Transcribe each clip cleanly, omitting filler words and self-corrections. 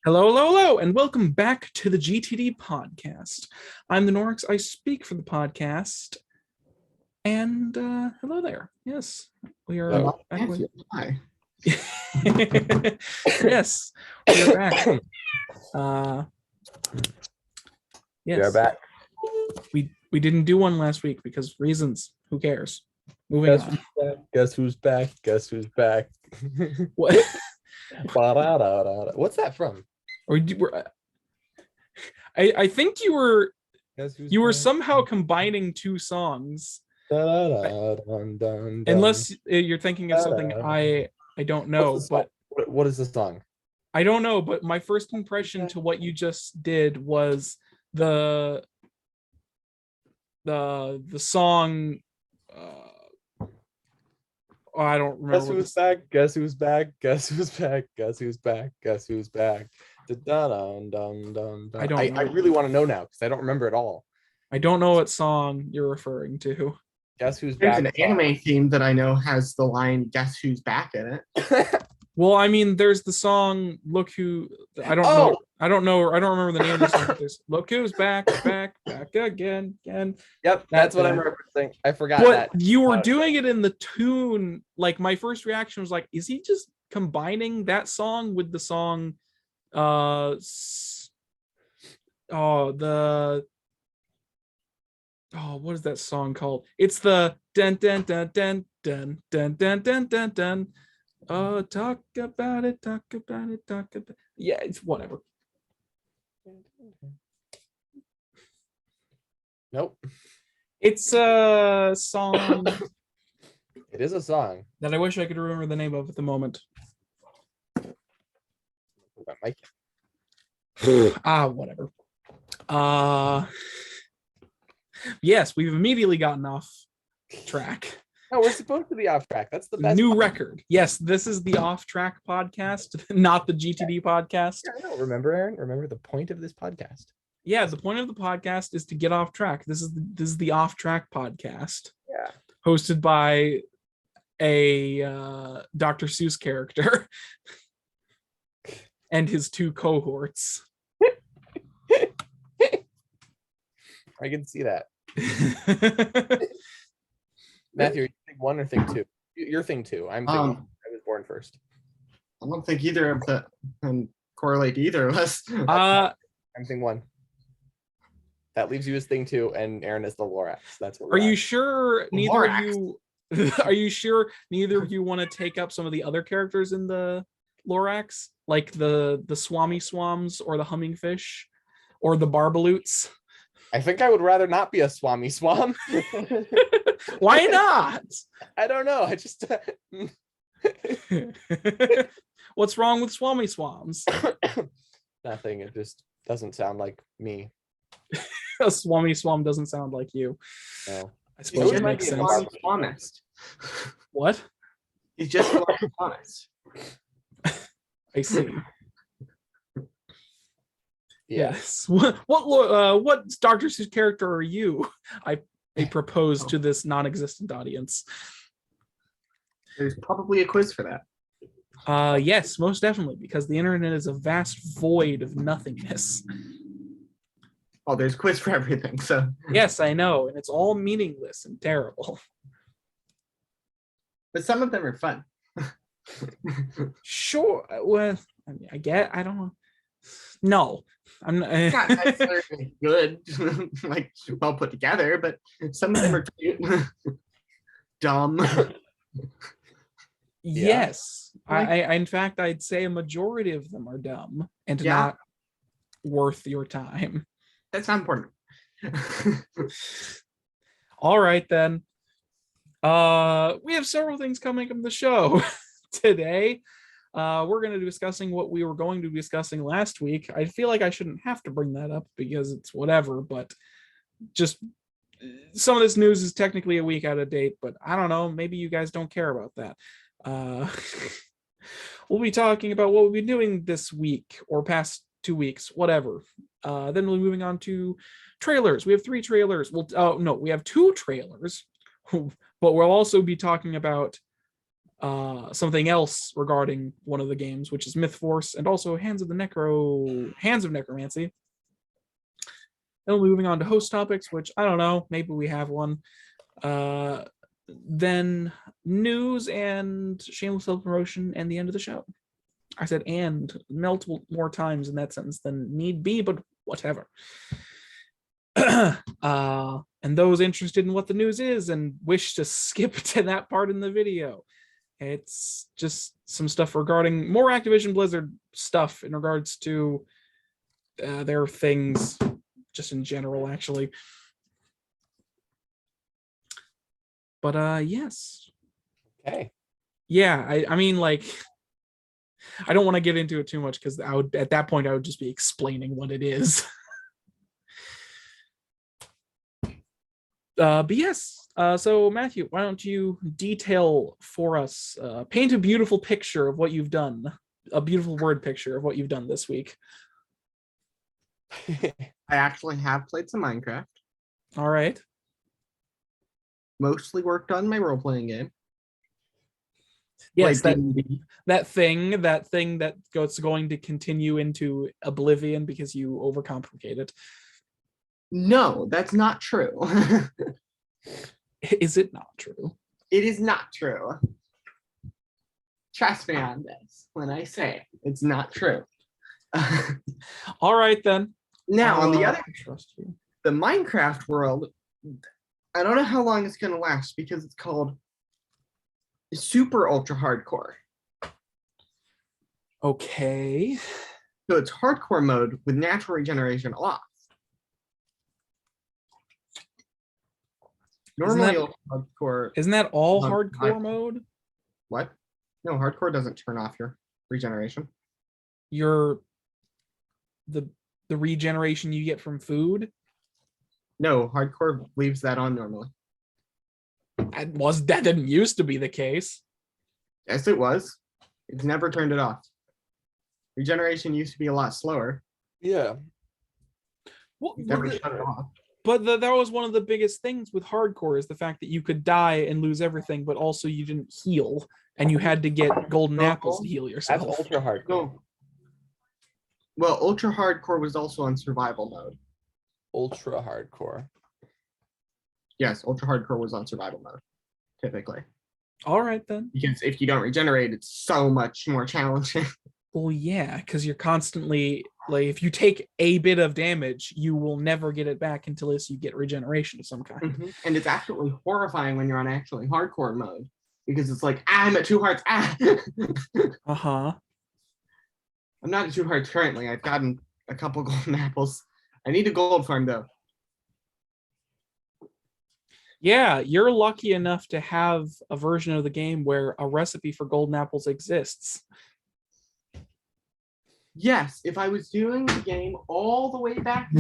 Hello, hello, hello, and welcome back to the GTD Podcast. I'm the Norix. I speak for the podcast. And hello there. Yes, we are back with... Hi. Yes, we are back. Yes. We are back. We didn't do one last week because reasons. Who cares? Moving on. Guess who's back? Guess who's back? What? What's that from? I think you were back? somehow combining two songs. Unless you're thinking of something I don't know, but what is the song? I don't know, but my first impression to what you just did was the song. I don't remember. Guess who's back? Guess who's back? Guess who's back? Guess who's back? Guess who's back? I really want to know now because I don't remember at all. I don't know what song you're referring to. Guess who's There's back? an anime theme that I know has the line "Guess who's back" in it. Well, I mean, there's the song "Look Who." I don't know. I don't remember the name of the song. Look who's back again. Yep, that's what I'm referencing. I forgot but that. You were doing it in the tune. Like, my first reaction was like, is he just combining that song with the song? What is that song called? It's the dun dun dun dun dun dun dun dun dun dun. Oh, talk about it. Yeah, it's whatever. Nope. It's a song. It is a song that I wish I could remember the name of at the moment. Whatever. Yes, we've immediately gotten off track. No, we're supposed to be off track. That's the best new part. record. Yes, this is the off track podcast, not the GTD podcast. Yeah, I know. Remember, Aaron? Remember the point of this podcast? Yeah, the point of the podcast is to get off track. This is the off track podcast. Yeah. Hosted by a Dr. Seuss character and his two cohorts. I can see that. Matthew, you think one or thing two? You're thing two. I'm thinking I was born first. I don't think either of them correlate to either of us. I'm thing one. That leaves you as thing two, and Aaron is the Lorax. That's what. Are you sure neither of you? Are you sure neither of you want to take up some of the other characters in the Lorax, like the Swami Swams or the Humming Fish, or the Barbaloots? I think I would rather not be a Swami Swam. Why not? I don't know. I just. What's wrong with Swami Swams? Nothing. It just doesn't sound like me. A Swami Swam doesn't sound like you. No. I suppose it makes sense. Honest. What? He's just honest. I see. Yes. What Dr. Seuss character are you? I propose to this non-existent audience. There's probably a quiz for that. Yes, most definitely, because the internet is a vast void of nothingness. Oh, there's a quiz for everything, so. Yes, I know, and it's all meaningless and terrible. But some of them are fun. Sure. Well, I don't know. No, I'm not. Not necessarily good, like well put together, but some of them are cute. Dumb. Yes, I in fact I'd say a majority of them are dumb and not worth your time. That's not important. All right then. We have several things coming up in the show today. We're going to be discussing what we were going to be discussing last week. I feel like I shouldn't have to bring that up because it's whatever, but just some of this news is technically a week out of date, but I don't know. Maybe you guys don't care about that. We'll be talking about what we've been doing this week or past 2 weeks, whatever. Then we'll be moving on to trailers. We have 3 trailers. We have 2 trailers, but we'll also be talking about something else regarding one of the games, which is MythForce, and also Hands of Necromancy. Then moving on to host topics, which I don't know, maybe we have one. Then news and shameless self-promotion and the end of the show. I said and multiple more times in that sentence than need be, but whatever. And those interested in what the news is and wish to skip to that part in the video, it's just some stuff regarding more Activision Blizzard stuff in regards to their things, just in general, actually. But yes. Okay. Yeah, I mean, like, I don't want to get into it too much because at that point I would just be explaining what it is. But yes, so Matthew, why don't you detail for us, paint a beautiful picture of what you've done, a beautiful word picture of what you've done this week. I actually have played some Minecraft. All right. Mostly worked on my role-playing game. Yes, Played that thing that's going to continue into oblivion because you overcomplicate it. No, that's not true. Is it not true? It is not true. Trust me on this when I say it's not true. All right, then. Now, on the other, trust you. the Minecraft world, I don't know how long it's going to last because it's called super ultra hardcore. Okay. So it's hardcore mode with natural regeneration off. Normally, ultra hardcore. Isn't that all on hardcore high. mode? What? No, hardcore doesn't turn off your regeneration. The regeneration you get from food? No, hardcore leaves that on normally. That didn't used to be the case. Yes, it was. It's never turned it off. Regeneration used to be a lot slower. Yeah. Well, It's never shut it off. But that was one of the biggest things with hardcore, is the fact that you could die and lose everything, but also you didn't heal, and you had to get golden apples to heal yourself. That's ultra hardcore. No. Well, ultra hardcore was also on survival mode. Ultra hardcore. Yes, ultra hardcore was on survival mode, typically. All right, then. Because if you don't regenerate, it's so much more challenging. Well, yeah, because you're constantly, like, if you take a bit of damage, you will never get it back until you get regeneration of some kind. Mm-hmm. And it's absolutely horrifying when you're on actually hardcore mode, because it's like, I'm at 2 hearts. Uh-huh. I'm not at 2 hearts currently. I've gotten a couple golden apples. I need a gold farm, though. Yeah, you're lucky enough to have a version of the game where a recipe for golden apples exists. Yes, if I was doing the game all the way back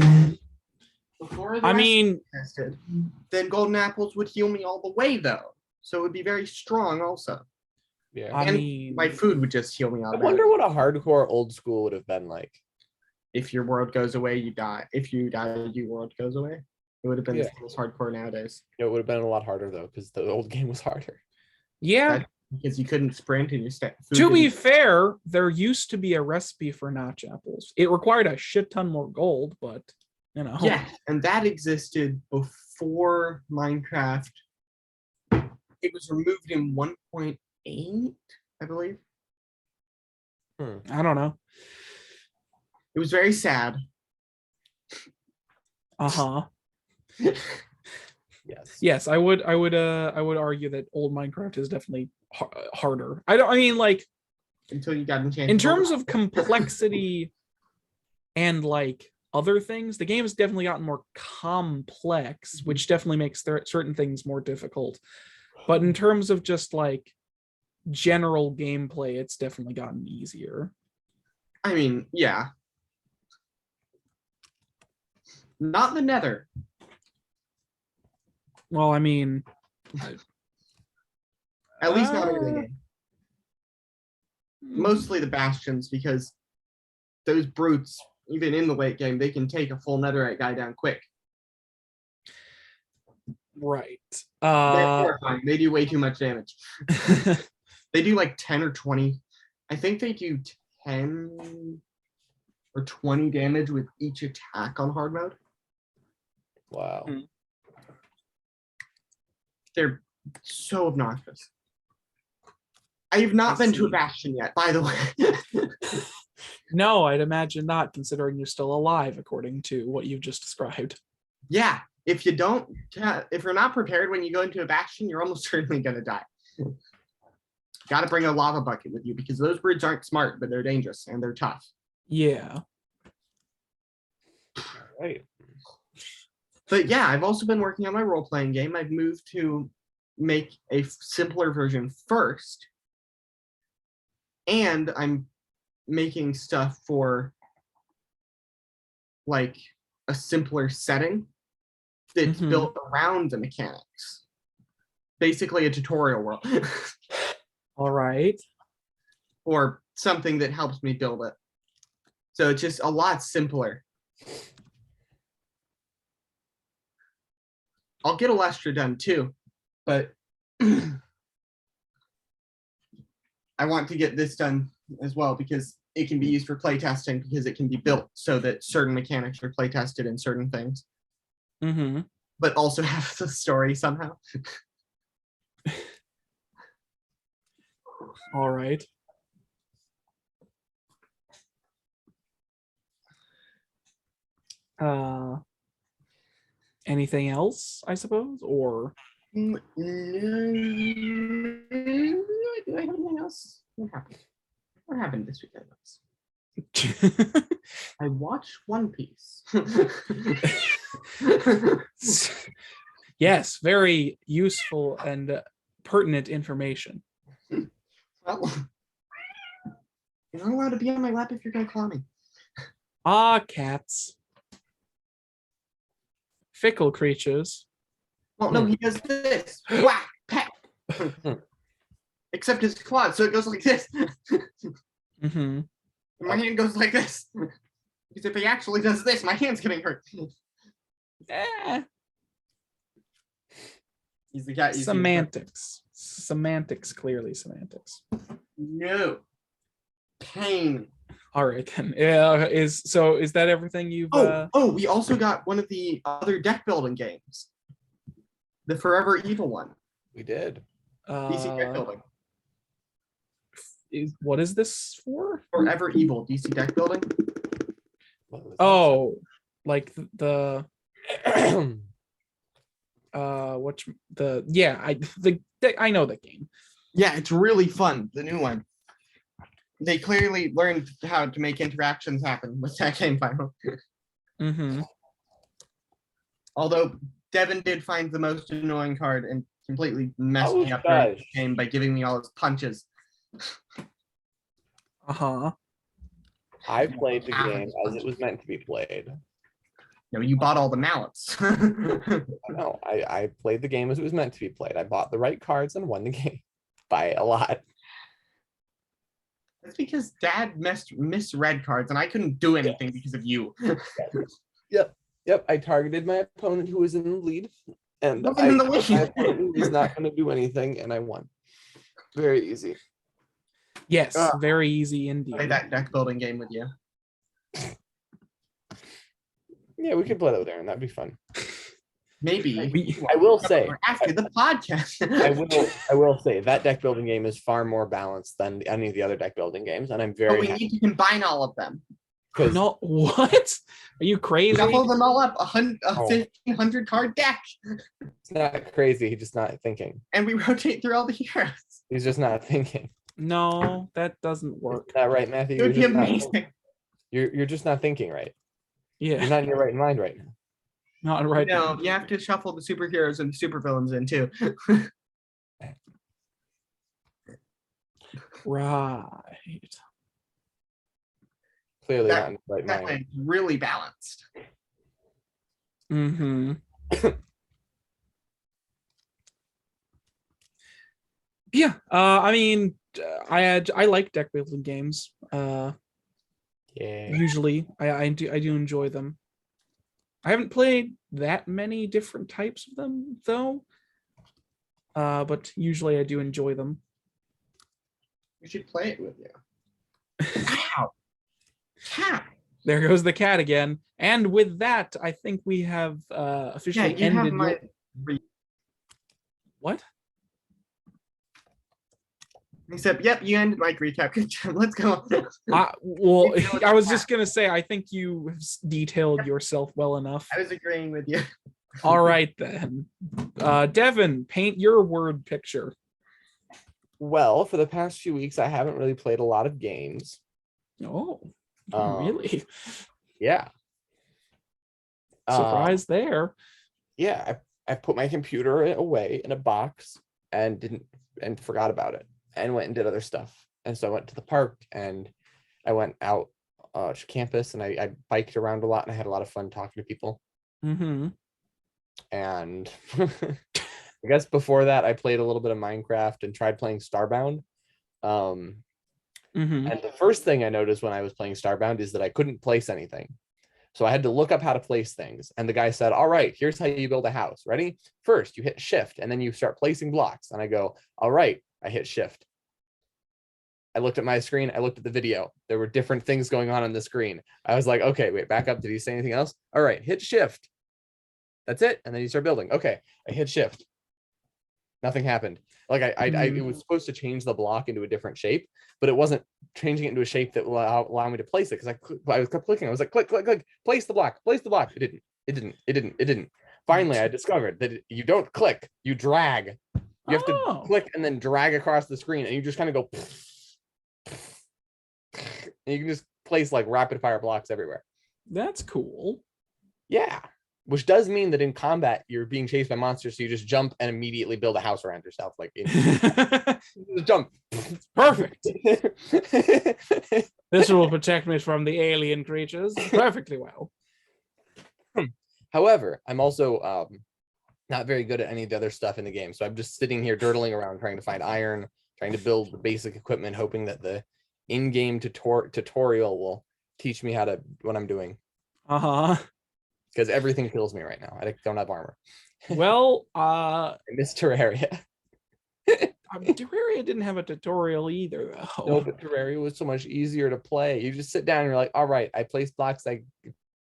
before the existed, then golden apples would heal me all the way, though. So it would be very strong also. Yeah. I mean, my food would just heal me all I the wonder what a hardcore old school would have been like. If your world goes away, you die. If you die, your world goes away. It would have been the most hardcore nowadays. It would have been a lot harder, though, because the old game was harder. Yeah. Because you couldn't sprint and your To be fair, there used to be a recipe for notch apples. It required a shit ton more gold, but, you know. Yeah, and that existed before Minecraft. It was removed in 1.8, I believe. I don't know. It was very sad. Uh-huh. Yes, I would argue that old Minecraft is definitely harder. I mean, like, until you got enchanted. In terms of complexity and like other things, the game has definitely gotten more complex, which definitely makes certain things more difficult. But in terms of just like general gameplay, it's definitely gotten easier. I mean, yeah. Not the Nether. Well, I mean, at least not in the game. Mostly the bastions, because those brutes, even in the late game, they can take a full netherite guy down quick. Right. They're horrifying. They do way too much damage. They do like 10 or 20. I think they do 10 or 20 damage with each attack on hard mode. Wow. They're so obnoxious. I have not been to a Bastion yet, by the way. No, I'd imagine not, considering you're still alive, according to what you've just described. Yeah, if you're not prepared when you go into a Bastion, you're almost certainly gonna die. Got to bring a lava bucket with you because those birds aren't smart, but they're dangerous and they're tough. Yeah. Right. But yeah, I've also been working on my role-playing game. I've moved to make a simpler version first. And I'm making stuff for like a simpler setting that's built around the mechanics. Basically a tutorial world. All right. Or something that helps me build it. So it's just a lot simpler. I'll get Alestra done too, but I want to get this done as well because it can be used for playtesting because it can be built so that certain mechanics are playtested in certain things. But also have the story somehow. All right. Anything else, I suppose, or Do I have anything else? What happened? What happened this weekend? I watched One Piece. Yes, very useful and pertinent information. Well, you're not allowed to be on my lap if you're gonna claw me. Ah, cats. Fickle creatures. Well, no, he does this. Whack, peck. Except his claws, so it goes like this. And my hand goes like this. Because if he actually does this, my hand's getting hurt. He's the cat. Semantics. Semantics, clearly semantics. No. Pain. All right then. Is that everything you've We also got one of the other deck building games. The Forever Evil one. We did. DC deck building. What is this for? Forever Evil DC deck building. Oh, like the I know that game. Yeah, it's really fun. The new one. They clearly learned how to make interactions happen with that game finally. Although Devin did find the most annoying card and completely messed me up during the game by giving me all his punches. I played the game as it was meant to be played. No, you bought all the mallets. No, I played the game as it was meant to be played. I bought the right cards and won the game by a lot. That's because Dad misread cards and I couldn't do anything because of you. Yep. I targeted my opponent who was in the lead, and my opponent was not going to do anything, and I won. Very easy. Yes, very easy indeed. Play that deck building game with you. Yeah, we could play that with Aaron. That'd be fun. Maybe. I will say after the podcast. I will say that deck building game is far more balanced than any of the other deck building games, and I'm very. But we need to combine all of them. No, what? Are you crazy? Shuffle them all up. 1,500 card deck. It's not crazy. He's just not thinking. And we rotate through all the heroes. He's just not thinking. No, that doesn't work. Is that right, Matthew? It would be amazing. You're just not thinking right. Yeah. You're not in your right mind right now. Not right. No, you have to shuffle the superheroes and the supervillains in too. Right. Clearly not in the right that mind. one's really balanced. Yeah. I mean, I like deck building games. Yeah. Usually, I do enjoy them. I haven't played that many different types of them though. But usually I do enjoy them. We should play it with you. Ow. Cat. There goes the cat again. And with that, I think we have officially ended. What? Except, yep, you ended my recap. Let's go. Well, I was just gonna say, I think you detailed yourself well enough. I was agreeing with you. All right then, Devin, paint your word picture. Well, for the past few weeks, I haven't really played a lot of games. Oh, really? Yeah. Surprise there. Yeah, I put my computer away in a box and forgot about it and went and did other stuff. And so I went to the park and I went out to campus and I biked around a lot and I had a lot of fun talking to people. Mm-hmm. And I guess before that, I played a little bit of Minecraft and tried playing Starbound. And the first thing I noticed when I was playing Starbound is that I couldn't place anything. So I had to look up how to place things. And the guy said, all right, here's how you build a house. Ready? First, you hit shift and then you start placing blocks. And I go, all right, I hit shift. I looked at my screen. I looked at the video. There were different things going on the screen. I was like, okay, wait, back up. Did he say anything else? All right, hit shift. That's it. And then you start building. Okay, I hit shift. Nothing happened. Like it was supposed to change the block into a different shape, but it wasn't changing it into a shape that will allow me to place it because I was clicking. I was like, click, click, click, place the block, place the block. It didn't. Finally, I discovered that you don't click, you drag. You have to click and then drag across the screen, and you just kind of go. And you can just place like rapid fire blocks everywhere. That's cool. Yeah. Which does mean that in combat, you're being chased by monsters, so you just jump and immediately build a house around yourself. Like, jump. Perfect. This will protect me from the alien creatures perfectly well. However, I'm also not very good at any of the other stuff in the game, so I'm just sitting here durdling around trying to find iron, trying to build the basic equipment, hoping that the in-game tutorial will teach me what I'm doing. Because everything kills me right now. I don't have armor. Well, I miss Terraria. Terraria didn't have a tutorial either, though. No, but Terraria was so much easier to play. You just sit down and you're like, all right, I place blocks, I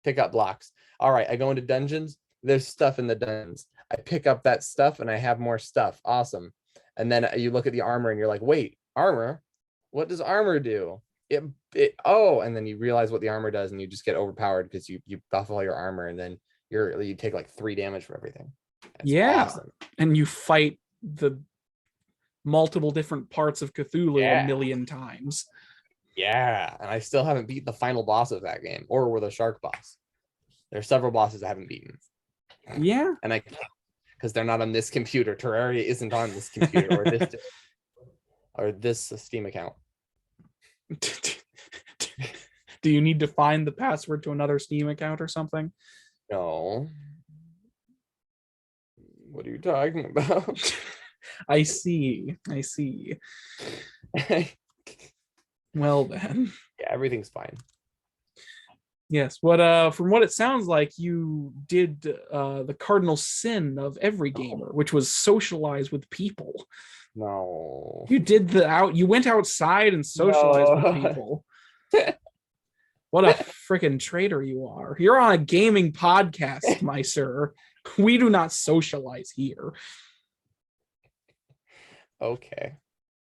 pick up blocks. All right, I go into dungeons. There's stuff in the dungeons. I pick up that stuff and I have more stuff. Awesome. And then you look at the armor and you're like, wait, armor? What does armor do? And then you realize what the armor does and you just get overpowered because you buff all your armor and then you take like 3 damage for everything. That's awesome. And you fight the multiple different parts of Cthulhu a million times. Yeah, and I still haven't beat the final boss of that game or with a shark boss. There's several bosses I haven't beaten. Yeah. And I can't because they're not on this computer. Terraria isn't on this computer or this Steam account. Do you need to find the password to another Steam account or something? No. What are you talking about? I see. Well then. Yeah, everything's fine. Yes, but from what it sounds like, you did the cardinal sin of every gamer, which was socialize with people. No. You went outside and socialized with people. What a freaking traitor you are. You're on a gaming podcast, my sir. We do not socialize here. Okay.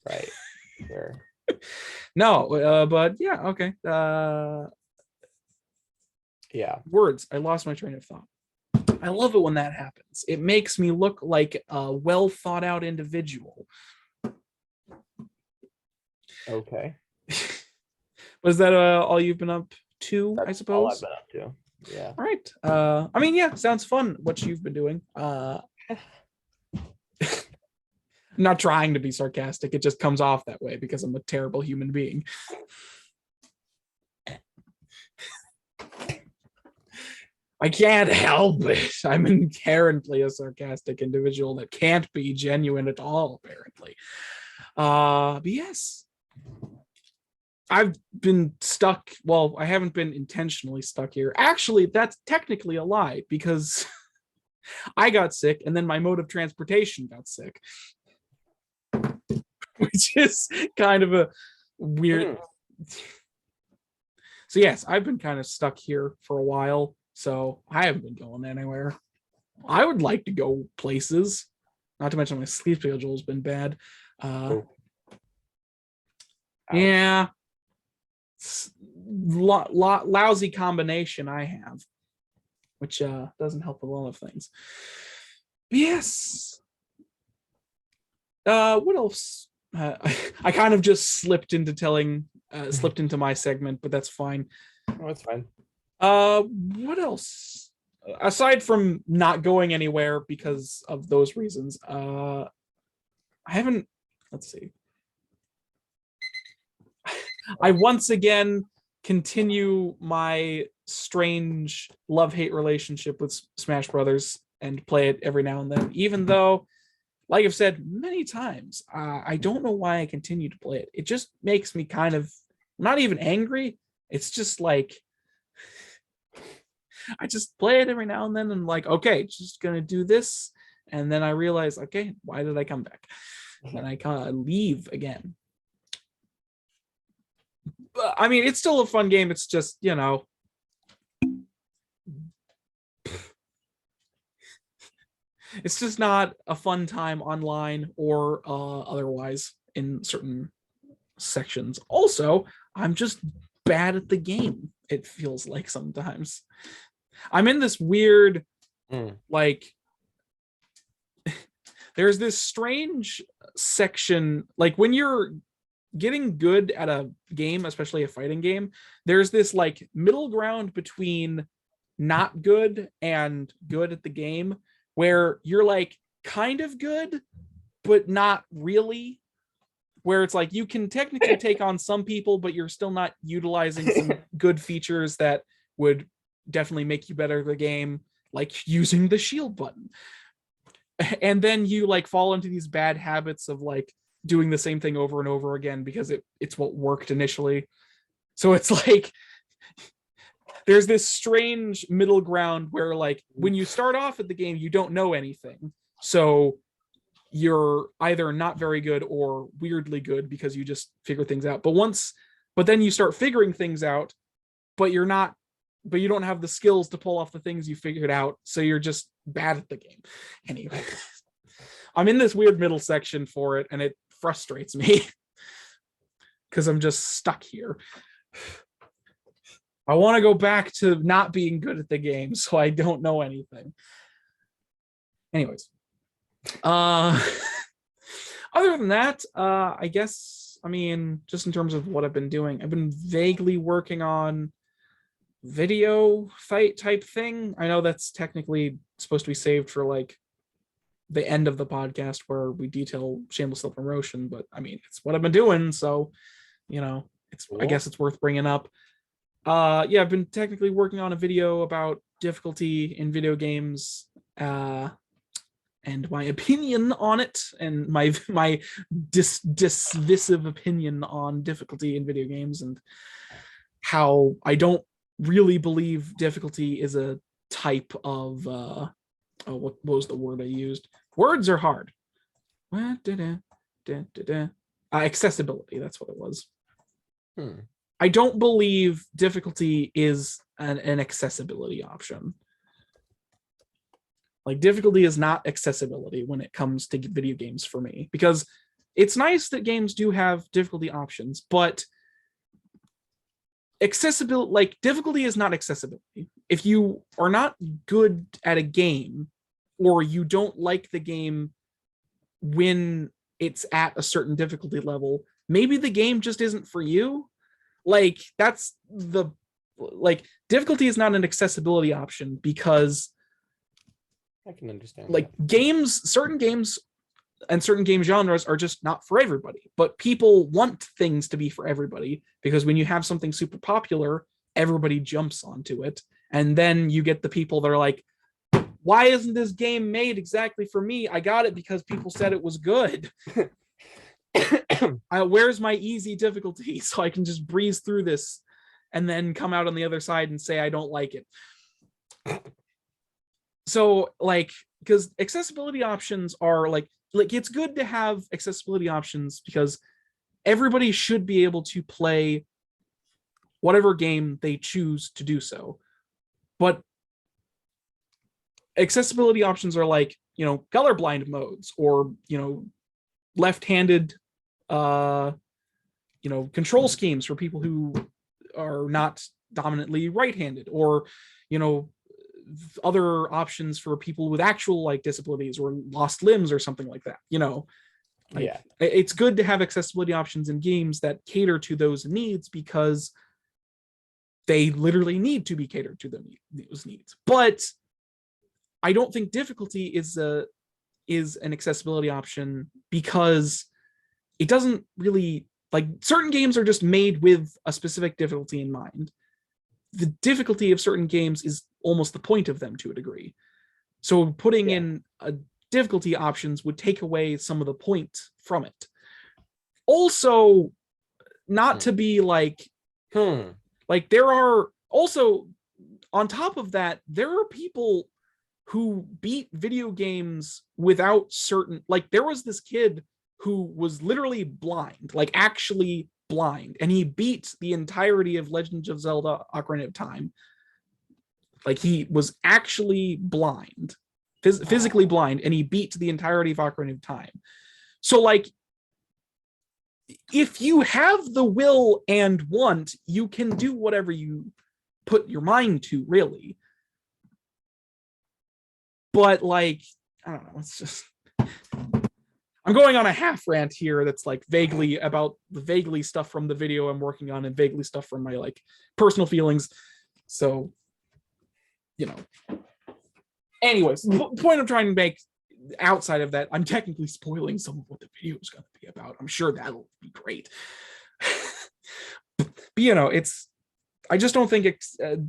Right. Sure. No, but yeah, okay. Yeah. Words. I lost my train of thought. I love it when that happens. It makes me look like a well thought out individual. Okay. Was that all you've been up to? That's I suppose. all I've been up to. Yeah. All right. I mean, yeah, sounds fun what you've been doing. I'm not trying to be sarcastic. It just comes off that way because I'm a terrible human being. I can't help it. I'm inherently a sarcastic individual that can't be genuine at all, apparently. But yes, I've been stuck. Well, I haven't been intentionally stuck here. Actually, that's technically a lie because I got sick and then my mode of transportation got sick. which is kind of a weird. So yes, I've been kind of stuck here for a while, so I haven't been going anywhere. I would like to go places, not to mention my sleep schedule has been bad. Yeah, lousy combination I have, which doesn't help with a lot of things. But yes. What else? I kind of just slipped into my segment, but that's fine. Oh, that's fine. What else? Aside from not going anywhere because of those reasons, I haven't. Let's see. I once again continue my strange love-hate relationship with Smash Brothers and play it every now and then, even though, like I've said many times, I don't know why I continue to play it. It just makes me kind of not even angry. It's just like I just play it every now and then and like, okay, just gonna do this. And then I realize, okay, why did I come back? And I kind of leave again. But, I mean, it's still a fun game. It's just, it's just not a fun time online or otherwise in certain sections. Also, I'm just bad at the game, it feels like sometimes. I'm in this weird, like, there's this strange section, like when you're getting good at a game, especially a fighting game, there's this like middle ground between not good and good at the game, where you're like kind of good, but not really, where it's like you can technically take on some people, but you're still not utilizing some good features that would definitely make you better at the game, like using the shield button. And then you like fall into these bad habits of like doing the same thing over and over again because it's what worked initially. So it's like there's this strange middle ground where like when you start off at the game, you don't know anything. So you're either not very good or weirdly good because you just figure things out. But then you start figuring things out, but you don't have the skills to pull off the things you figured out. So you're just bad at the game. Anyway, I'm in this weird middle section for it, and it frustrates me because I'm just stuck here. I want to go back to not being good at the game, so I don't know anything. Anyways, other than that, I guess, I mean, just in terms of what I've been doing, I've been vaguely working on video fight type thing. I know that's technically supposed to be saved for like the end of the podcast where we detail shameless self-promotion, but I mean, it's what I've been doing, so it's cool. I guess it's worth bringing up. Yeah, I've been technically working on a video about difficulty in video games, and my opinion on it, and my dismissive opinion on difficulty in video games, and how I don't really believe difficulty is a type of what was the word I used? Words are hard. Accessibility, that's what it was. I don't believe difficulty is an accessibility option. Like, difficulty is not accessibility when it comes to video games for me, because it's nice that games do have difficulty options, but accessibility, like, difficulty is not accessibility. If you are not good at a game, or you don't like the game when it's at a certain difficulty level, maybe the game just isn't for you. Like, that's the, like, difficulty is not an accessibility option, because I can understand, like, certain games and certain game genres are just not for everybody, but people want things to be for everybody, because when you have something super popular, everybody jumps onto it, and then you get the people that are like, why isn't this game made exactly for me? I got it because people said it was good. Where's my easy difficulty so I can just breeze through this and then come out on the other side and say I don't like it? So, like, because accessibility options are like, like it's good to have accessibility options because everybody should be able to play whatever game they choose to do so. But accessibility options are like, colorblind modes, or, left-handed, control schemes for people who are not dominantly right-handed, or, other options for people with actual like disabilities or lost limbs or something like that. It's good to have accessibility options in games that cater to those needs, because they literally need to be catered to those needs. But I don't think difficulty is an accessibility option, because it doesn't really, like, certain games are just made with a specific difficulty in mind. The difficulty of certain games is almost the point of them to a degree. So putting in a difficulty options would take away some of the point from it. Also, not to be like, like, there are also, on top of that, there are people who beat video games without certain, like, there was this kid who was literally blind, like actually blind, and he beat the entirety of Legend of Zelda Ocarina of Time. Like, he was actually blind, physically blind, and he beat the entirety of Ocarina of Time. So, like, if you have the will and want, you can do whatever you put your mind to, really. But, like, I don't know, it's just, I'm going on a half rant here that's like vaguely about the vaguely stuff from the video I'm working on and vaguely stuff from my like personal feelings. So, anyways, the point I'm trying to make outside of that, I'm technically spoiling some of what the video is going to be about. I'm sure that'll be great. But, I just don't think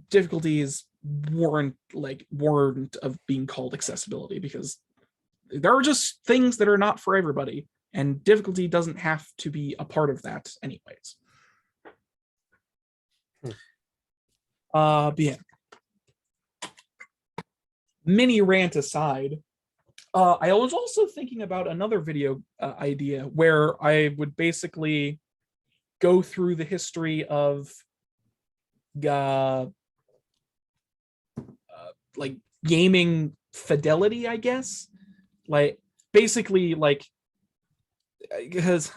difficulty is warrant of being called accessibility, because there are just things that are not for everybody, and difficulty doesn't have to be a part of that anyways. But yeah. Mini rant aside, I was also thinking about another video idea where I would basically go through the history of like gaming fidelity, I guess. Like, basically, like, because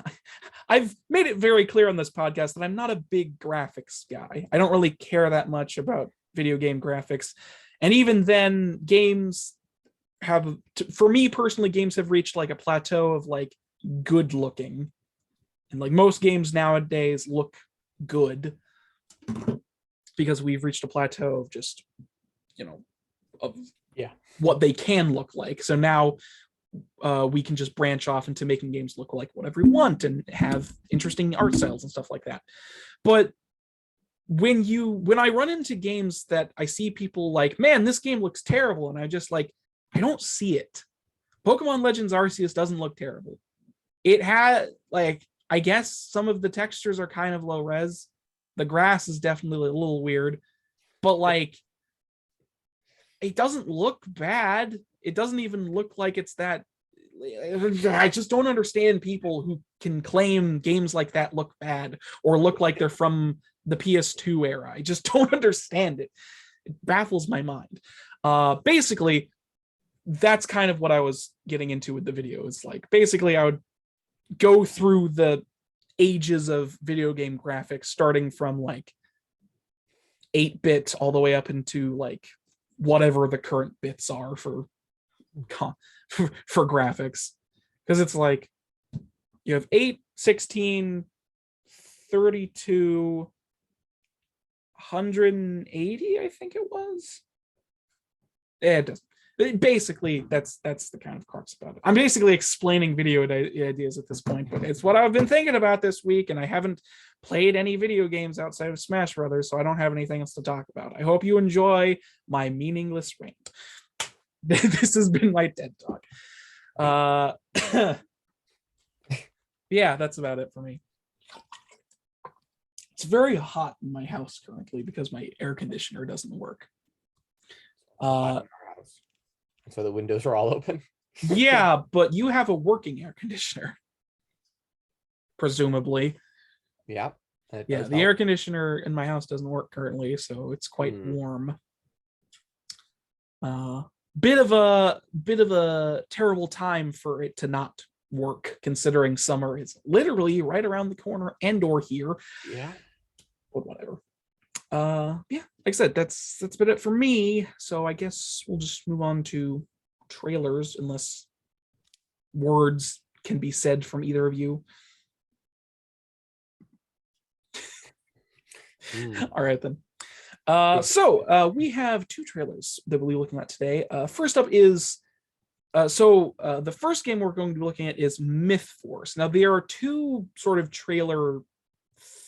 I've made it very clear on this podcast that I'm not a big graphics guy. I don't really care that much about video game graphics. And even then, games have, for me personally, games have reached like a plateau of like good looking. And like most games nowadays look good, because we've reached a plateau of just, of what they can look like. So now we can just branch off into making games look like whatever we want and have interesting art styles and stuff like that. But when I run into games that I see people like, man, this game looks terrible, and I just like, I don't see it. Pokemon Legends Arceus doesn't look terrible. It had, like, I guess some of the textures are kind of low res. The grass is definitely a little weird, but like, it doesn't look bad. It doesn't even look like it's that. I just don't understand people who can claim games like that look bad or look like they're from the PS2 era. I just don't understand it. It baffles my mind. Basically, that's kind of what I was getting into with the video. It's like, basically, I would go through the ages of video game graphics, starting from like 8-bit all the way up into like whatever the current bits are for graphics, because it's like you have 8, 16, 32, 180, I think it was. Yeah, it does. Basically, that's the kind of crux about it. I'm basically explaining video ideas at this point, but it's what I've been thinking about this week, and I haven't played any video games outside of Smash Brothers, so I don't have anything else to talk about. I hope you enjoy my meaningless rant. This has been my TED Talk. Yeah, that's about it for me. It's very hot in my house currently because my air conditioner doesn't work. So the windows are all open. Yeah, but you have a working air conditioner, presumably. Yeah. Yeah, the air conditioner in my house doesn't work currently, so it's quite warm. Bit of a terrible time for it to not work, considering summer is literally right around the corner and/or here. Yeah. But whatever. Yeah, like I said, that's been it for me. So I guess we'll just move on to trailers, unless words can be said from either of you. All right then. So we have two trailers that we'll be looking at today. First up is the first game we're going to be looking at is MythForce. Now there are two sort of trailer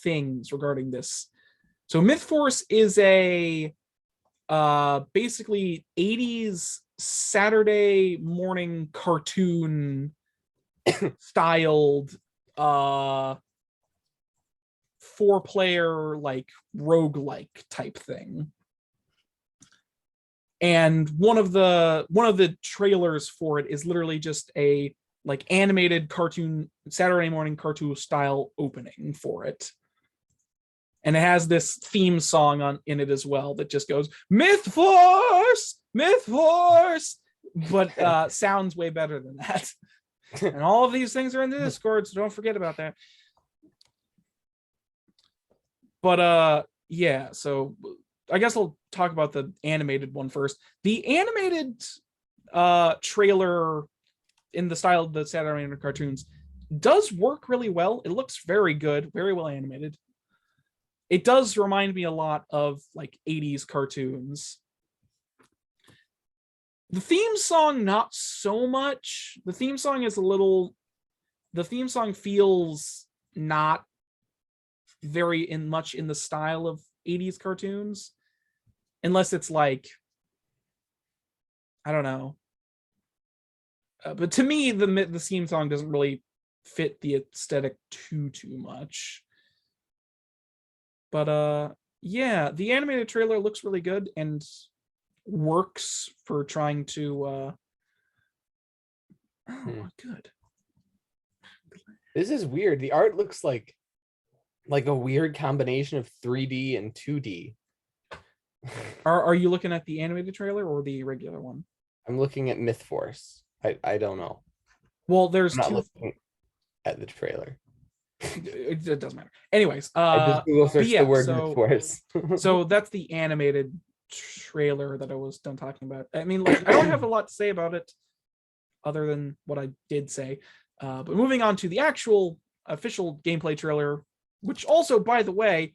things regarding this. So MythForce is a basically 80s Saturday morning cartoon styled 4-player like roguelike type thing. And one of the trailers for it is literally just a like animated cartoon Saturday morning cartoon style opening for it. And it has this theme song in it as well that just goes MythForce, MythForce, but sounds way better than that. And all of these things are in the Discord, so don't forget about that. But yeah, so I guess I'll talk about the animated one first. The animated trailer in the style of the Saturday morning cartoons does work really well. It looks very good, very well animated. It does remind me a lot of like 80s cartoons. The theme song, not so much. The theme song feels not very much in the style of 80s cartoons, unless it's like, I don't know. But to me, the theme song doesn't really fit the aesthetic too much. But yeah, the animated trailer looks really good and works for trying to good. This is weird. The art looks like a weird combination of 3D and 2D. Are you looking at the animated trailer or the regular one? I'm looking at MythForce. I don't know. Well, there's I'm not looking at the trailer. It doesn't matter. Anyways, I just Google searched the word MythForce. So that's the animated trailer that I was done talking about. I mean, like, I don't have a lot to say about it other than what I did say. But moving on to the actual official gameplay trailer, which also, by the way,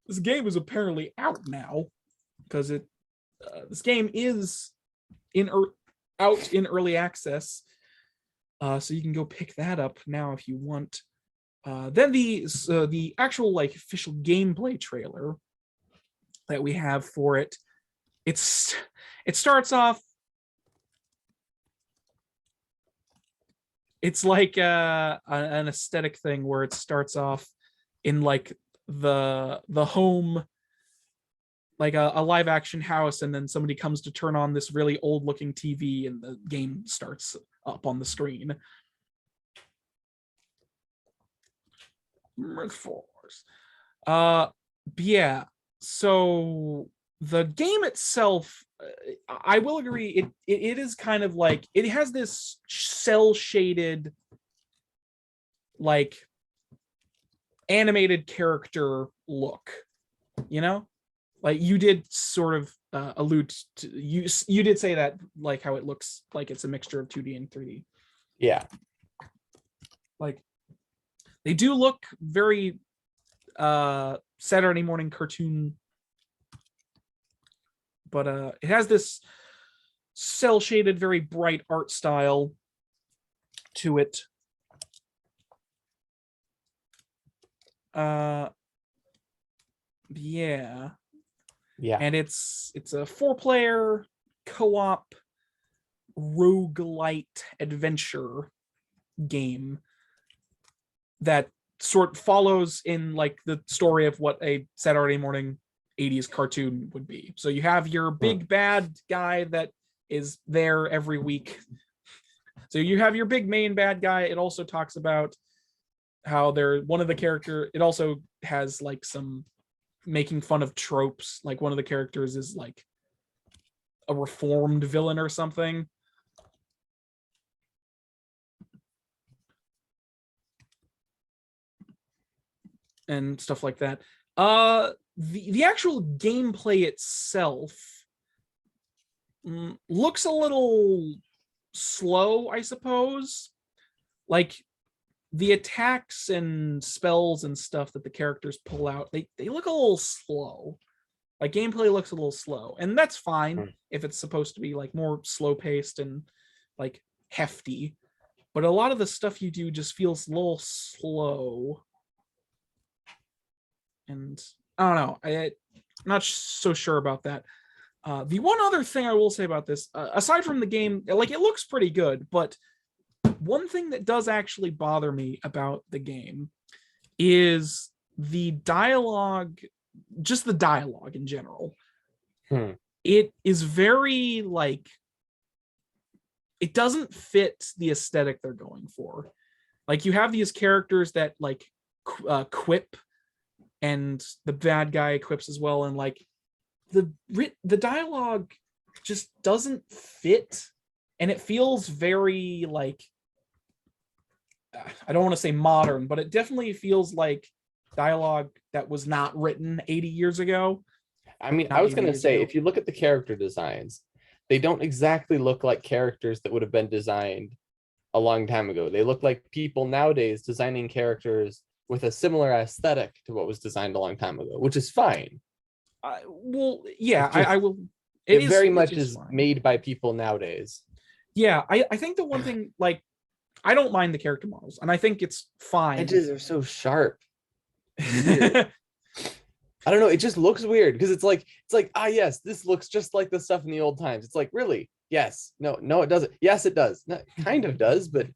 this game is apparently out now because this game is out in early access. So you can go pick that up now if you want. Then the actual like official gameplay trailer that we have for it, it starts off. It's like an aesthetic thing where it starts off in like the home, like a live action house, and then somebody comes to turn on this really old looking TV and the game starts up on the screen. MythForce. Yeah, so the game itself, I will agree, it is kind of like, it has this cell shaded like animated character look, you know, like you did sort of allude to, you did say that, like how it looks like it's a mixture of 2D and 3D. Yeah, like they do look very Saturday morning cartoon, but it has this cell shaded, very bright art style to it. Yeah. And it's a 4-player co-op roguelite adventure game that sort of follows in like the story of what a Saturday morning 80s cartoon would be. So you have your big bad guy that is there every week. So you have your big main bad guy. It also talks about how one of the character, it also has like some making fun of tropes. Like one of the characters is like a reformed villain or something. And stuff like that. The actual gameplay itself looks a little slow, I suppose. Like the attacks and spells and stuff that the characters pull out, they look a little slow. Like gameplay looks a little slow, and that's fine if it's supposed to be like more slow paced and like hefty. But a lot of the stuff you do just feels a little slow. And I don't know, I'm not so sure about that. The one other thing I will say about this, aside from the game, like it looks pretty good, but one thing that does actually bother me about the game is the dialogue, just the dialogue in general. It is very like, it doesn't fit the aesthetic they're going for. Like you have these characters that like quip, and the bad guy equips as well, and like the dialogue just doesn't fit, and it feels very like, I don't want to say modern, but it definitely feels like dialogue that was not written 80 years ago. I mean, I was going to say, if you look at the character designs, they don't exactly look like characters that would have been designed a long time ago. They look like people nowadays designing characters with a similar aesthetic to what was designed a long time ago, which is fine. Well, yeah, I will. It very much is made by people nowadays. Yeah, I think the one thing, like, I don't mind the character models, and I think it's fine. Edges are so sharp. I don't know. It just looks weird because it's like, yes, this looks just like the stuff in the old times. It's like, really? Yes. No, it doesn't. Yes, it does. No, it kind of does, but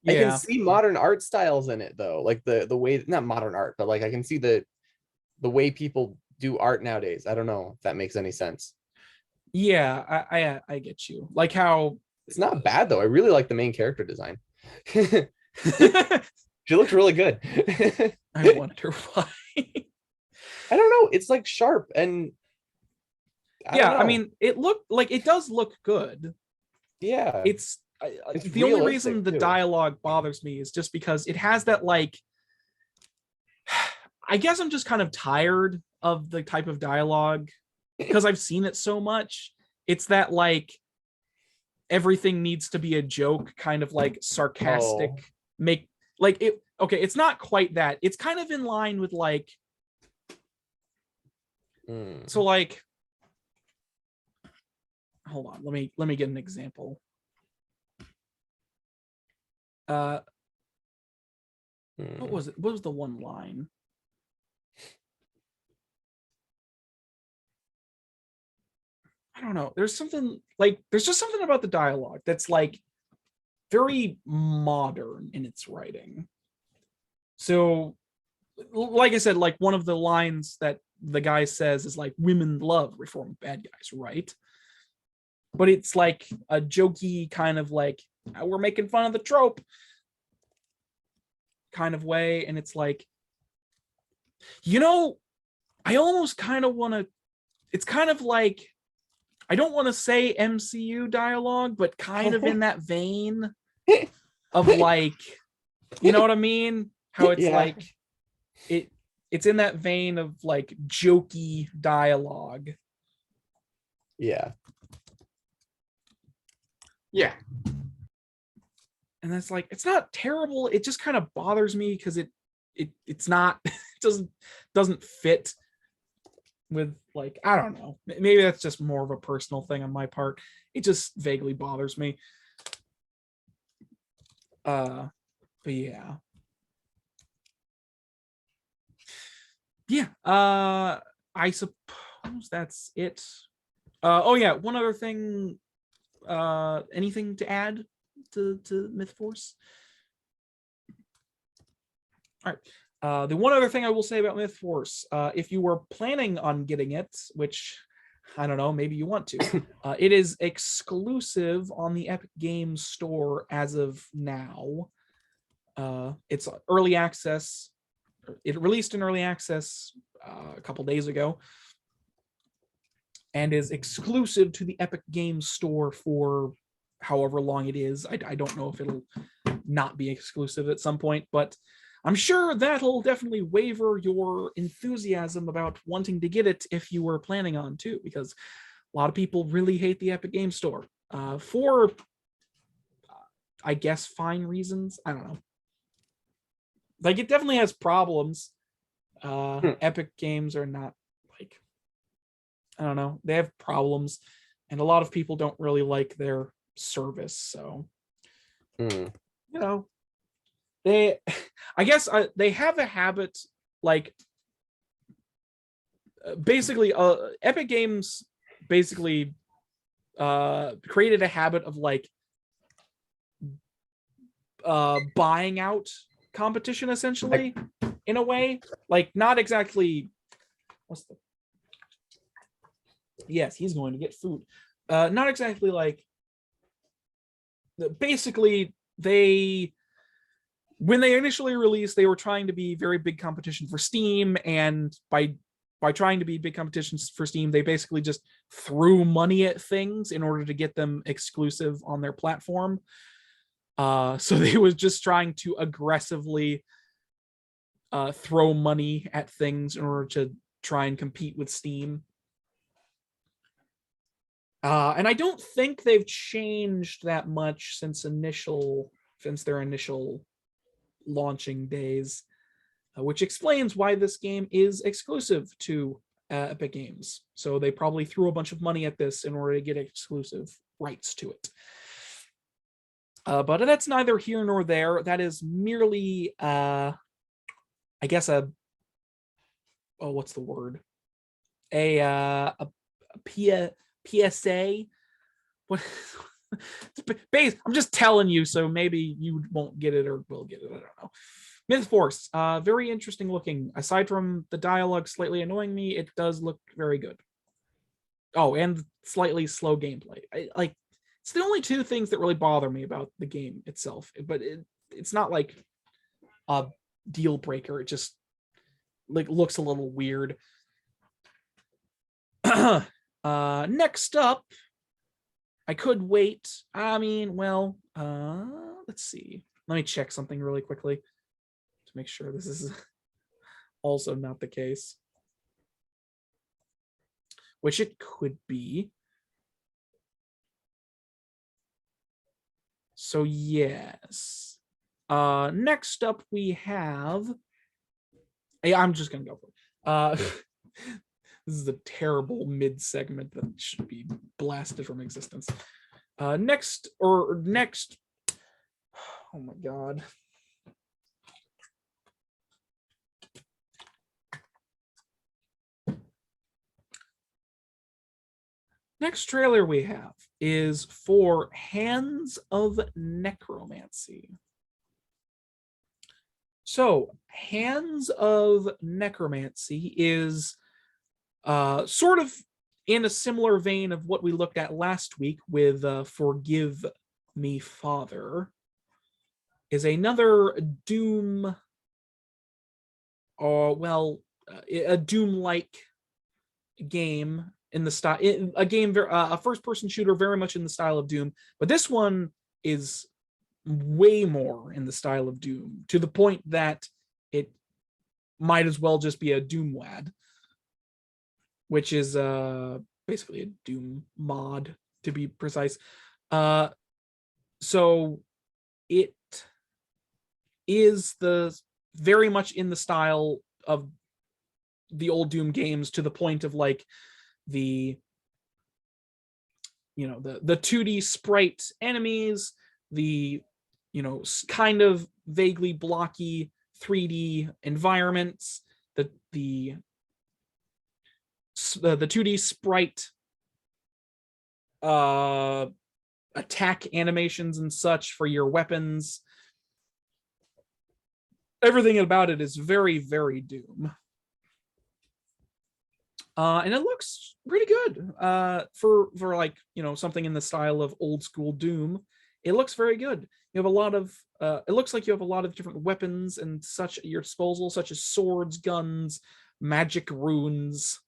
I can see modern art styles in it though, like the way, not modern art, but like I can see the way people do art nowadays. I don't know if that makes any sense. Yeah, I get you. Like how it's not bad though. I really like the main character design. She looks really good. I wonder why. I don't know. It's like sharp and I mean, it does look good. Yeah, it's the only reason the dialogue bothers me is just because it has that, like, I guess I'm just kind of tired of the type of dialogue because I've seen it so much. It's that like everything needs to be a joke, kind of like sarcastic, make like it. Okay, it's not quite that. It's kind of in line with like, so like, hold on, let me get an example. What was it? What was the one line? I don't know. There's just something about the dialogue that's like very modern in its writing. So, like I said, like one of the lines that the guy says is like, women love reformed bad guys, right? But it's like a jokey kind of like, we're making fun of the trope kind of way. And it's like, I almost kind of want to, it's kind of like, I don't want to say MCU dialogue, but kind of in that vein of like, you know what I mean? How it's like, it's in that vein of like jokey dialogue. Yeah. Yeah. And that's like, it's not terrible. It just kind of bothers me because it's not, it doesn't fit with, like, I don't know. Maybe that's just more of a personal thing on my part. It just vaguely bothers me. But yeah. Yeah. I suppose that's it. Oh yeah, one other thing. Anything to add to MythForce? All right. The one other thing I will say about MythForce, if you were planning on getting it, which I don't know, maybe you want to, it is exclusive on the Epic Games Store as of now. It's early access. It released in early access a couple days ago and is exclusive to the Epic Games Store for however long it is. I don't know if it'll not be exclusive at some point, but I'm sure that'll definitely waver your enthusiasm about wanting to get it if you were planning on to, because a lot of people really hate the Epic Games Store for, I guess, fine reasons. I don't know. Like, it definitely has problems. Epic Games are not, like, I don't know. They have problems, and a lot of people don't really like their service. So, you know, they have a habit, like, basically, Epic Games basically created a habit of, like, buying out competition, essentially, in a way. Like, not exactly, yes, he's going to get food. Not exactly like, basically, when they initially released, they were trying to be very big competition for Steam, and by trying to be big competitions for Steam, they basically just threw money at things in order to get them exclusive on their platform. So they was just trying to aggressively throw money at things in order to try and compete with Steam. And I don't think they've changed that much since their initial launching days, which explains why this game is exclusive to Epic Games. So they probably threw a bunch of money at this in order to get exclusive rights to it. But that's neither here nor there. That is merely, I guess, what's the word? A PSA. What? I'm just telling you, so maybe you won't get it or will get it. I don't know. MythForce, very interesting looking. Aside from the dialogue slightly annoying me, it does look very good. Oh, and slightly slow gameplay. It's the only two things that really bother me about the game itself, but it's not like a deal breaker. It just, like, looks a little weird. Next up, I could wait. I mean, well, let's see. Let me check something really quickly to make sure this is also not the case, which it could be. So yes. Next up we have, I'm just gonna go for it. This is a terrible mid segment that should be blasted from existence. Next, oh my god. Next trailer we have is for Hands of Necromancy. So, Hands of Necromancy is sort of in a similar vein of what we looked at last week with Forgive Me, Father, is another Doom, a Doom-like game in the style, a first-person shooter very much in the style of Doom, but this one is way more in the style of Doom, to the point that it might as well just be a Doom WAD, which is basically a Doom mod, to be precise. So it is very much in the style of the old Doom games, to the point of, like, the 2D sprite enemies, the kind of vaguely blocky 3D environments, the 2D sprite attack animations and such for your weapons. everything about it is very, very Doom. And it looks pretty good for like, you know, something in the style of old school Doom. It looks very good. You have a lot of it looks like you have a lot of different weapons and such at your disposal, such as swords, guns, magic runes.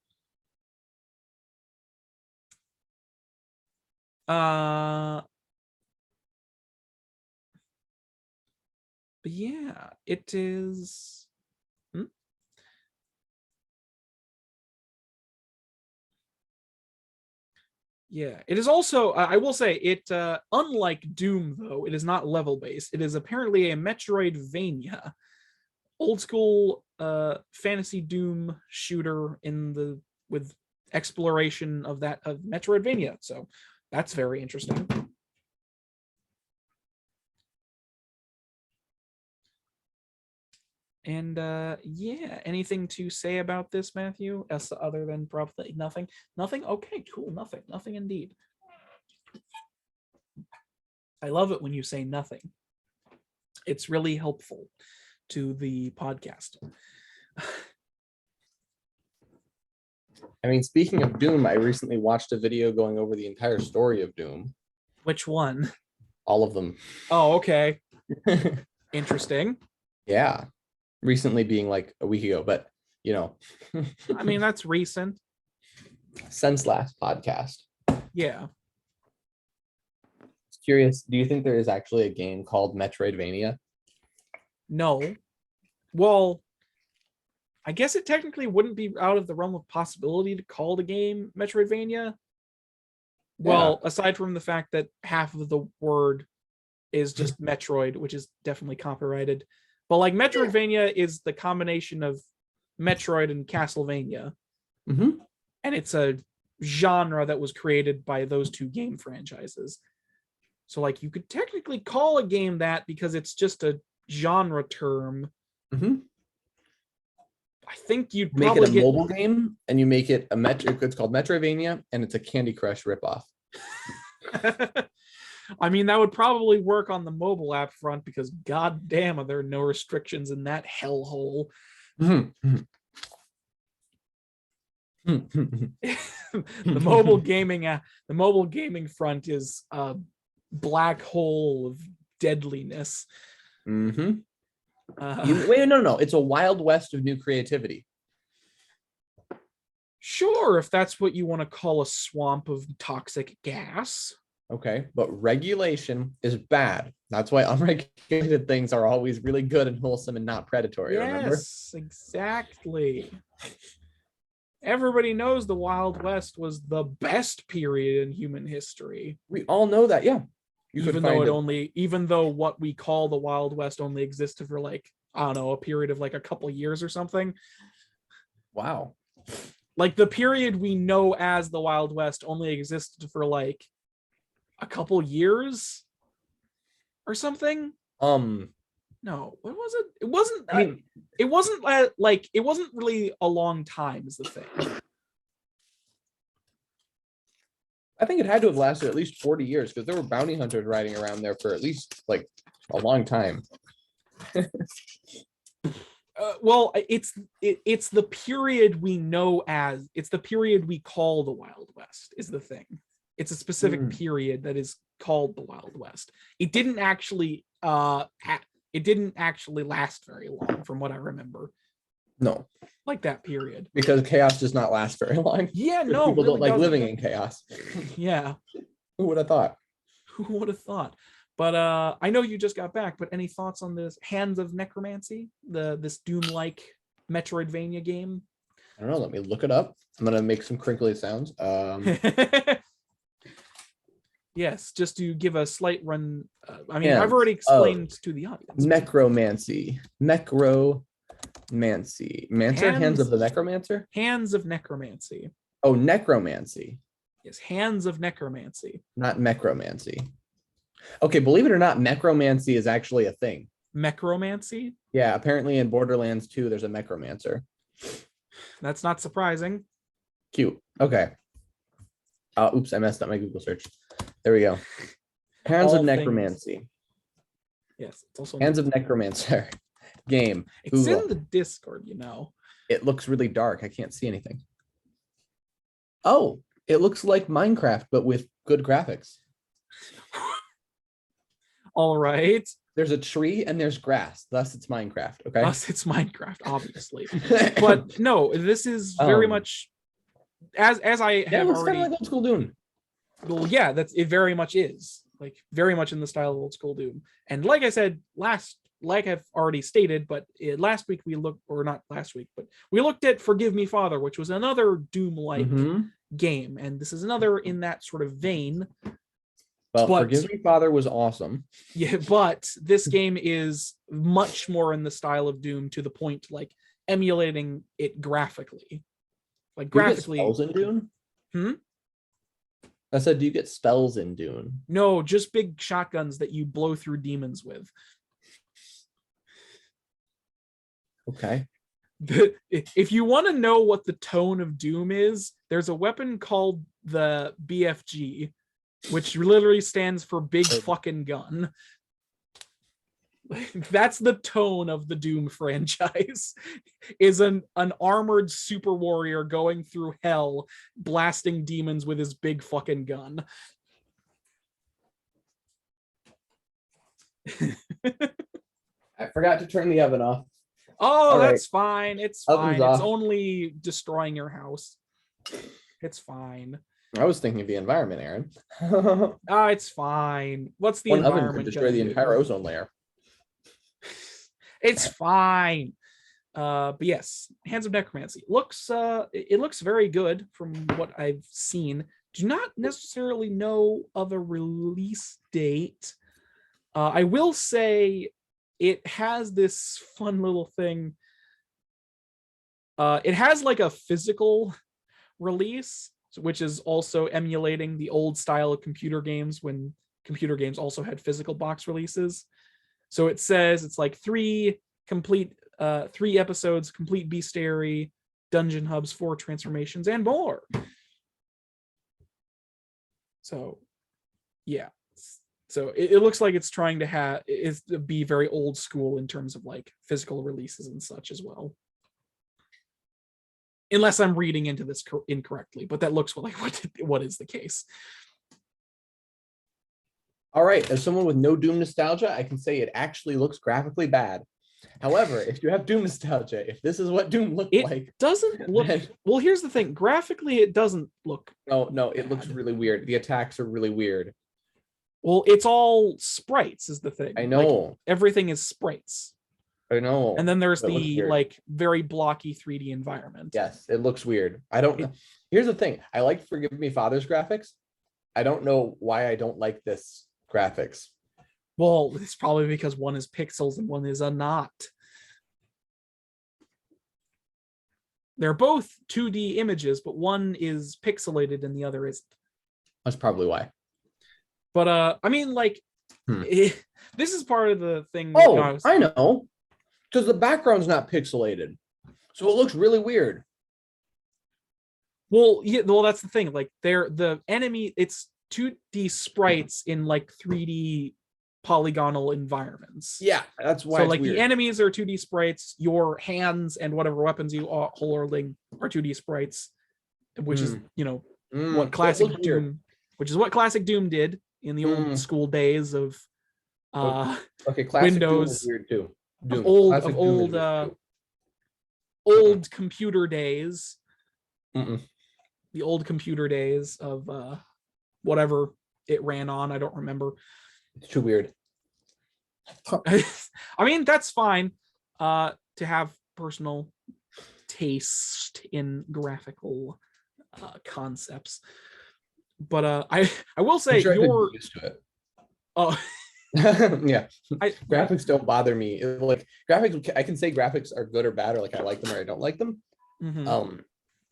But yeah, it is. Yeah, it is also, I will say, it unlike Doom, though, it is not level based. It is apparently a Metroidvania, old school fantasy Doom shooter with exploration of Metroidvania. So that's very interesting. And yeah, anything to say about this, Matthew? Other than probably nothing? Nothing? Okay, cool. Nothing. Nothing indeed. I love it when you say nothing. It's really helpful to the podcast. I mean, speaking of Doom, I recently watched a video going over the entire story of Doom. Which one? All of them. Oh, okay. Interesting. Yeah. Recently being like a week ago, but you know. I mean, that's recent. Since last podcast. Yeah. Curious, do you think there is actually a game called Metroidvania? No. Well, I guess it technically wouldn't be out of the realm of possibility to call the game Metroidvania. Well, aside from the fact that half of the word is just Metroid, which is definitely copyrighted. But like Metroidvania is the combination of Metroid and Castlevania. Mm-hmm. And it's a genre that was created by those two game franchises. So like you could technically call a game that because it's just a genre term. Mm-hmm. I think you'd make it a mobile game and you make it it's called Metroidvania and it's a Candy Crush ripoff. I mean, that would probably work on the mobile app front because goddamn, are there no restrictions in that hellhole. Mm-hmm. The mobile gaming front is a black hole of deadliness. Mm-hmm. Wait, no. It's a wild west of new creativity. Sure, if that's what you want to call a swamp of toxic gas. Okay, but regulation is bad. That's why unregulated things are always really good and wholesome and not predatory. Yes, remember? Exactly. Everybody knows the Wild West was the best period in human history. We all know that, yeah. Even though what we call the Wild West only existed for like, I don't know, a period of like a couple years or something. Wow. Like the period we know as the Wild West only existed for like a couple years or something. No, what was it? It wasn't. I mean, it wasn't like it wasn't really a long time. Is the thing. I think it had to have lasted at least 40 years because there were bounty hunters riding around there for at least like a long time. Well, it's the period we know as, it's the period we call the Wild West is the thing. It's a specific period that is called the Wild West. It didn't actually last very long from what I remember. No. Like that period. Because chaos does not last very long. Yeah, no. People really don't like living in chaos. Yeah. Who would have thought? Who would have thought? But I know you just got back, but any thoughts on this Hands of Necromancy, this Doom-like Metroidvania game? I don't know. Let me look it up. I'm going to make some crinkly sounds. Yes, just to give a slight run. I've already explained to the audience. Necromancy. Hands of the Necromancer? Hands of Necromancy. Oh, Necromancy. Yes, Hands of Necromancy. Not Necromancy. Okay, believe it or not, Necromancy is actually a thing. Necromancy? Yeah, apparently in Borderlands 2, there's a Necromancer. That's not surprising. Cute. Okay. Oops, I messed up my Google search. There we go. Hands of Necromancy. Yes, it's also Hands of Necromancer. game. It's Google. in the Discord, It looks really dark. I can't see anything. Oh, it looks like Minecraft, but with good graphics. All right. There's a tree and there's grass. Thus, it's Minecraft. Okay. Thus, it's Minecraft, obviously. But no, this is very much as I have looks already. Kind of like old school Doom. Well, yeah, it very much is like very much in the style of old school Doom. And like I said like I've already stated, but last week we looked, or not last week, but we looked at Forgive Me Father, which was another Doom-like game, and this is another in that sort of vein. Well, Forgive Me Father was awesome. Yeah, but this game is much more in the style of Doom, to the point like emulating it graphically. Like graphically. Do you get spells in Doom? I said, do you get spells in Doom? No, just big shotguns that you blow through demons with. Okay. If you want to know what the tone of Doom is, there's a weapon called the BFG, which literally stands for big fucking gun. That's the tone of the Doom franchise, is an armored super warrior going through hell, blasting demons with his big fucking gun. I forgot to turn the oven off. Oh, all that's fine. It's Oven's fine. off. It's only destroying your house. It's fine. I was thinking of the environment, Aaron. It's fine. What's the One oven environment could destroy gonna the do? entire ozone layer. It's fine. But yes, Hands of Necromancy looks it looks very good from what I've seen. Do not necessarily know of a release date. I will say it has this fun little thing. It has like a physical release, which is also emulating the old style of computer games when computer games also had physical box releases. So it says it's like 3 episodes, complete bestiary, dungeon hubs, 4 transformations, and more. So yeah. So it looks like it's trying to be very old school in terms of like physical releases and such as well. Unless I'm reading into this incorrectly, but that looks like what is the case. All right, as someone with no Doom nostalgia, I can say it actually looks graphically bad. However, if you have Doom nostalgia, if this is what Doom looked like, it doesn't look. Well, here's the thing. Graphically, it doesn't look. No, it looks really weird. The attacks are really weird. Well, it's all sprites is the thing. I know. Like, everything is sprites. I know. And then there's It looks the weird. like very blocky 3D environment. Yes, it looks weird. I don't know. Here's the thing. I like Forgive Me Father's graphics. I don't know why I don't like this graphics. Well, it's probably because one is pixels and one is a not. They're both 2D images, but one is pixelated and the other isn't. That's probably why. But I mean, like, this is part of the thing. Oh, I know. Because the background's not pixelated. So it looks really weird. Well, yeah, well, that's the thing. Like, the enemy, it's 2D sprites in like 3D polygonal environments. Yeah, that's why. So it's like weird. the enemies are 2D sprites, your hands and whatever weapons you are holding are 2D sprites, which is, what classic Doom, weird. which is what classic Doom did in the old school days of okay, classic Windows, Doom is weird too. Old computer days. Mm-mm. The old computer days of whatever it ran on, I don't remember. It's too weird. I mean, that's fine to have personal taste in graphical concepts, but I will say you're used to it. Oh, yeah. Graphics don't bother me. Like graphics, I can say graphics are good or bad, or like I like them or I don't like them. Mm-hmm.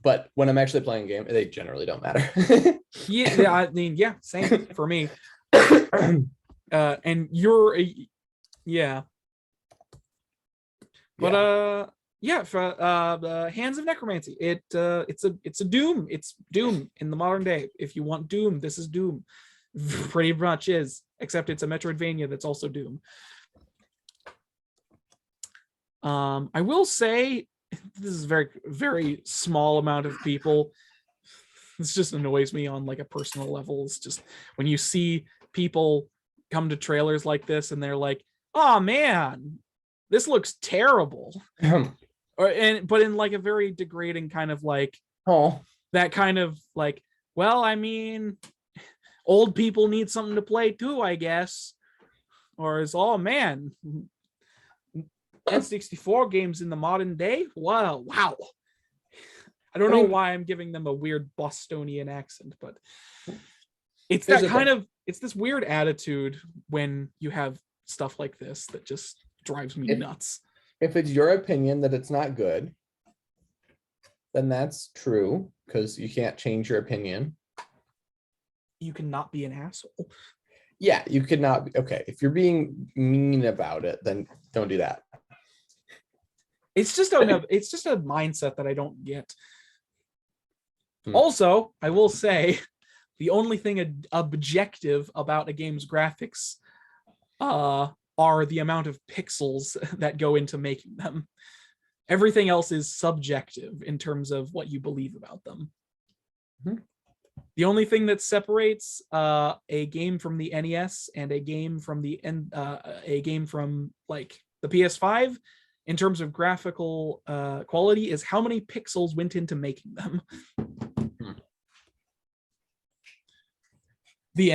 But when I'm actually playing a game, they generally don't matter. yeah, I mean, yeah, same for me. And you're but for Hands of Necromancy, it's a Doom. It's Doom in the modern day. If you want Doom, this is Doom. Pretty much is, except it's a Metroidvania that's also Doom. I will say this is a very, very small amount of people. This just annoys me on like a personal level. It's just when you see people come to trailers like this and they're like, oh man, this looks terrible. But in like a very degrading kind of like, that kind of like, well, I mean, old people need something to play too, I guess. Or is, oh man, N64 games in the modern day? Wow. I don't know why I'm giving them a weird Bostonian accent, but it's that kind of, it's this weird attitude when you have stuff like this that just drives me nuts. If it's your opinion that it's not good, then that's true, because you can't change your opinion. You cannot be an asshole. Yeah, you could not be. Okay, if you're being mean about it, then don't do that. It's just a mindset that I don't get. Also, I will say the only thing objective about a game's graphics are the amount of pixels that go into making them. Everything else is subjective in terms of what you believe about them. The only thing that separates a game from the NES and a game from like the PS5 in terms of graphical quality is how many pixels went into making them. The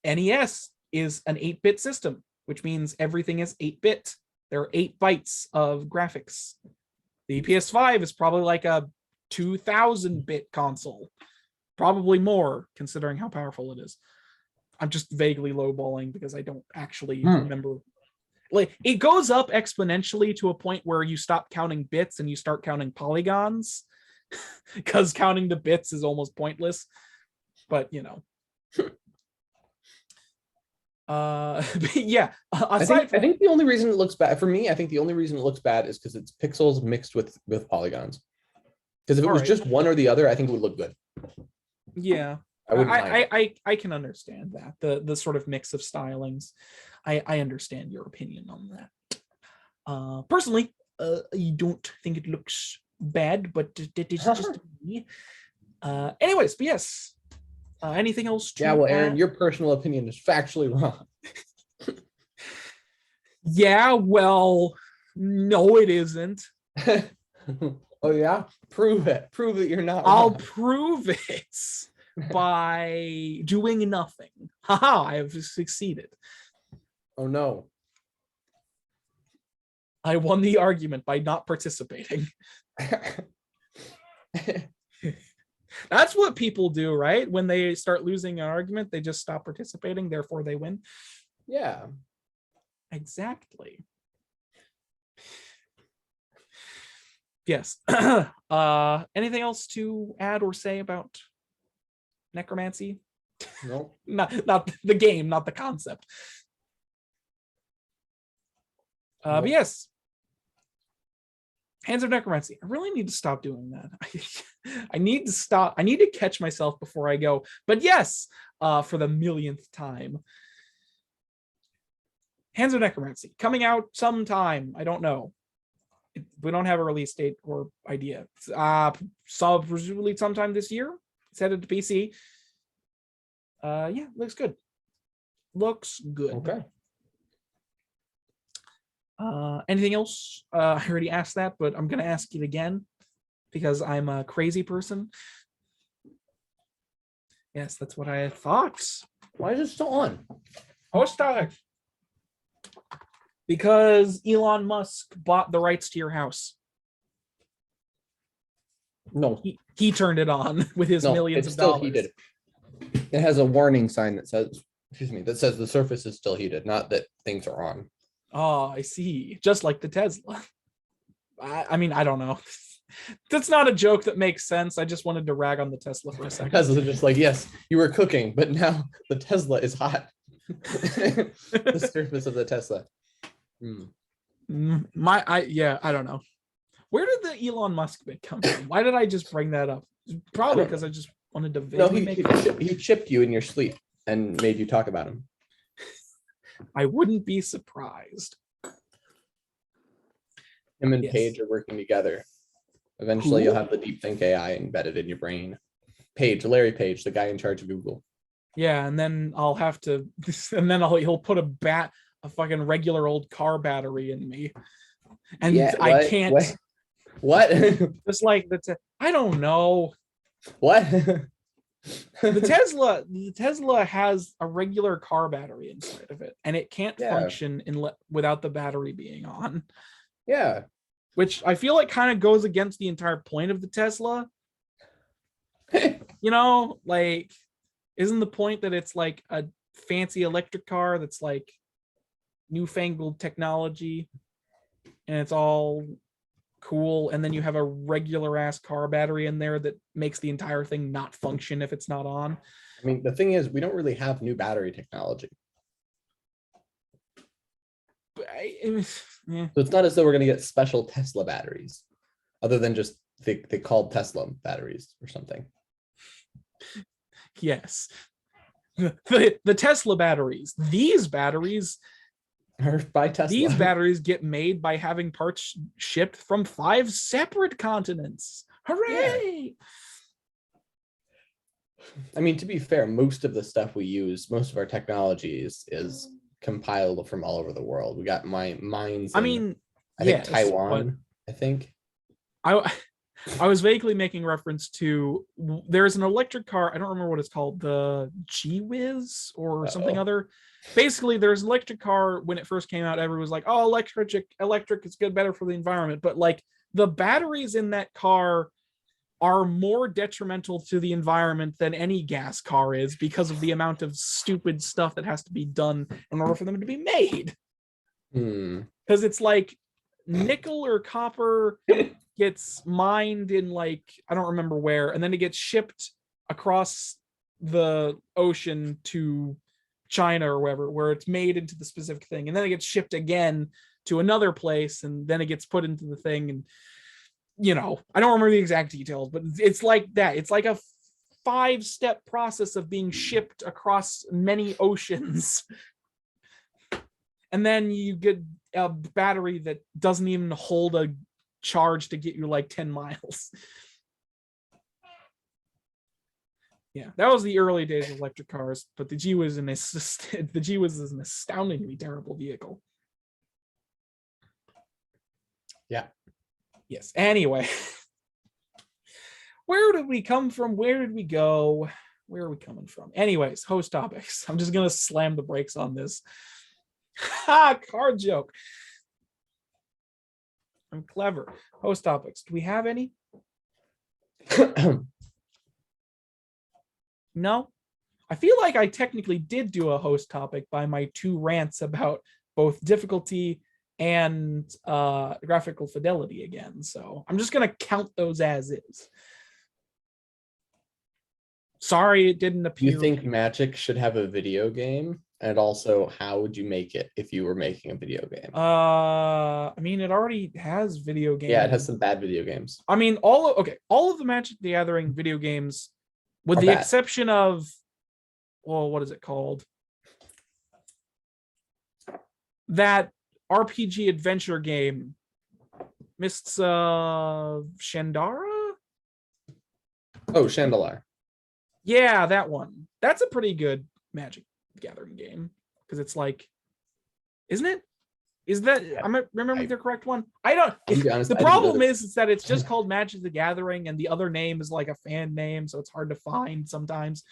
NES is an 8-bit system, which means everything is 8-bit. There are 8 bytes of graphics. The PS5 is probably like a 2000-bit console, probably more considering how powerful it is. I'm just vaguely lowballing because I don't actually remember. Like, it goes up exponentially to a point where you stop counting bits and you start counting polygons, because counting the bits is almost pointless. But you know, but yeah. I think the only reason it looks bad for me, I think the only reason it looks bad is because it's pixels mixed with polygons. Because if it was just one or the other, I think it would look good. Yeah, I can understand that the sort of mix of stylings. I understand your opinion on that. Personally, I don't think it looks bad, but it is just me. Anyways, but yes. Anything else? Yeah, well, Aaron, your personal opinion is factually wrong. Yeah, well, no, it isn't. Oh yeah, prove it. Prove that you're not. I'll wrong. prove it by doing nothing. Haha, I have succeeded. Oh no. I won the argument by not participating. That's what people do, right? When they start losing an argument, they just stop participating, therefore they win. Yeah. Exactly. Yes. Anything else to add or say about Necromancy? No. Not the game, not the concept. But yes. Hands of Necromancy. I really need to stop doing that. I need to stop. I need to catch myself before I go. But yes, for the millionth time. Hands of Necromancy coming out sometime. I don't know. We don't have a release date or idea. So presumably sometime this year. It's headed to PC. Yeah, looks good. Looks good. Okay. Anything else? I already asked that, but I'm gonna ask it again because I'm a crazy person. Yes, that's what I thought. Why is it still on? Oh, start. Because Elon Musk bought the rights to your house. No. He turned it on with his millions of dollars. Heated. It has a warning sign that says, the surface is still heated, not that things are on. Oh, I see. Just like the Tesla. I mean, I don't know. That's not a joke that makes sense. I just wanted to rag on the Tesla for a second. Tesla just like, yes, you were cooking, but now the Tesla is hot. The surface of the Tesla. I don't know. Where did the Elon Musk bit come from? Why did I just bring that up? Probably because I just wanted to he chipped you in your sleep and made you talk about him. I wouldn't be surprised. Him and Yes. Paige are working together. Eventually, you'll have the deep think AI embedded in your brain. Larry Page, the guy in charge of Google. Yeah, and then I'll have to, and then he'll put a fucking regular old car battery in me, and Yeah, I can't. What? Just like I don't know. What? The Tesla has a regular car battery inside of it, and it can't function without the battery being on. Yeah. Which I feel like kind of goes against the entire point of the Tesla. Like, isn't the point that it's like a fancy electric car that's like newfangled technology and it's all cool, and then you have a regular ass car battery in there that makes the entire thing not function if it's not on? I mean, the thing is, we don't really have new battery technology. Yeah. So it's not as though we're going to get special Tesla batteries, other than just they called Tesla batteries or something. Yes. The Tesla batteries. These batteries Or by Tesla. These batteries get made by having parts shipped from 5 separate continents. Hooray! I mean, to be fair, most of the stuff we use, most of our technology is compiled from all over the world. We got mines. I think Taiwan. I think. I was vaguely making reference to, there's an electric car, I don't remember what it's called, the G-Wiz or something other. Basically, there's an electric car. When it first came out, everyone was like, oh, electric is good, better for the environment. But like, the batteries in that car are more detrimental to the environment than any gas car is, because of the amount of stupid stuff that has to be done in order for them to be made. Because it's like nickel or copper gets mined in, like, I don't remember where, and then it gets shipped across the ocean to China or wherever, where it's made into the specific thing, and then it gets shipped again to another place, and then it gets put into the thing. And I don't remember the exact details, but it's like that. It's like a 5-step process of being shipped across many oceans. And then you get a battery that doesn't even hold a charge to get you like 10 miles. Yeah, that was the early days of electric cars, but the G-Wiz is an astoundingly terrible vehicle. Yeah. Yes. Anyway, where did we come from? Where did we go? Where are we coming from? Anyways, host topics. I'm just gonna slam the brakes on this. Card joke. I'm clever. Host topics. Do we have any? No? I feel like I technically did do a host topic by my 2 rants about both difficulty and graphical fidelity again. So I'm just going to count those as is. Sorry it didn't appear. You think Magic should have a video game? And also, how would you make it if you were making a video game? I mean, it already has video games. Yeah, it has some bad video games. I mean, all of the Magic the Gathering video games, with the exception of, well, what is it called? That RPG adventure game, Mists of Shandara? Oh, Chandalar. Yeah, that one. That's a pretty good Magic the Gathering game, because it's like, isn't it? Is that, am I remembering the correct one? I don't. The problem is that it's just called Magic the Gathering, and the other name is like a fan name, so it's hard to find sometimes.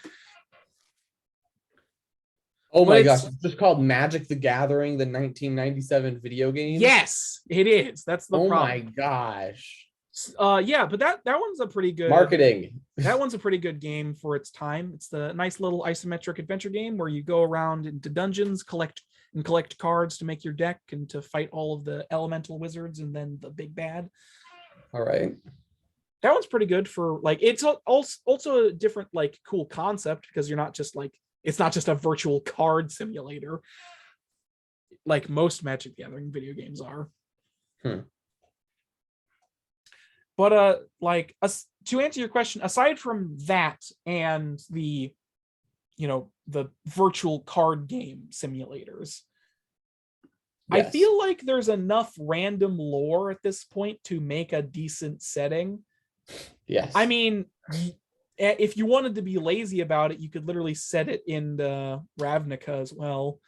Oh my gosh, it's just called Magic the Gathering, the 1997 video game? Yes, it is. That's the problem. Oh my gosh. Yeah, but that one's a pretty good marketing. That one's a pretty good game for its time. It's the nice little isometric adventure game where you go around into dungeons, collect cards to make your deck and to fight all of the elemental wizards and then the big bad. All right. That one's pretty good for, like, it's also a different, like, cool concept, because you're not just like, it's not just a virtual card simulator like most Magic the Gathering video games are. But to answer your question, aside from that and the the virtual card game simulators, I feel like there's enough random lore at this point to make a decent setting. Yes. I mean, if you wanted to be lazy about it, you could literally set it in Ravnica as well.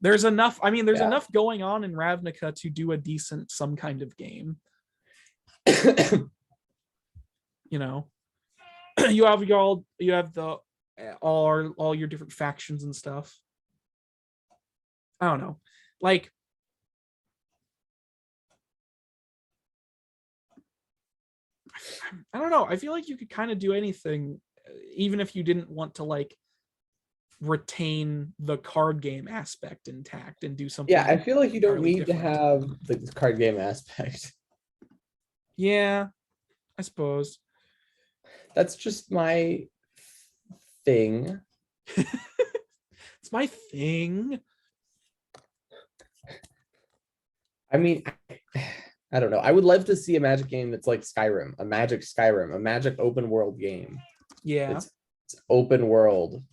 There's enough. I mean, there's enough going on in Ravnica to do a decent some kind of game. You know, you have all your different factions and stuff. I don't know, like. I don't know. I feel like you could kind of do anything, even if you didn't want to like retain the card game aspect intact and do something. Yeah, I feel like you don't need to have the card game aspect. Yeah, I suppose. That's just my thing. It's my thing. I mean, I don't know. I would love to see a Magic game that's like Skyrim, a Magic open world game. Yeah. It's open world.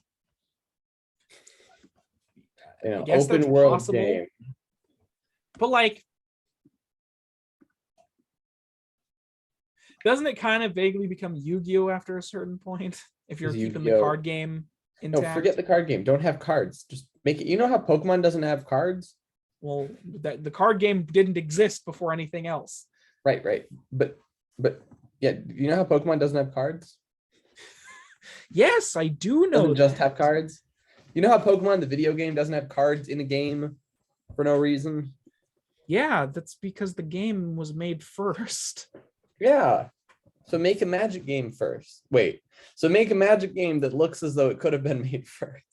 You know, open world possible. Game. But like, doesn't it kind of vaguely become Yu-Gi-Oh after a certain point? If you're keeping the card game intact? No, forget the card game. Don't have cards. Just make it. You know how Pokemon doesn't have cards? Well, the card game didn't exist before anything else. Right. But yeah, you know how Pokemon doesn't have cards? Yes, I do know. Doesn't just have cards. You know how Pokemon, the video game, doesn't have cards in a game for no reason? Yeah, that's because the game was made first. Yeah. So make a Magic game first. Wait. So make a Magic game that looks as though it could have been made first.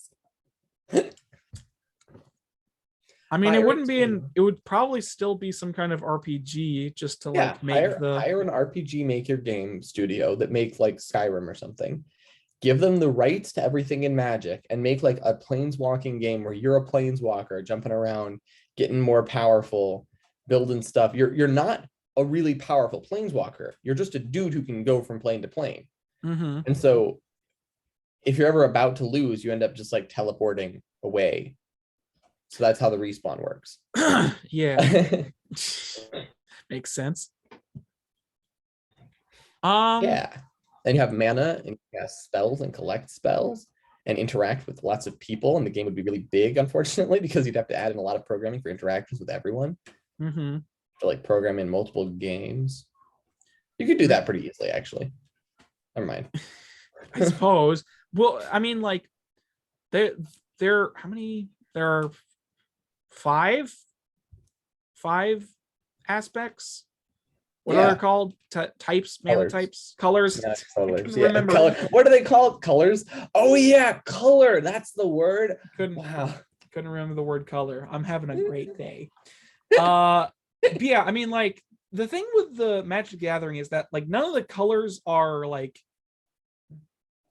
I mean, it wouldn't be it would probably still be some kind of RPG just to like make hire an RPG maker game studio that make like Skyrim or something. Give them the rights to everything in Magic and make like a planeswalking game where you're a planeswalker jumping around, getting more powerful, building stuff. You're not a really powerful planeswalker. You're just a dude who can go from plane to plane. Mm-hmm. And so if you're ever about to lose, you end up just like teleporting away. So that's how the respawn works. Yeah. Makes sense. Yeah. Then you have mana and cast spells and collect spells and interact with lots of people. And the game would be really big, unfortunately, because you'd have to add in a lot of programming for interactions with everyone. Mm-hmm. To like program in multiple games. You could do that pretty easily, actually. Never mind. I suppose. Well, I mean, like, there how many? There are five aspects. What are they called? Types, mana types, colors. Yeah, colors. Yeah, remember. Color. What are they called? Colors. Oh yeah, color. That's the word. Couldn't remember the word color. I'm having a great day. Yeah, I mean, like, the thing with the Magic the Gathering is that like none of the colors are like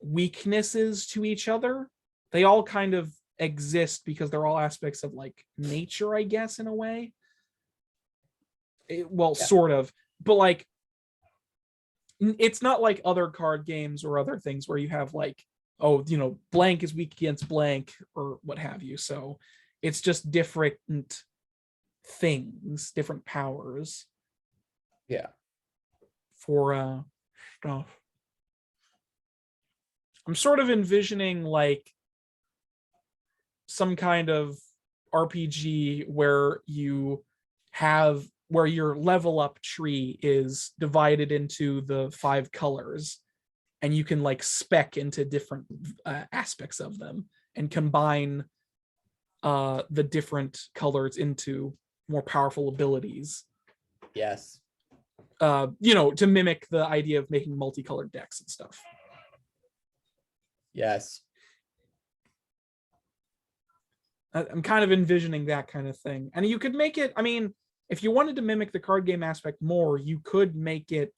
weaknesses to each other. They all kind of exist because they're all aspects of like nature, I guess, in a way. Sort of, but like it's not like other card games or other things where you have like, oh, you know, blank is weak against blank or what have you. So it's just different things, different powers. Yeah. For stuff. I'm sort of envisioning like some kind of RPG where your level up tree is divided into the 5 colors, and you can like spec into different aspects of them and combine the different colors into more powerful abilities. Yes. To mimic the idea of making multicolored decks and stuff. Yes. I'm kind of envisioning that kind of thing. And you could make it, I mean, if you wanted to mimic the card game aspect more, you could make it,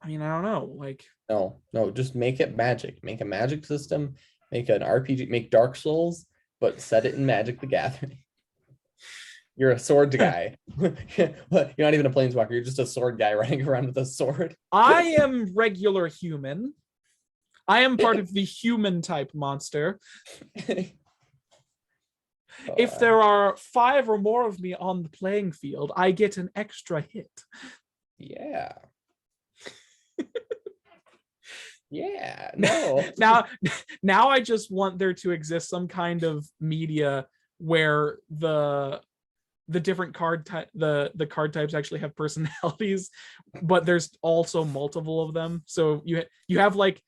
I mean, I don't know, like... No, just make it Magic. Make a Magic system, make an RPG, make Dark Souls, but set it in Magic the Gathering. You're a sword guy. You're not even a planeswalker, you're just a sword guy running around with a sword. I am regular human. I am part of the human type monster. If there are 5 or more of me on the playing field, I get an extra hit. Yeah. Yeah, no. Now I just want there to exist some kind of media where the different card the card types actually have personalities, but there's also multiple of them. So you have like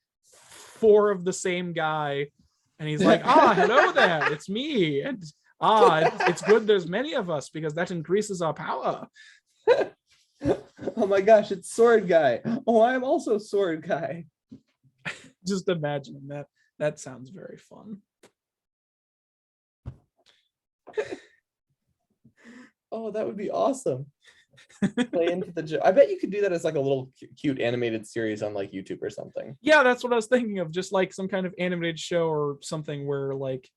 4 of the same guy, and he's like, hello there, it's me, and it's good there's many of us because that increases our power. Oh my gosh, it's Sword Guy. Oh, I'm also Sword Guy. Just imagining that. That sounds very fun. Oh, that would be awesome. Play into the joke. I bet you could do that as like a little cute animated series on like YouTube or something. Yeah, that's what I was thinking of. Just like some kind of animated show or something where like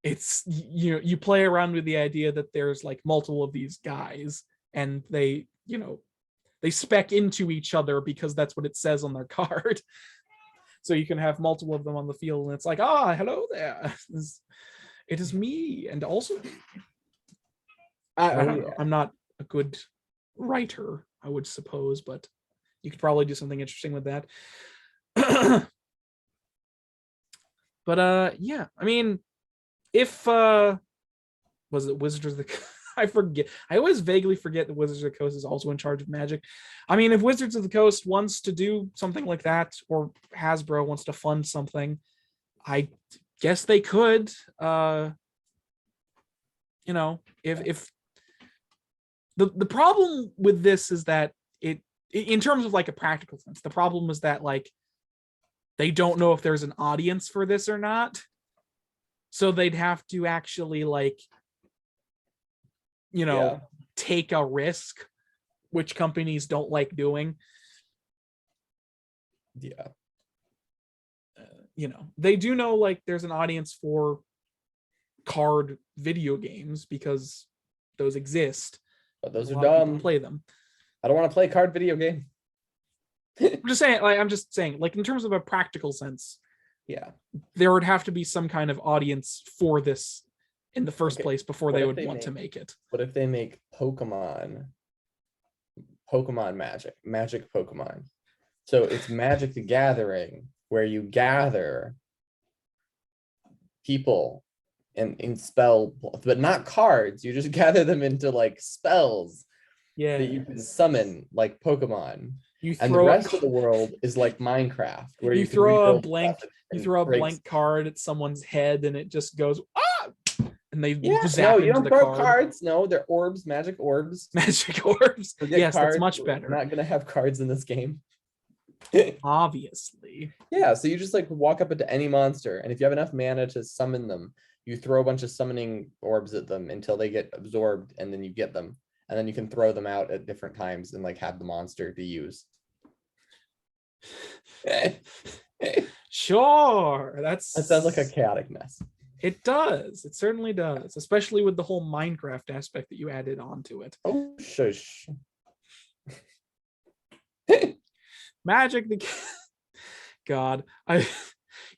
it's you play around with the idea that there's like multiple of these guys and they spec into each other because that's what it says on their card. So you can have multiple of them on the field, and it's like, hello there. It is me, and also I'm not a good writer, I would suppose, but you could probably do something interesting with that. But yeah, I mean, if was it Wizards of the I forget. I always vaguely forget that Wizards of the Coast is also in charge of Magic. I mean, if Wizards of the Coast wants to do something like that, or Hasbro wants to fund something, I guess they could. If the problem with this is that in terms of like a practical sense, the problem is that like they don't know if there's an audience for this or not. So they'd have to actually like take a risk, which companies don't like doing. Yeah. They do know like there's an audience for card video games because those exist. But those are dumb. Play them. I don't want to play a card video game. I'm just saying, like in terms of a practical sense, yeah, there would have to be some kind of audience for this in the first place before they would want to make it. What if they make Pokemon Magic Pokemon? So it's Magic the Gathering, where you gather people in spell, but not cards. You just gather them into like spells that you can summon like Pokemon. And the rest of the world is like Minecraft, where you throw a blank card at someone's head and it just goes and they zap into the card. Cards. No, they're orbs, magic orbs. Magic orbs. Yes, cards. That's much better. We're not gonna have cards in this game. Obviously. Yeah, so you just like walk up into any monster, and if you have enough mana to summon them, you throw a bunch of summoning orbs at them until they get absorbed, and then you get them. And then you can throw them out at different times and like have the monster to use. Sure. That sounds like a chaotic mess. It does. It certainly does, especially with the whole Minecraft aspect that you added onto it. Oh, shush. Magic the God.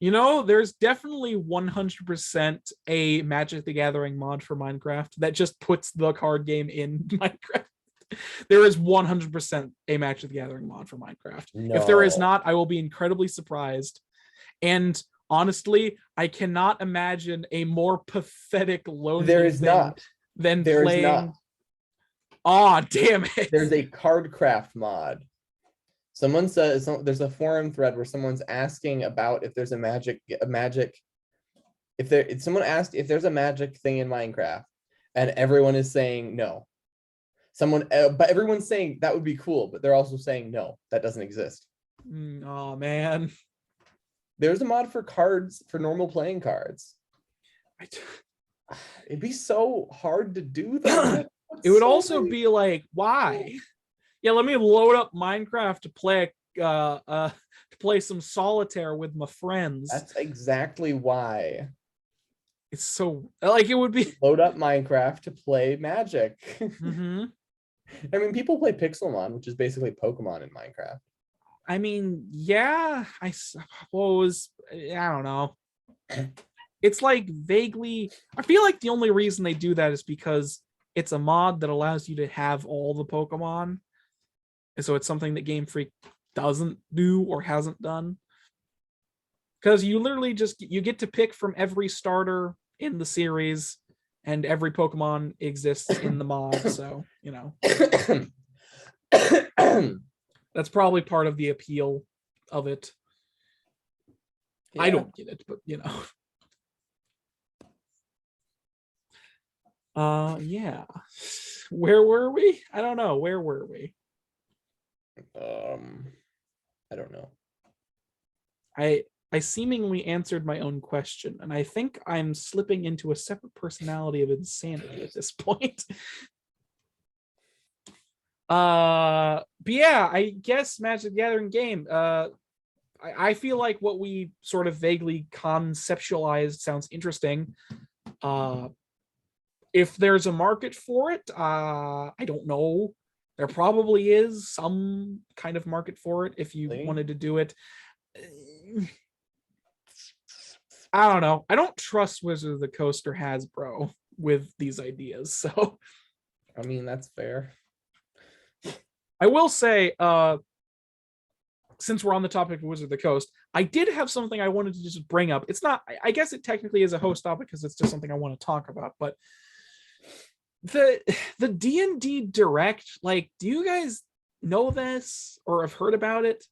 There's definitely 100% a Magic the Gathering mod for Minecraft that just puts the card game in Minecraft. There is 100% a Magic the Gathering mod for Minecraft. No. If there is not, I will be incredibly surprised. And honestly, I cannot imagine a more pathetic lonely than playing. Aw, damn it. There's a cardcraft mod. Someone says there's a forum thread where someone's asking about if there's someone asked if there's a magic thing in Minecraft, and everyone is saying no. But everyone's saying that would be cool, but they're also saying no, that doesn't exist. Oh man. There's a mod for cards, for normal playing cards. It'd be so hard to do that. It would also be like, why? Yeah, let me load up Minecraft to play some solitaire with my friends. That's exactly why. It's so like it would be load up Minecraft to play Magic. Mm-hmm. I mean, people play Pixelmon, which is basically Pokemon in Minecraft. I mean, yeah, I suppose. I don't know. it's like vaguely, I feel like the only reason they do that is because it's a mod that allows you to have all the Pokemon. And so it's something that Game Freak doesn't do or hasn't done. Because you literally you get to pick from every starter in the series, and every Pokemon exists in the mod. So, that's probably part of the appeal of it. Yeah. I don't get it, but yeah. Where were we? I don't know. Where were we? I don't know. I seemingly answered my own question, and I think I'm slipping into a separate personality of insanity at this point. But yeah, I guess Magic the Gathering game. I feel like what we sort of vaguely conceptualized sounds interesting. If there's a market for it, I don't know. There probably is some kind of market for it if you wanted to do it. I don't know. I don't trust Wizard of the Coast or Hasbro with these ideas. So, I mean, that's fair. I will say, since we're on the topic of Wizard of the Coast, I did have something I wanted to just bring up. It's not, I guess it technically is a host topic because it's just something I want to talk about, but the D&D Direct, like, do you guys know this or have heard about it?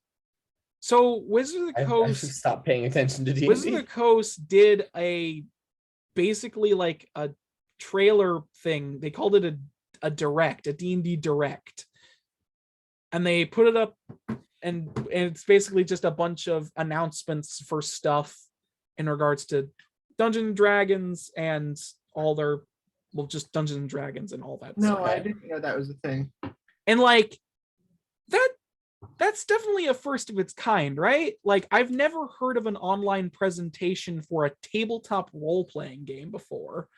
So Wizard of the Coast, I should stop paying attention to D&D. Wizard of the Coast did basically like a trailer thing. They called it a direct, a D&D Direct. And they put it up, and it's basically just a bunch of announcements for stuff in regards to Dungeons and Dragons and all their, just Dungeons and Dragons and all that. No, stuff. I didn't know that was a thing. And like that's definitely a first of its kind, right? Like, I've never heard of an online presentation for a tabletop role-playing game before.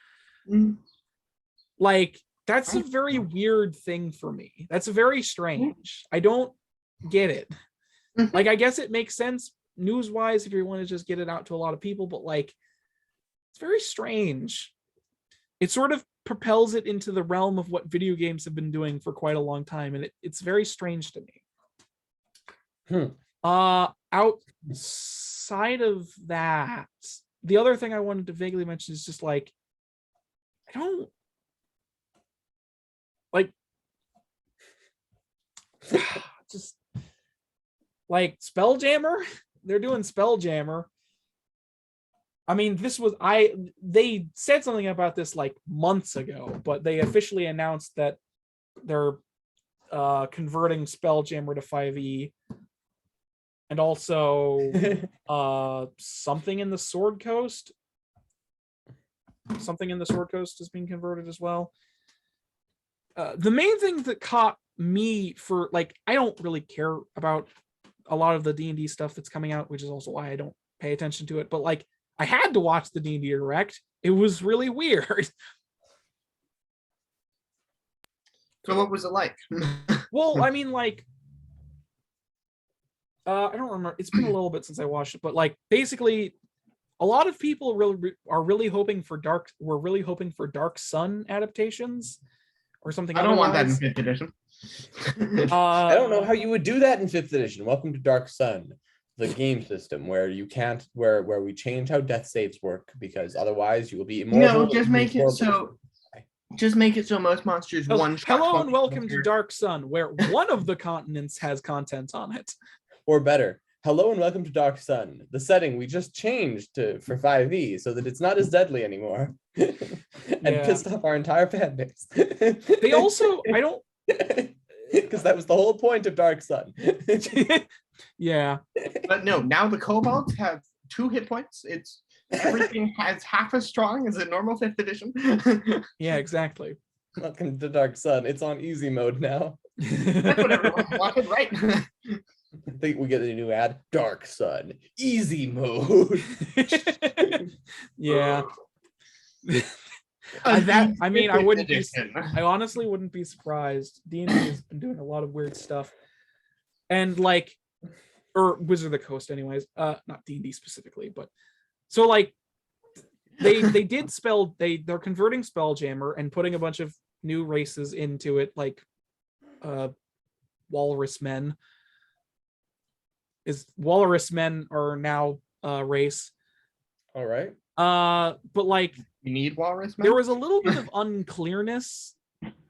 Like, that's a very weird thing for me. That's very strange. I don't get it. Like, I guess it makes sense news-wise if you want to just get it out to a lot of people, but like, it's very strange. It sort of propels it into the realm of what video games have been doing for quite a long time, and it's very strange to me. Outside of that, the other thing I wanted to vaguely mention is just like, I don't like just like Spelljammer. They're doing Spelljammer. I mean, they said something about this like months ago, but they officially announced that they're converting Spelljammer to 5e. And also something in the Sword Coast. Something in the Sword Coast is being converted as well. The main thing that caught me for, like, I don't really care about a lot of the D&D stuff that's coming out, which is also why I don't pay attention to it. But like, I had to watch the D&D Direct. It was really weird. So what was it like? Well, I mean, like, I don't remember. It's been a little bit since I watched it, but like, basically, a lot of people are really hoping for Dark Sun adaptations or something. I don't want that in 5th edition. I don't know how you would do that in 5th edition. Welcome to Dark Sun, the game system where you can't, where we change how death saves work, because otherwise you will be immortal. No, just make it so. Just make it so most monsters one shot. Hello and welcome to Dark Sun, where one of the continents has content on it. Or better, hello and welcome to Dark Sun, the setting we just changed for 5e so that it's not as deadly anymore. And pissed off our entire fan base. They also, I don't... Because that was the whole point of Dark Sun. Yeah. But no, now the kobolds have 2 hit points. Everything has half as strong as a normal 5th edition. Yeah, exactly. Welcome to Dark Sun. It's on easy mode now. That's what everyone wanted, right? I think we get a new ad. Dark Sun, easy mode. Yeah. I wouldn't be. I honestly wouldn't be surprised. D&D has been doing a lot of weird stuff, and like, or Wizard of the Coast, anyways. Not D&D specifically, but so like, they're converting Spelljammer and putting a bunch of new races into it, like Walrus Men. Walrus Men are now race. All right. But like, You need walrus men? there was a little bit of unclearness.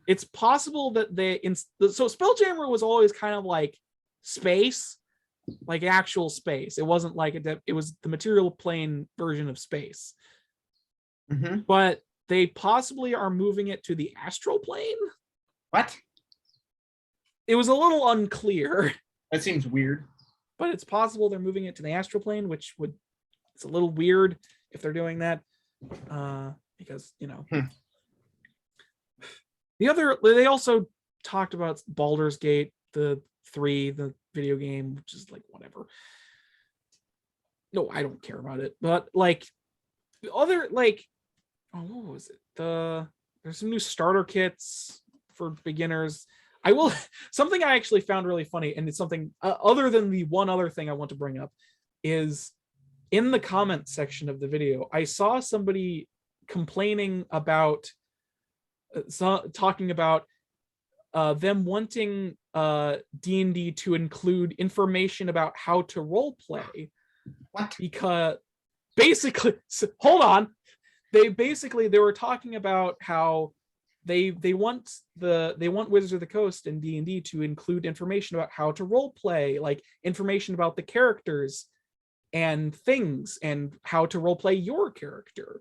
It's possible that so Spelljammer was always kind of like space, like actual space. It wasn't like it was the material plane version of space. Mm-hmm. But they possibly are moving it to the astral plane. What? It was a little unclear, That seems weird. but it's possible they're moving it to the astral plane, which it's a little weird if they're doing that, because they also talked about Baldur's Gate, the video game, which is like whatever. No, I don't care about it, but like the other, like, what was it? There's some new starter kits for beginners. Something I actually found really funny, and it's something other than the one other thing I want to bring up, is in the comment section of the video, I saw somebody complaining about talking about them wanting D&D to include information about how to role play. What? Because basically, hold on, they were talking about how they want Wizards of the Coast and D&D to include information about how to role play, like information about the characters and things and how to role play your character,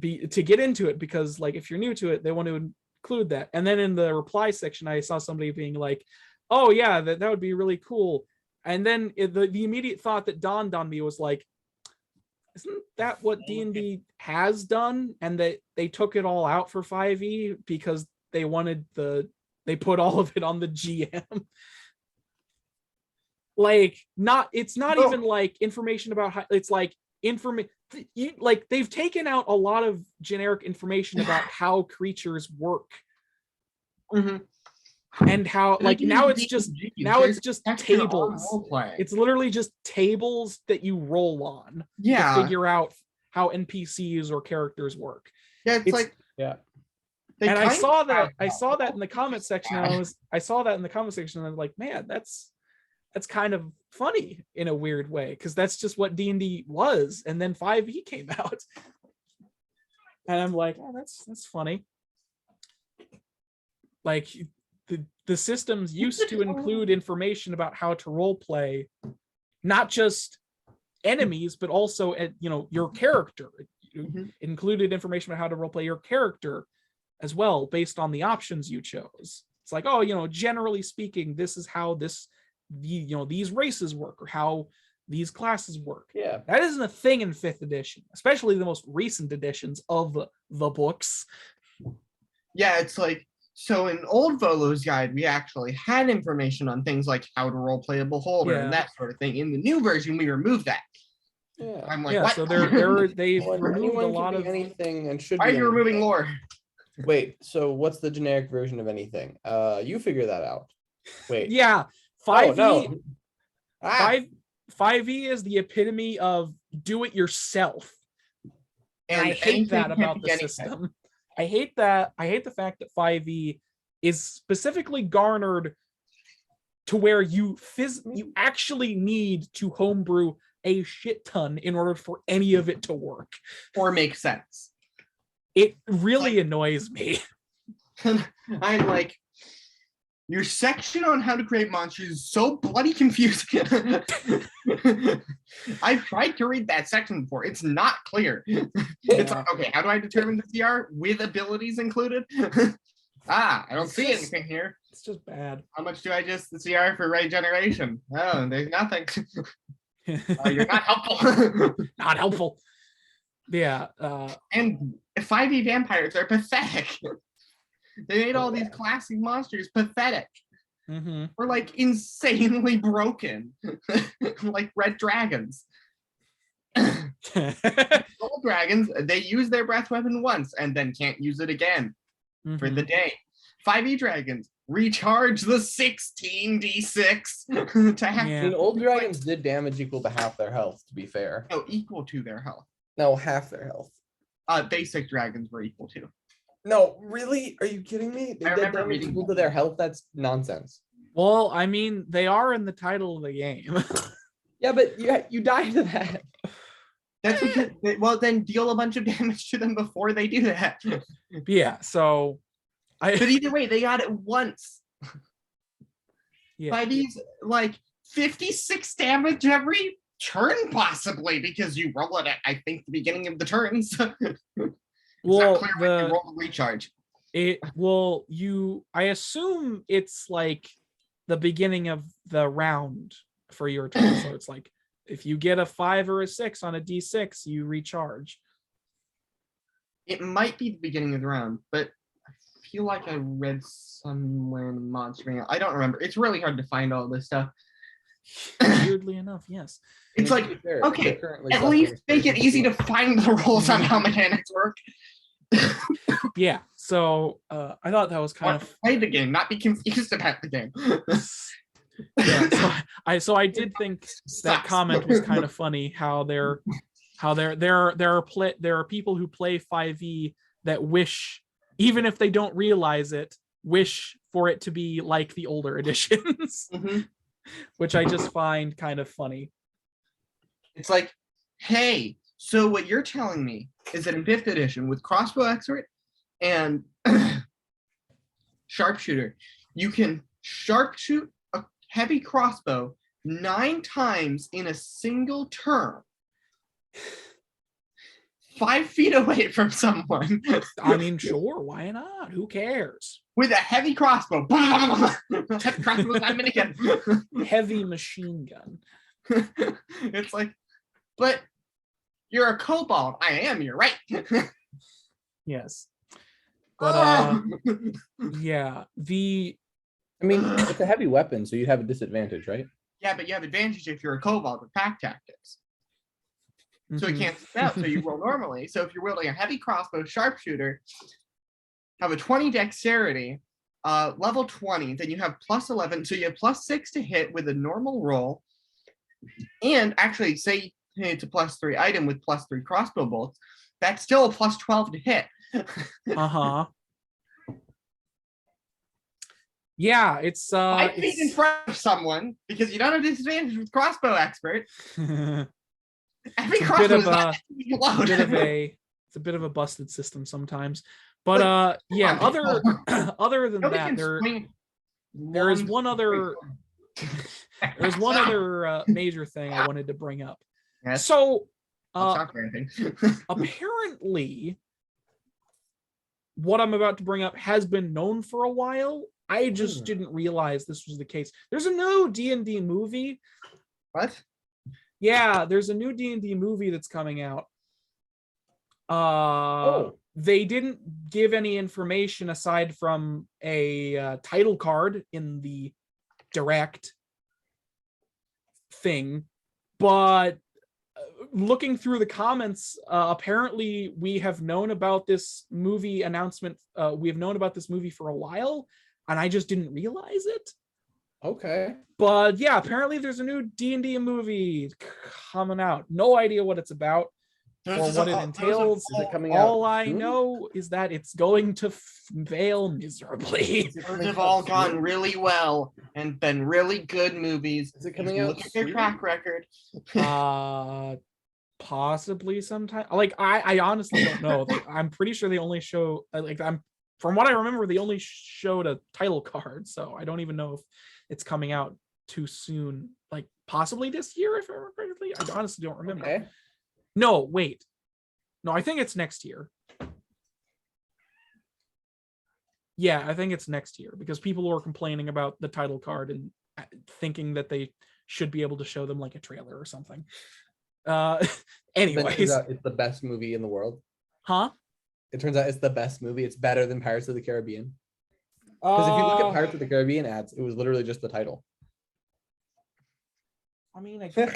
to get into it, because like if you're new to it, they want to include that. And then in the reply section, I saw somebody being like, oh yeah, that would be really cool. And then the immediate thought that dawned on me was like, isn't that what D&D has done? And that they took it all out for 5e because they put all of it on the GM. Like, it's not even like information about how, it's like like they've taken out a lot of generic information about how creatures work. Mm-hmm. And how, like, now it's just tables. It's literally just tables that you roll on to figure out how NPCs or characters work. Yeah, it's like, yeah. And I saw that in the comment section. I saw that in the comment section, and I was like, man, that's kind of funny in a weird way, because that's just what D&D was. And then 5e came out, and I'm like, oh, that's funny. Like, the systems used to include information about how to role play, not just enemies, but also your character. Mm-hmm. Included information about how to role play your character as well, based on the options you chose. It's like, oh, generally speaking, this is how these races work, or how these classes work. Yeah, that isn't a thing in 5th edition, especially the most recent editions of the books. Yeah, it's like, so in old Volo's guide, we actually had information on things like how to roleplay a beholder and that sort of thing. In the new version, we removed that. Yeah, I'm like, what? So they've removed a lot of anything, and should. Why are you removing lore? Wait, so what's the generic version of anything? You figure that out. Wait. Yeah, 5e. Oh, no. 5e is the epitome of do it yourself. And I hate that about the system. I hate that. I hate the fact that 5e is specifically garnered to where you actually need to homebrew a shit ton in order for any of it to work or make sense. It really annoys me. I'm like, your section on how to create monsters is so bloody confusing. I've tried to read that section before. It's not clear. It's like, okay, how do I determine the CR with abilities included? I don't see anything here. It's just bad. How much do I just the CR for regeneration? Oh, there's nothing. You're not helpful. Not helpful. Yeah. And 5e vampires are pathetic. They made all these classic monsters pathetic. Mm-hmm. Or like insanely broken. Like red dragons. Gold dragons, they use their breath weapon once and then can't use it again for the day. 5e dragons recharge the 16d6 to have. I mean, old dragons did damage equal to half their health, to be fair. No, equal to their health. No, half their health. Basic dragons were equal to. No, really? Are you kidding me? They I did remember damage reading equal to their health? That's nonsense. Well, I mean, they are in the title of the game. Yeah, but you die to that. That's because, well, then deal a bunch of damage to them before they do that. Yeah, so But either way, they got it once. Yeah. By these, like, 56 damage every turn, possibly, because you roll it at, I think, the beginning of the turns. Well, you roll the recharge. I assume it's like the beginning of the round for your turn. So it's like if you get a 5 or a 6 on a d6, you recharge. It might be the beginning of the round, but I feel like I read somewhere in the mod screen. I don't remember. It's really hard to find all this stuff. Weirdly enough, yes. It's like, okay, at least make it easy to find the rules on how mechanics work. Yeah, so I thought that was kind of play the game, not be confused about the game. Yeah, so I did think that comment was kind of funny. How there are people who play 5e that wish, even if they don't realize it, wish for it to be like the older editions, which I just find kind of funny. It's like, hey, so what you're telling me is that in 5th edition with crossbow expert and sharpshooter, you can sharpshoot a heavy crossbow 9 times in a single turn, 5 feet away from someone. I mean, sure, why not? Who cares? With a heavy crossbow. Heavy crossbow time and again. Heavy machine gun. It's like, but you're a kobold. I am, you're right. Yes. But yeah, I mean, it's a heavy weapon, so you have a disadvantage, right? Yeah, but you have advantage if you're a kobold with pack tactics. So it can't out, so you roll normally. So if you're wielding a heavy crossbow sharpshooter, have a 20 dexterity, level 20, then you have plus 11, so you have plus 6 to hit with a normal roll. And actually, say it's a plus 3 item with plus 3 crossbow bolts, that's still a plus 12 to hit. Yeah, it's 5 feet in front of someone because you don't have disadvantage with crossbow expert. Every crossbow it's a bit of a busted system sometimes. But yeah, other than that, there is one other major thing I wanted to bring up. Yes. So apparently what I'm about to bring up has been known for a while. I just didn't realize this was the case. There's a new D&D movie. What? Yeah, there's a new D&D movie that's coming out. They didn't give any information aside from a title card in the direct thing, but looking through the comments, apparently we have known about this movie announcement. We have known about this movie for a while, and I just didn't realize it. Okay. But yeah, apparently there's a new D&D movie coming out. No idea what it's about or what it entails. Is it coming out All I soon? know is that it's going to fail miserably. They've all gone really well and been really good movies. Is it coming out Look at their soon? track record. Possibly sometime. Like I honestly don't know. I'm pretty sure they only show from what I remember, they only showed a title card, so I don't even know if it's coming out too soon. Like possibly this year, if I remember correctly. I honestly don't remember. Okay. No, wait. No, I think it's next year. Yeah, I think it's next year because people were complaining about the title card and thinking that they should be able to show them like a trailer or something. Anyways, it's the best movie in the world. Huh? It turns out it's the best movie. It's better than Pirates of the Caribbean. Because if you look at Pirates of the Caribbean ads, it was literally just the title. I mean, I guess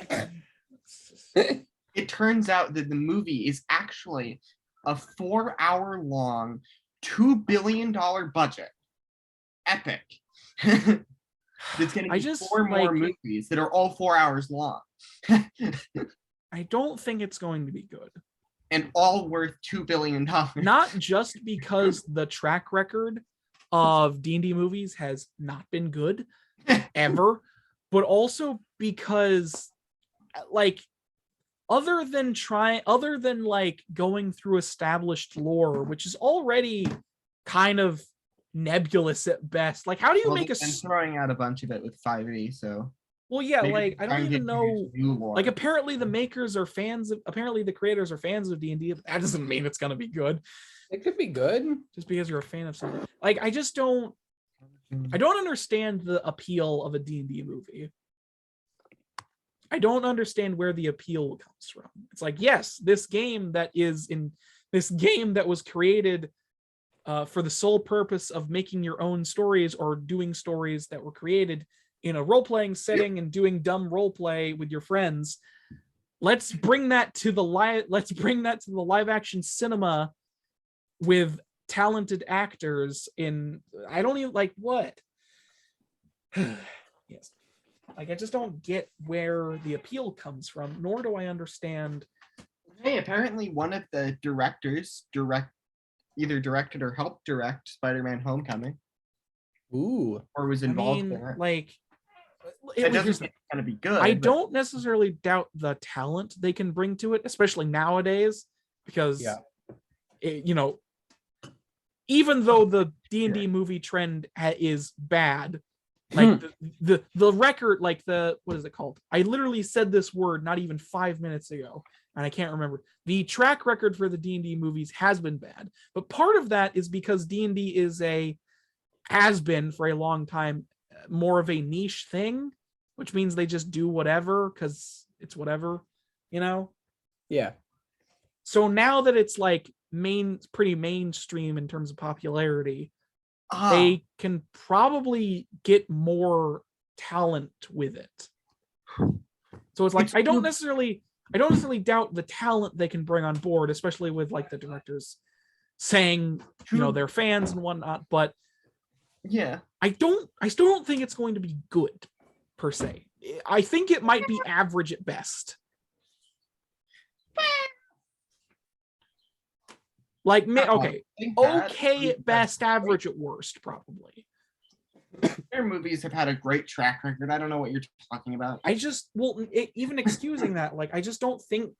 It turns out that the movie is actually a 4-hour-long, $2 billion budget epic. It's going to be 4 more movies that are all 4 hours long. I don't think it's going to be good. and all worth $2 billion. Not just because the track record of D&D movies has not been good ever, but also because like other than like going through established lore, which is already kind of nebulous at best. Like, how do you make a throwing out a bunch of it with 5e? So well, yeah, like I don't even know. Like, apparently the creators are fans of D&D, but that doesn't mean it's gonna be good. It could be good just because you're a fan of something. Like, I don't understand the appeal of a D&D movie. I don't understand where the appeal comes from. It's like, yes, this game that was created for the sole purpose of making your own stories or doing stories that were created in a role-playing setting and doing dumb role play with your friends. Let's bring that to the live action cinema with talented actors in, I don't even like what. Yes. Like, I just don't get where the appeal comes from, nor do I understand. Hey, apparently one of the directors either directed or helped direct Spider-Man Homecoming. Ooh. Or was involved in it. Like, it doesn't mean it's gonna be good. I don't necessarily doubt the talent they can bring to it, especially nowadays, because even though the D&D movie trend is bad, like the record, like what is it called? I literally said this word not even 5 minutes ago, and I can't remember. The track record for the D&D movies has been bad, but part of that is because D&D has been for a long time more of a niche thing, which means they just do whatever because it's whatever, Yeah. So now that it's like pretty mainstream in terms of popularity, they can probably get more talent with it. So it's like I don't necessarily doubt the talent they can bring on board, especially with like the directors saying they're fans and whatnot, but yeah, I still don't think it's going to be good per se. I think it might be average at best. Like, okay at best, average at worst, probably. Their movies have had a great track record. I don't know what you're talking about. Even excusing that, like, I just don't think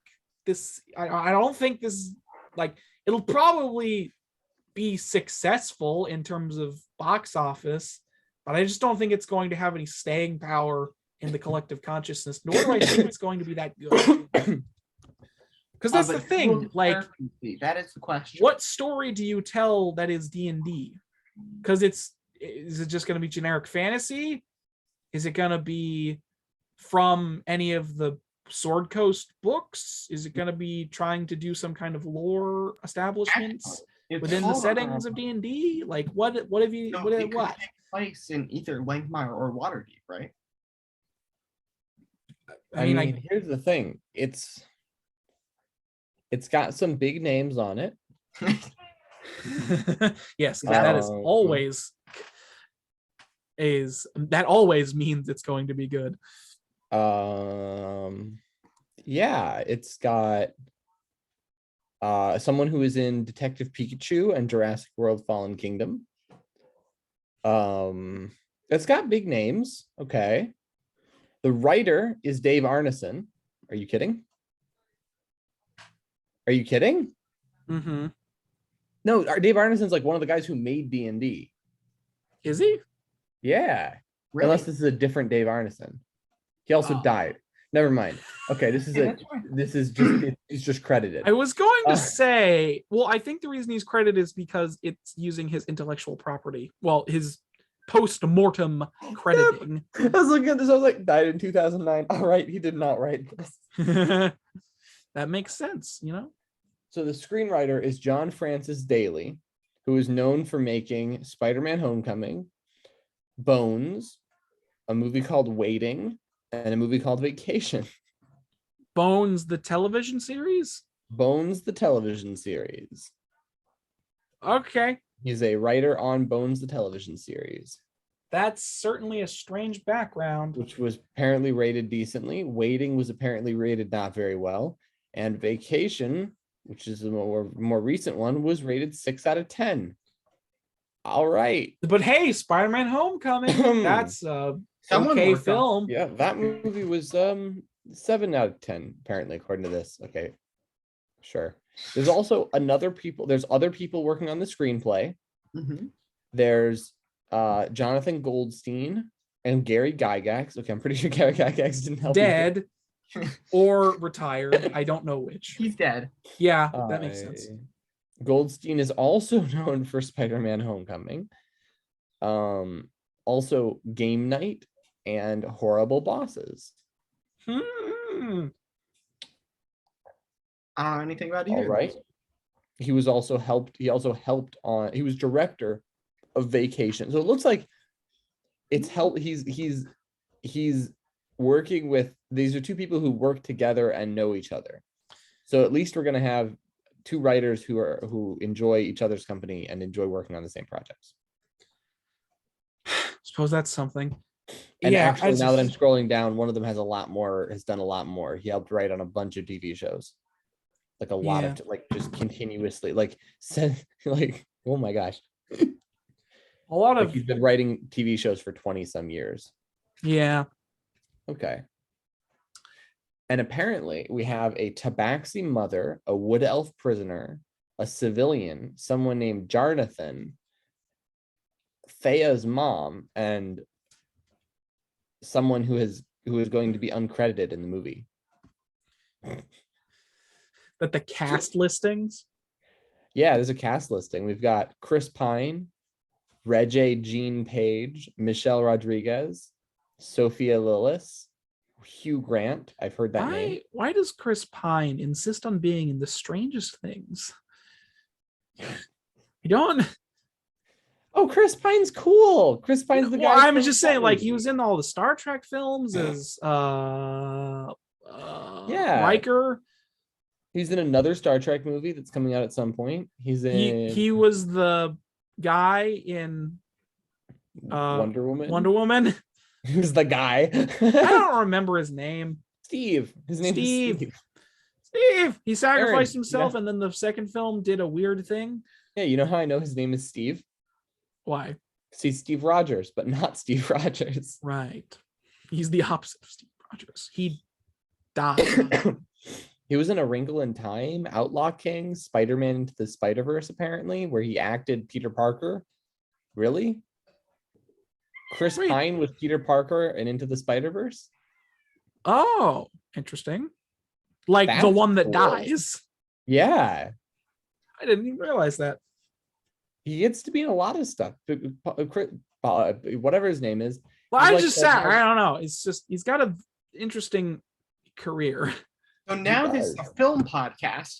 this. I don't think this, like, it'll probably be successful in terms of box office, but I just don't think it's going to have any staying power in the collective consciousness, nor do I think it's going to be that good. Because that's the thing, like, that is the question. What story do you tell that is D&D? Because is it just going to be generic fantasy? Is it going to be from any of the Sword Coast books? Is it going to be trying to do some kind of lore establishments within the settings of D&D? Like, what have you? No, what? It could take place in either Langmire or Waterdeep, right? I mean, here's the thing: it's got some big names on it. Yes, that always means it's going to be good. Yeah, it's got someone who is in Detective Pikachu and Jurassic World Fallen Kingdom. It's got big names. Okay. The writer is Dave Arneson. Are you kidding? Mm-hmm. No, Dave Arneson's like one of the guys who made D&D. Is he? Yeah. Really? Unless this is a different Dave Arneson. He also died. Never mind. Okay, he's just credited. I was going to say, well, I think the reason he's credited is because it's using his intellectual property. Well, his post-mortem crediting. I was looking at this, I was like, died in 2009. All right, he did not write this. That makes sense, So the screenwriter is John Francis Daly, who is known for making Spider-Man Homecoming, Bones, a movie called Waiting, and a movie called Vacation. Bones, the television series? Bones, the television series. Okay. He's a writer on Bones, the television series. That's certainly a strange background. Which was apparently rated decently. Waiting was apparently rated not very well. And Vacation which is a more recent one, was rated 6 out of 10. All right. But hey, Spider-Man Homecoming, that's okay film. Yeah, that movie was 7 out of 10, apparently, according to this. Okay. Sure. There's also other people working on the screenplay. Mm-hmm. There's Jonathan Goldstein and Gary Gygax. Okay, I'm pretty sure Gary Gygax didn't help. Dead or retired. I don't know which. He's dead. Yeah, that makes sense. Goldstein is also known for Spider-Man Homecoming. Also Game Night and Horrible Bosses. I don't know anything about either. All right. He also helped on, he was director of Vacation. So it looks like it's help. He's working with, these are two people who work together and know each other. So at least we're going to have two writers who enjoy each other's company and enjoy working on the same projects. Suppose that's something. And actually, now that I'm scrolling down, one of them has done a lot more. He helped write on a bunch of TV shows, like a lot of, like, just continuously, like, oh my gosh, a lot of. He's been writing TV shows for 20 some years. Yeah. Okay. And apparently, we have a Tabaxi mother, a wood elf prisoner, a civilian, someone named Jarnathan, Thea's mom, and someone who is going to be uncredited in the movie. But the cast listings? Yeah, there's a cast listing. We've got Chris Pine, Regé Jean Page, Michelle Rodriguez, Sophia Lillis, Hugh Grant. I've heard that name. Why does Chris Pine insist on being in the strangest things? You don't. Oh, Chris Pine's cool. Chris Pine's the guy. Well, I'm just saying, like, he was in all the Star Trek films as Riker. He's in another Star Trek movie that's coming out at some point. He was the guy in Wonder Woman. Wonder Woman. He was the guy. I don't remember his name. Steve. His name is Steve. Steve. He sacrificed himself, and then the second film did a weird thing. Yeah, you know how I know his name is Steve? Why? See, Steve Rogers, but not Steve Rogers. Right. He's the opposite of Steve Rogers. He died. He was in A Wrinkle in Time, Outlaw King, Spider-Man Into the Spider-Verse, apparently, where he acted Peter Parker. Really? Chris Pine was Peter Parker and Into the Spider-Verse? Oh, interesting. Like that's the one that dies. Yeah. I didn't even realize that. He gets to be in a lot of stuff. Whatever his name is. Well, I don't know. It's just, he's got an interesting career. So now this is a film podcast.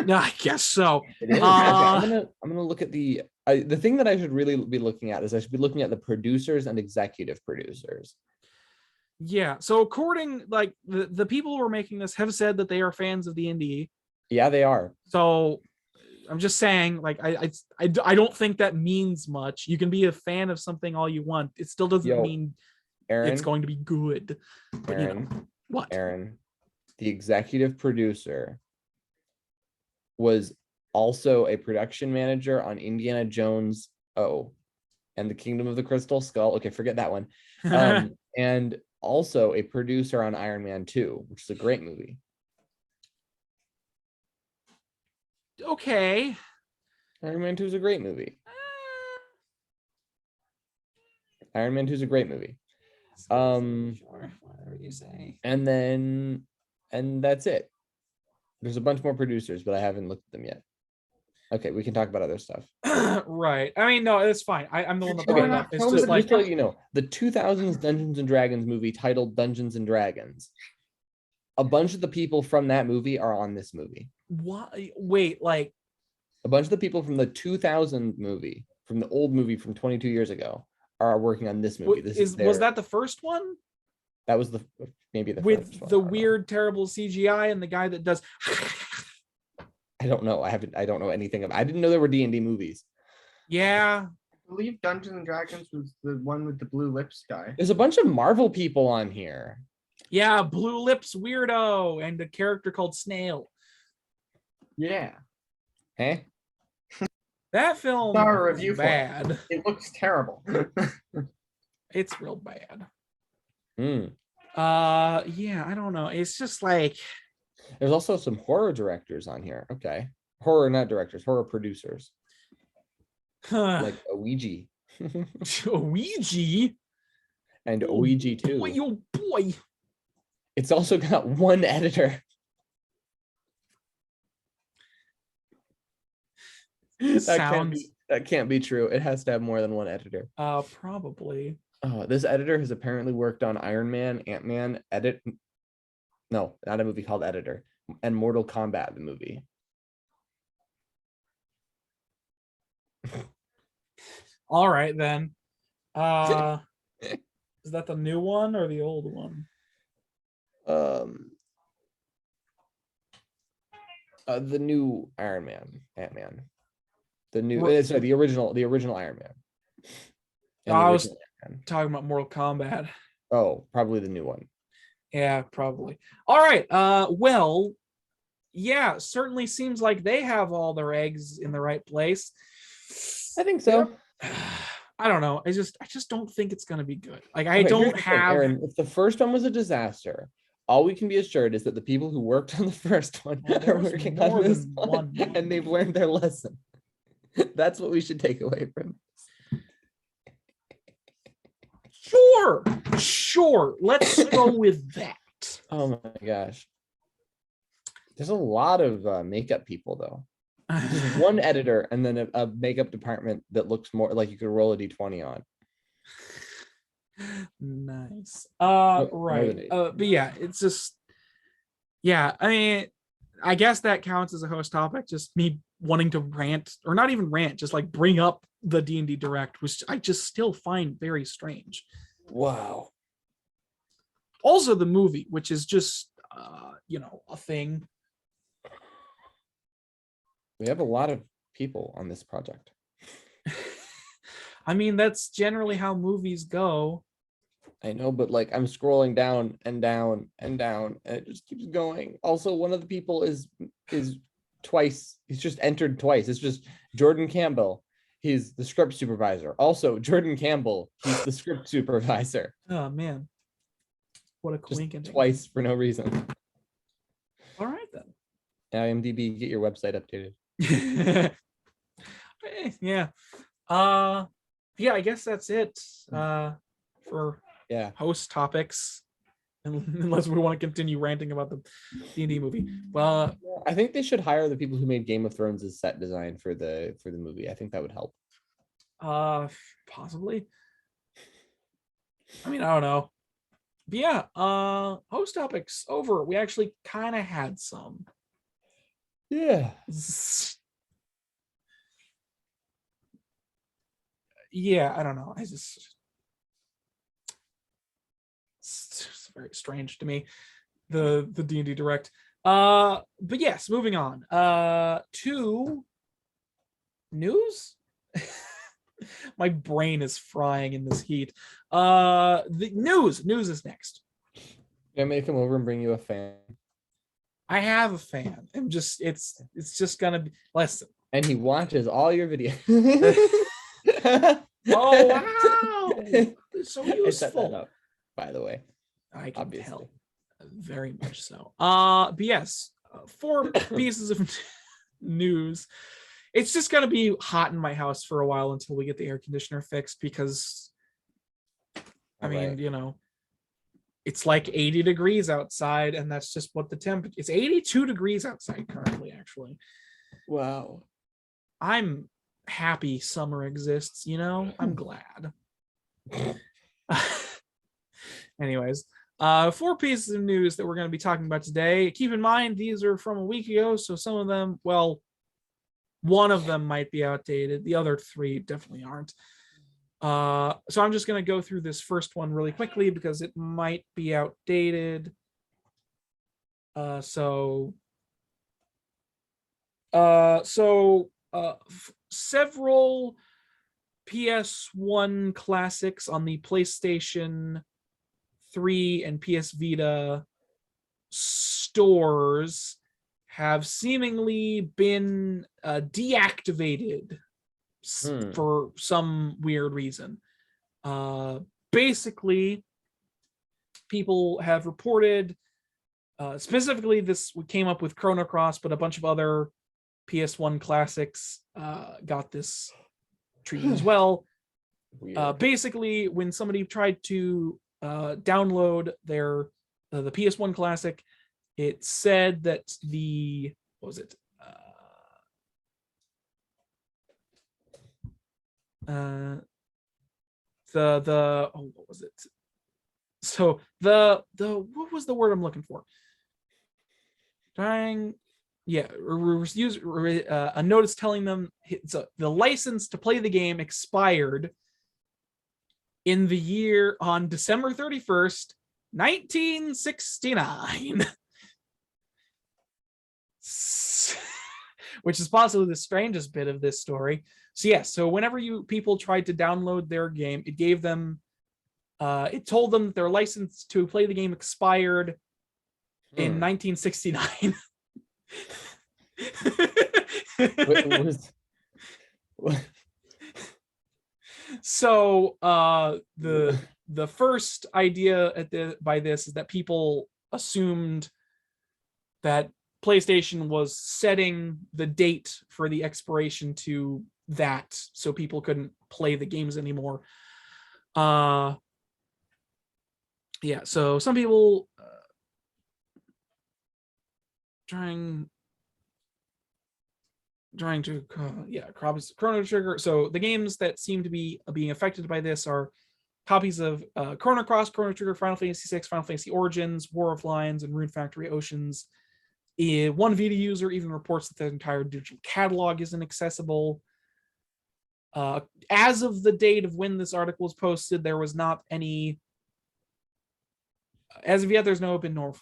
No, I guess so. It is. I'm gonna look at the thing that I should really be looking at is I should be looking at the producers and executive producers. Yeah. So according, like, the people who are making this have said that they are fans of D&D. Yeah, they are. So I'm just saying, like, I don't think that means much. You can be a fan of something all you want. It still doesn't mean Aaron, it's going to be good. But Aaron, what? Aaron, the executive producer was also a production manager on Indiana Jones and the Kingdom of the Crystal Skull. Okay, forget that one. And also a producer on Iron Man 2, which is a great movie. Okay. Iron Man 2 is a great movie. Iron Man 2 is a great movie. Sure. Whatever you say. And that's it. There's a bunch more producers, but I haven't looked at them yet. Okay, we can talk about other stuff. Right. I mean, no, it's fine. I'm the one that brought it up. It's just like, you know, the 2000s Dungeons and Dragons movie titled Dungeons and Dragons. A bunch of the people from that movie are on this movie. Why? Wait, like a bunch of the people from the 2000 movie, from the old movie from 22 years ago, are working on this movie. Was that the first one? That was maybe the with first one. The weird, terrible CGI and the guy that does. I don't know. I don't know anything I didn't know there were D&D movies. Yeah. I believe Dungeons and Dragons was the one with the blue lips guy. There's a bunch of Marvel people on here. Yeah, blue lips weirdo and a character called Snail. Yeah. Hey, That film Not a is review for it. bad. It looks terrible. It's real bad. mm. Yeah, I don't know. It's just like There's also some horror directors on here. Okay, horror not directors, horror producers like Ouija Ouija. and Oh, Ouija 2. Boy, oh boy. It's also got one editor. That can't be true. It has to have more than one editor. Probably. This editor has apparently worked on Iron Man, Ant-Man, no, not a movie called Editor, and Mortal Kombat, the movie. All right then. Is that the new one or the old one? The new Iron Man, Ant-Man. The original Iron Man. And I was talking about Mortal Kombat. Oh, probably the new one. Yeah, probably. All right. Well, yeah, certainly seems like they have all their eggs in the right place. I think so. I don't know. I just don't think it's gonna be good. Like Okay, don't here's the thing, have Aaron, if the first one was a disaster, all we can be assured is that the people who worked on the first one Well, there are was working more on this than one, one. and they've learned their lesson. That's what we should take away from this. Sure. Let's go with that. Oh my gosh. There's a lot of makeup people though. Just one editor and then a makeup department that looks more like you could roll a d20 on. Nice. More Right. than 8. But yeah, it's just yeah, I mean, I guess that counts as a host topic, just me wanting to rant, or not even rant, just like bring up the D&D Direct, which I just still find very strange. Wow. Also the movie, which is just a thing. We have a lot of people on this project. I mean, that's generally how movies go. I know, but like I'm scrolling down and down and down, and it just keeps going. Also, one of the people is twice. He's just entered twice. It's just Jordan Campbell. He's the script supervisor. Also, Jordan Campbell. He's the script supervisor. Oh man, what a Just coincidence! twice for no reason. All right then. IMDb, get your website updated. Yeah. Yeah, I guess that's it for host topics, unless we want to continue ranting about the D&D movie. Well, I think they should hire the people who made Game of Thrones as set design for the movie. I think that would help. Possibly. I mean, I don't know. But yeah, host topics over. We actually kind of had some. Yeah. Yeah, I don't know. It's very strange to me, the D&D Direct. But yes, moving on to news. My brain is frying in this heat. The news is next. You want me to come over and bring you a fan? I have a fan. I'm just it's just gonna be listen. And he watches all your videos. Oh wow! It's so useful. I set that up, by the way. I can Obviously. tell. Very much so. But yes, 4 pieces of news. It's just gonna be hot in my house for a while until we get the air conditioner fixed, because I mean, it's like 80 degrees outside, and that's just what the temperature. It's 82 degrees outside currently, actually. Wow. I'm happy summer exists, I'm glad. Anyways, 4 pieces of news that we're going to be talking about today. Keep in mind, these are from a week ago, so some of them, well, one of them might be outdated. The other 3 definitely aren't. So I'm just going to go through this first one really quickly because it might be outdated. Several PS1 classics on the PlayStation 3 and PS Vita stores have seemingly been deactivated for some weird reason. Basically, people have reported, specifically this came up with Chrono Cross, but a bunch of other PS1 classics got this treatment as well. Basically, when somebody tried to download their the PS1 classic, it said that the what was it? What was it? So the what was the word I'm looking for? A notice telling them the license to play the game expired in the year on December 31st, 1969. Which is possibly the strangest bit of this story. So yeah, so whenever people tried to download their game, it gave them it told them that their license to play the game expired in 1969. So the first idea by this is that people assumed that PlayStation was setting the date for the expiration to that, so people couldn't play the games anymore. Yeah, so some people trying to Chrono Trigger. So the games that seem to be being affected by this are copies of Chrono Cross, Chrono Trigger, Final Fantasy VI, Final Fantasy Origins, War of Lions, and Rune Factory Oceans. One Vita user even reports that the entire digital catalog isn't accessible. As of the date of when this article was posted, there was not any. As of yet, there's no been no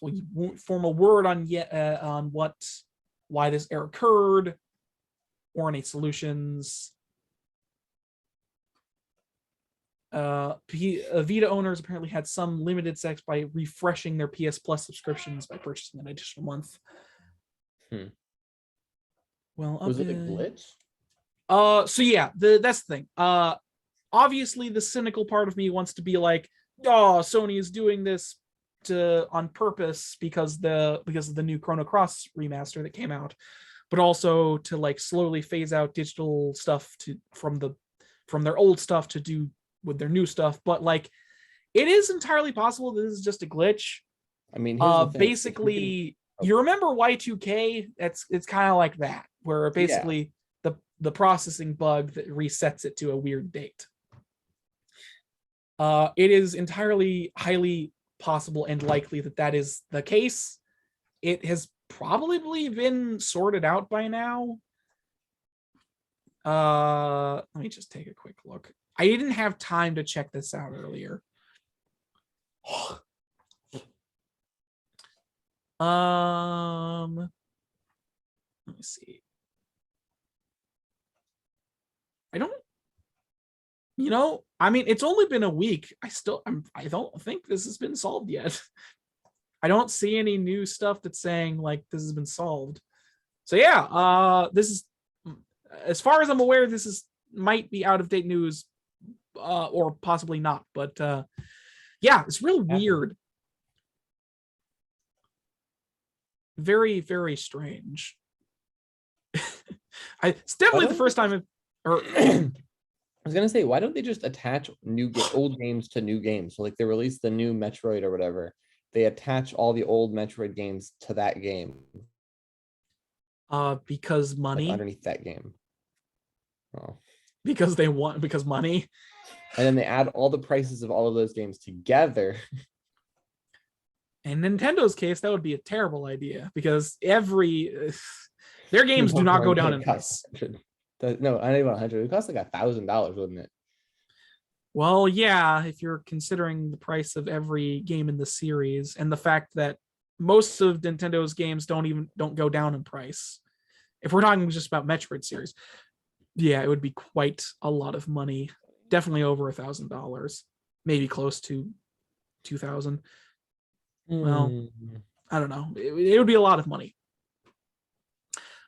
formal word on why this error occurred, or any solutions. Vita owners apparently had some limited success by refreshing their PS Plus subscriptions by purchasing an additional month. Well, was it a glitch? So yeah, that's the thing. Obviously, the cynical part of me wants to be like, "Oh, Sony is doing this on purpose because of the new Chrono Cross remaster that came out," but also to like slowly phase out digital stuff from their old stuff to do with their new stuff. But like, it is entirely possible that this is just a glitch. I mean, basically, you remember Y2K? It's kind of like that, where basically the processing bug that resets it to a weird date. It is entirely highly possible and likely that is the case. It has probably been sorted out by now. Let me just take a quick look. I didn't have time to check this out earlier. Let me see. I mean, it's only been a week. I don't think this has been solved yet. I don't see any new stuff that's saying like this has been solved. So yeah, this is, as far as I'm aware, might be out of date news, or possibly not. But yeah, it's real weird. Very, very strange. It's definitely the first time I was gonna say, why don't they just attach old games to new games? So like they release the new Metroid or whatever, they attach all the old Metroid games to that game. Because money, like underneath that game. Oh. Because money. And then they add all the prices of all of those games together. In Nintendo's case, that would be a terrible idea because their games do not go down in price. No, I don't even 100. It costs like $1,000, wouldn't it? Well, yeah, if you're considering the price of every game in the series and the fact that most of Nintendo's games don't go down in price. If we're talking just about Metroid series, yeah, it would be quite a lot of money. Definitely over $1,000, maybe close to 2,000. Well, I don't know. It would be a lot of money.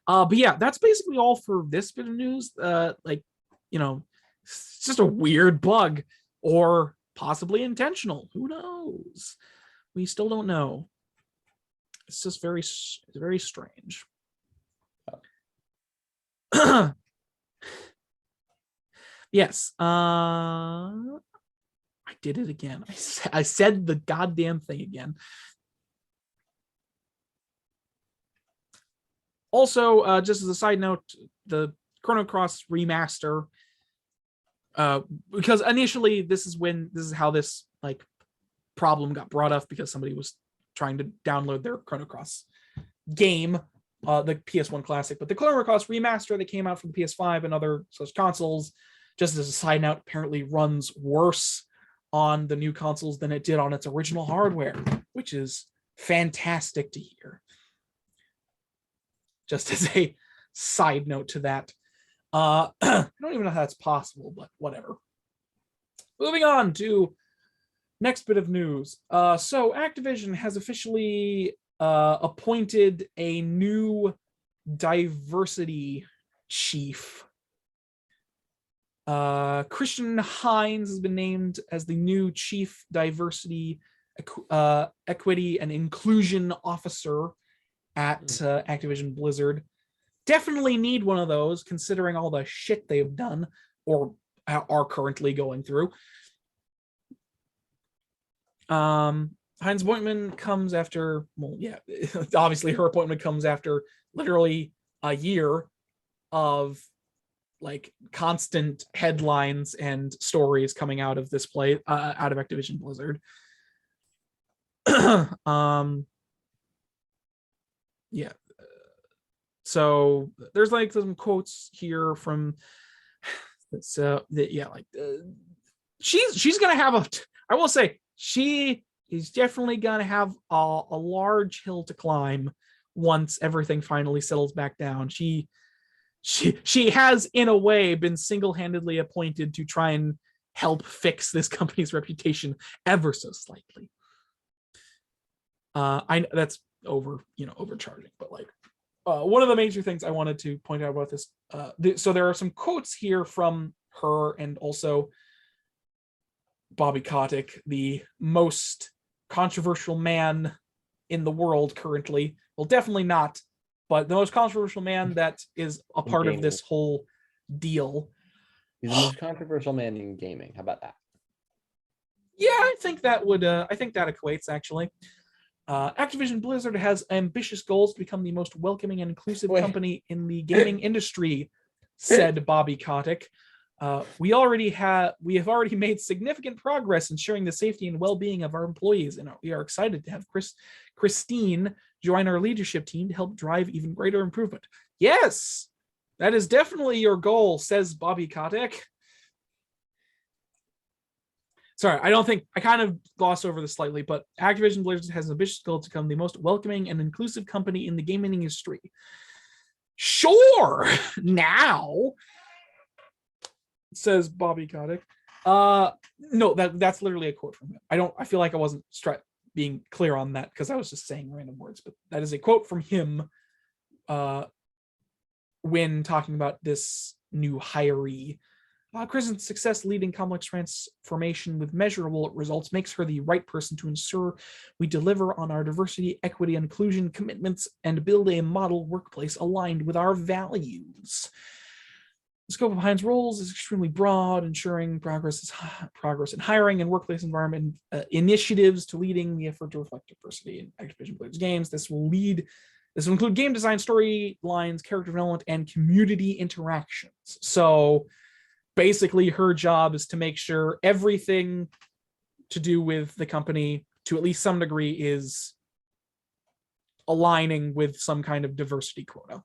But yeah, that's basically all for this bit of news. Like, it's just a weird bug, or possibly intentional. Who knows? We still don't know. It's just very strange. Yes. I did it again. I said the goddamn thing again. Also, just as a side note, the Chrono Cross remaster, because initially this is how this like problem got brought up, because somebody was trying to download their Chrono Cross game, the PS1 classic, but the Chrono Cross remaster that came out for the PS5 and other such consoles, just as a side note, apparently runs worse on the new consoles than it did on its original hardware, which is fantastic to hear. Just as a side note to that. I don't even know how that's possible, but whatever. Moving on to next bit of news. So Activision has officially appointed a new diversity chief. Christian Hines has been named as the new chief diversity, equity, and inclusion officer at Activision Blizzard. Definitely need one of those, considering all the shit they've done or are currently going through. Hines' appointment comes after, well, yeah, obviously her appointment comes after literally a year of like constant headlines and stories coming out of this out of Activision Blizzard. Yeah. So there's like some quotes here from she's gonna have I will say she is definitely gonna have a large hill to climb once everything finally settles back down. She has in a way been single-handedly appointed to try and help fix this company's reputation ever so slightly. I know that's overcharging, but like one of the major things I wanted to point out about this, so there are some quotes here from her and also Bobby Kotick, the most controversial man in the world currently. Well, definitely not, but the most controversial man that is a part of this whole deal. He's the most controversial man in gaming. How about that? Yeah, I think that equates actually. Activision Blizzard has ambitious goals to become the most welcoming and inclusive company in the gaming industry, said Bobby Kotick. We have already made significant progress ensuring the safety and well-being of our employees, and we are excited to have Christine join our leadership team to help drive even greater improvement. Yes, that is definitely your goal, says Bobby Kotick. Sorry, I kind of glossed over this slightly, but Activision Blizzard has an ambitious goal to become the most welcoming and inclusive company in the gaming industry. Sure, now, says Bobby Kotick. No, that's literally a quote from him. I feel like I wasn't being clear on that because I was just saying random words, but that is a quote from him when talking about this new hiree. Kristen's success leading complex transformation with measurable results makes her the right person to ensure we deliver on our diversity, equity, and inclusion commitments and build a model workplace aligned with our values. The scope of Hines' roles is extremely broad, ensuring progress in hiring and workplace environment initiatives to leading the effort to reflect diversity in Activision Blizzard's games. This will include game design, storylines, character development, and community interactions. So basically her job is to make sure everything to do with the company to at least some degree is aligning with some kind of diversity quota.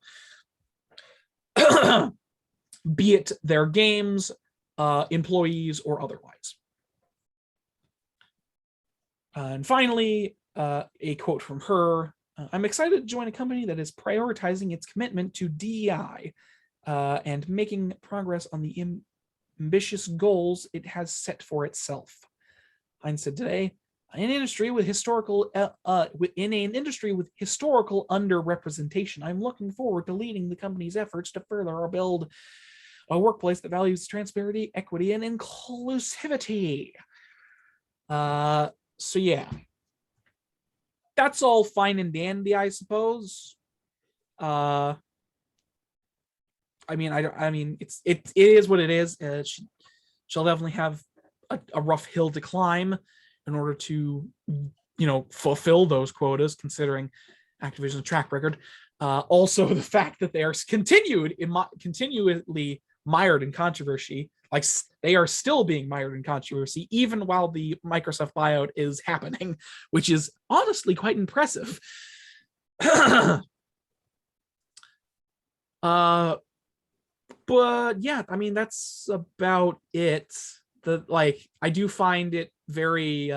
Be it their games, employees, or otherwise. And finally, a quote from her. I'm excited to join a company that is prioritizing its commitment to DEI and making progress on the ambitious goals it has set for itself. Hines said today, in an industry with historical underrepresentation. I'm looking forward to leading the company's efforts to further or build a workplace that values transparency, equity, and inclusivity. So yeah, that's all fine and dandy, I suppose. I mean, it is what it is. She'll definitely have a rough hill to climb in order to, fulfill those quotas, considering Activision's track record. Also, the fact that they are continually mired in controversy, like they are still being mired in controversy, even while the Microsoft buyout is happening, which is honestly quite impressive. But yeah, I mean, that's about it. I do find it very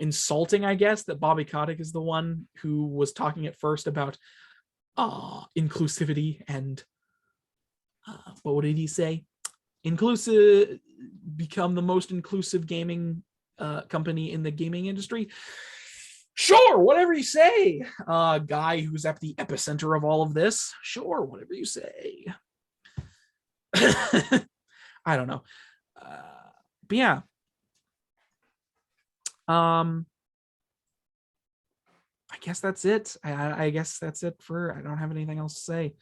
insulting, I guess, that Bobby Kotick is the one who was talking at first about inclusivity and what did he say? Inclusive, become the most inclusive gaming company in the gaming industry. Sure, whatever you say, guy who's at the epicenter of all of this. Sure, whatever you say. I don't know. But yeah. I guess that's it. I guess that's it I don't have anything else to say.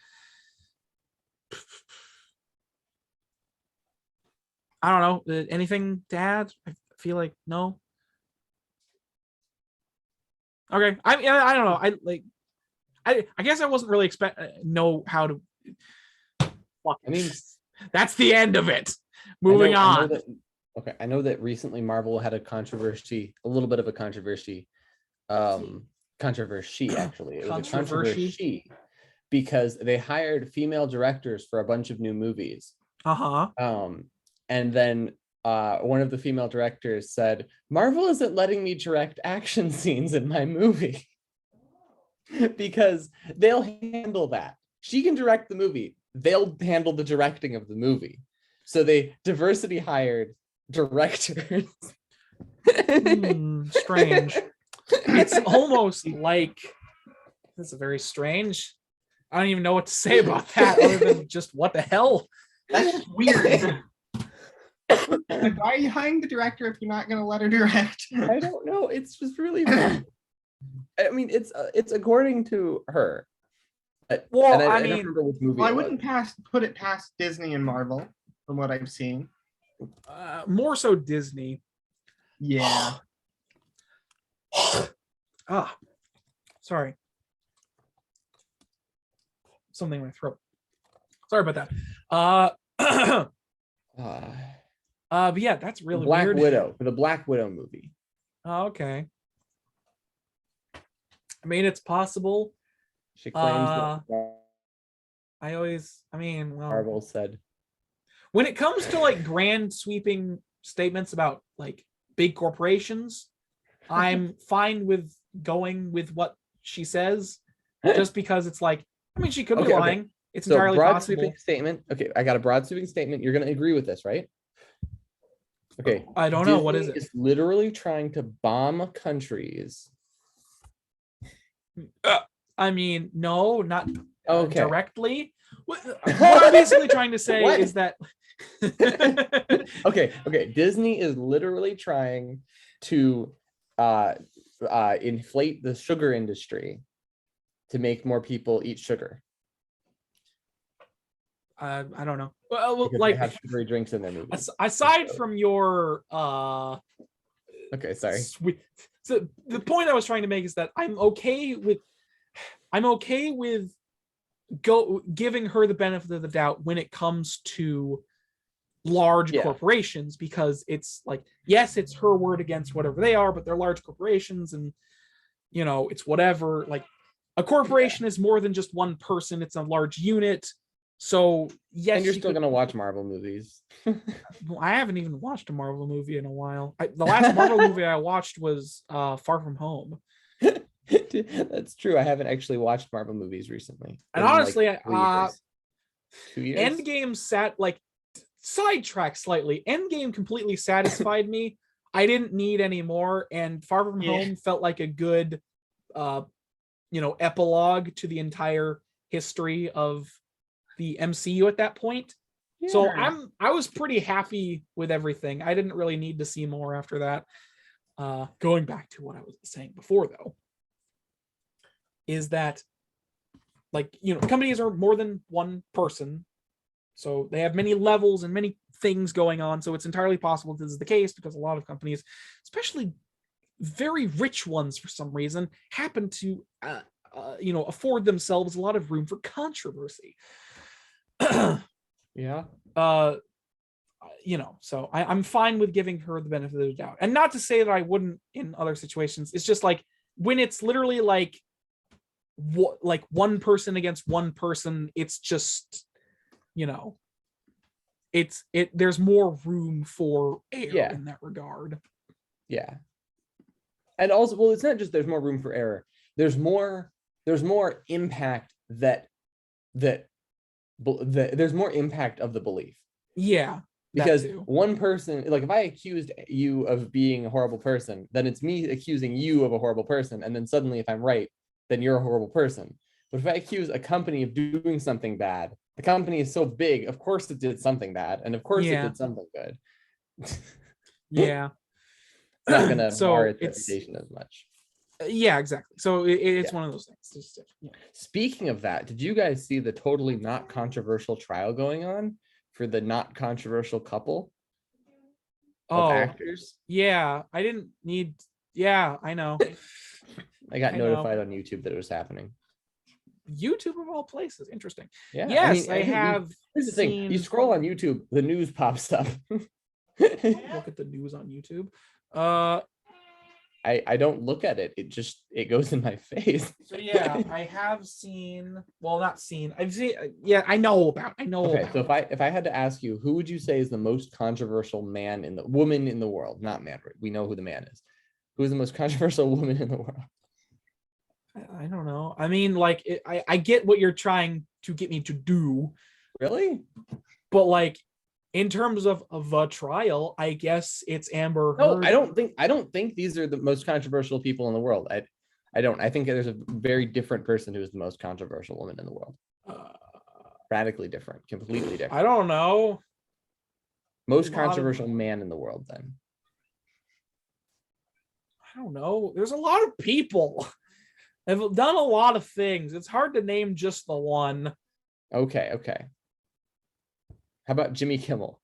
I don't know. Anything to add? I feel like no. Okay. I don't know. I guess I wasn't really know how to. That's the end of it. Moving on. I know that recently Marvel had a little bit of a controversy. Controversy, actually. It was a controversy because they hired female directors for a bunch of new movies. And then one of the female directors said, Marvel isn't letting me direct action scenes in my movie because they'll handle that. She can direct the movie. They'll handle the directing of the movie. So they diversity hired directors. Strange. It's almost like, this is very strange. I don't even know what to say about that other than just what the hell. That's just weird. Why are you hiring the director if you're not going to let her direct? I don't know. It's just really weird. I mean, it's according to her. Well, I wouldn't put it past Disney and Marvel from what I've seen. More so Disney. Yeah. Sorry. Something in my throat. Sorry about that. But yeah, that's really weird. The Black Widow movie. Oh, okay. I mean, it's possible. She claims that Marvel said. When it comes to like grand sweeping statements about like big corporations, I'm fine with going with what she says, just because it's like, I mean, she could be lying. Okay. It's entirely broad possible. Sweeping statement. Okay, I got a broad sweeping statement. You're going to agree with this, right? Okay. I don't know. What is it? It's literally trying to bomb countries. I mean, no, not okay. Directly. What I'm basically trying to say is that. Okay. Disney is literally trying to inflate the sugar industry to make more people eat sugar. I don't know. Well, because like they have sugary drinks in their movies. Aside from your okay, sorry. So the point I was trying to make is that I'm okay with giving her the benefit of the doubt when it comes to large corporations, because it's like, yes, it's her word against whatever they are, but they're large corporations, and it's whatever. Like, a corporation is more than just one person, it's a large unit. So yes, and you're still gonna watch Marvel movies. I haven't even watched a Marvel movie in a while. The last Marvel movie I watched was Far From Home. That's true. I haven't actually watched Marvel movies recently. And honestly, 2 years. Endgame sidetracked slightly. Endgame completely satisfied me. I didn't need any more, and Far From Home felt like a good epilogue to the entire history of the MCU at that point. Yeah. So I was pretty happy with everything. I didn't really need to see more after that. Going back to what I was saying before, though, is that companies are more than one person, so they have many levels and many things going on. So it's entirely possible this is the case, because a lot of companies, especially very rich ones for some reason, happen to afford themselves a lot of room for controversy. Yeah. So I'm fine with giving her the benefit of the doubt, and not to say that I wouldn't in other situations. It's just like when it's literally like one person against one person, it's just there's more room for error in that regard. Yeah. And also, well, it's not just there's more room for error. There's more impact there's more impact of the belief. Yeah. Because one person, like if I accused you of being a horrible person, then it's me accusing you of a horrible person. And then suddenly if I'm right, then you're a horrible person. But if I accuse a company of doing something bad, the company is so big, of course it did something bad. And of course it did something good. Yeah. It's not going to mar its reputation as much. Yeah, exactly. So it's one of those things. Speaking of that, did you guys see the totally not controversial trial going on for the not controversial couple of actors? Yeah, I didn't need. Yeah, I know. I got notified on YouTube that it was happening. YouTube of all places. Interesting. Yeah. Yes, I have. Here's the thing. You scroll on YouTube, the news pops up. Look at the news on YouTube. I don't look at it. It goes in my face. So yeah, I have seen. Well, not seen. I've seen. Yeah, I know about. Okay, so if I had to ask you, who would you say is the most controversial woman in the world? Not man. We know who the man is. Who is the most controversial woman in the world? I don't know. I mean, like, I get what you're trying to get me to do. Really? But like, in terms of a trial, I guess it's Amber Heard. No, I don't think these are the most controversial people in the world. I don't. I think there's a very different person who is the most controversial woman in the world. Radically different, completely different. I don't know. Most controversial man in the world, then. I don't know. There's a lot of people. I've done a lot of things. It's hard to name just the one. Okay. How about Jimmy Kimmel?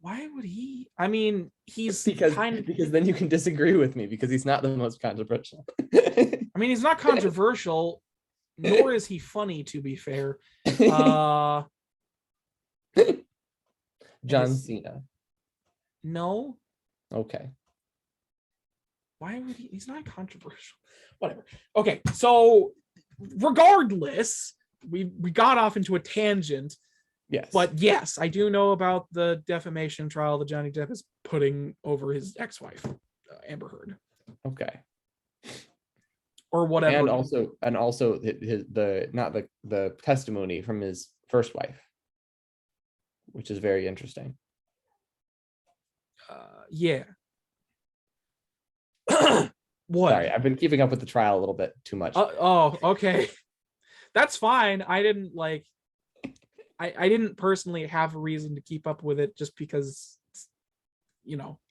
Why would he? I mean, he's because then you can disagree with me because he's not the most controversial. I mean, he's not controversial, nor is he funny, to be fair. John Cena. No. Okay. Why would he? He's not controversial. Whatever. Okay, so regardless, we got off into a tangent. Yes. But yes, I do know about the defamation trial that Johnny Depp is putting over his ex-wife, Amber Heard. Okay. Or whatever. And also the testimony from his first wife, which is very interesting. Yeah. What? Sorry, I've been keeping up with the trial a little bit too much. Okay. That's fine. I didn't personally have a reason to keep up with it just because,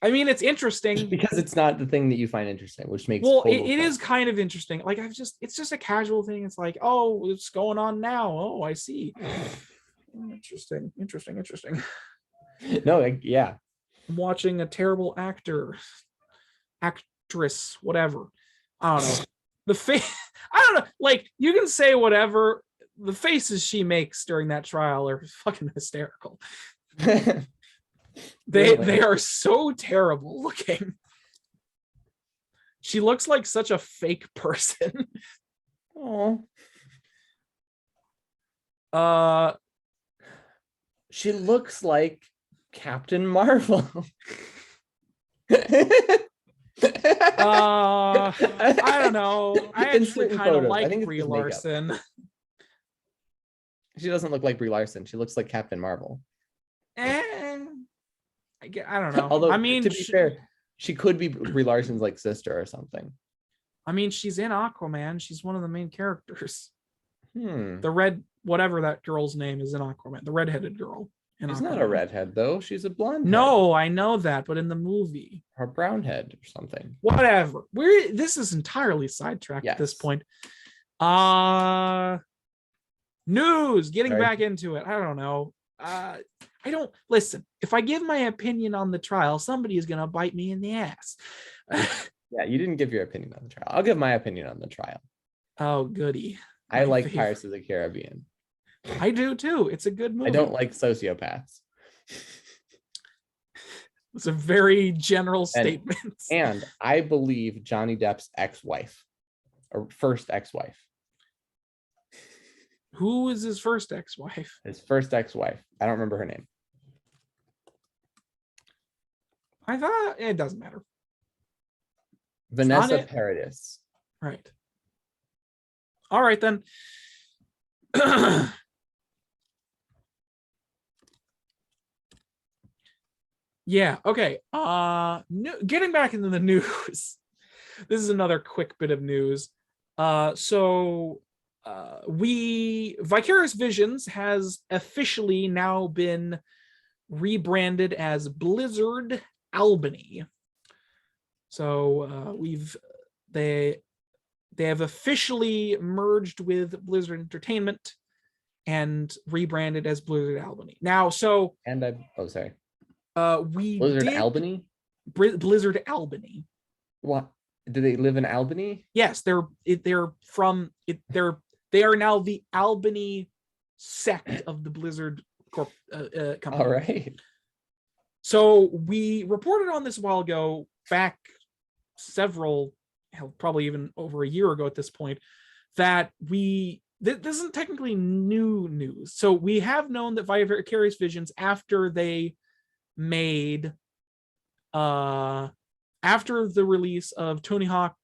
I mean, it's interesting. Just because it's not the thing that you find interesting, which makes it is kind of interesting. Like it's just a casual thing. It's like, oh, it's going on now. Oh, I see. Interesting. No, yeah. I'm watching a terrible actress, whatever. I don't know. The face, I don't know. Like, you can say whatever. The faces she makes during that trial are fucking hysterical. They are so terrible looking. She looks like such a fake person. Oh. She looks like Captain Marvel. I don't know. I actually kind of like Brie Larson. She doesn't look like Brie Larson. She looks like Captain Marvel. I don't know. Although, I mean, to be fair, she could be Brie Larson's like sister or something. I mean, she's in Aquaman. She's one of the main characters. The red, whatever that girl's name is in Aquaman, the redheaded girl. She's not a redhead though. She's a blonde. No, I know that, but in the movie, her brown head or something. Whatever. This is entirely sidetracked at this point. News. Getting back into it. I don't know. I don't listen. If I give my opinion on the trial, somebody is gonna bite me in the ass. Yeah, you didn't give your opinion on the trial. I'll give my opinion on the trial. Oh, goody. I like Pirates of the Caribbean. I do too. It's a good movie. I don't like sociopaths. It's a very general statement. And I believe Johnny Depp's ex-wife, or first ex-wife. Who is his first ex-wife? His first ex-wife. I don't remember her name. I thought it doesn't matter. Vanessa Paradis. Right. All right then. Yeah, okay. Getting back into the news. This is another quick bit of news. Vicarious Visions has officially now been rebranded as Blizzard Albany. So they have officially merged with Blizzard Entertainment and rebranded as Blizzard Albany. Now, so Blizzard Albany? Blizzard Albany. What? Do they live in Albany? Yes, they are now the Albany sect of the Blizzard company. All right. So we reported on this a while ago, back probably even over a year ago at this point, that this isn't technically new news. So we have known that Vicarious Visions, after they made after the release of Tony Hawk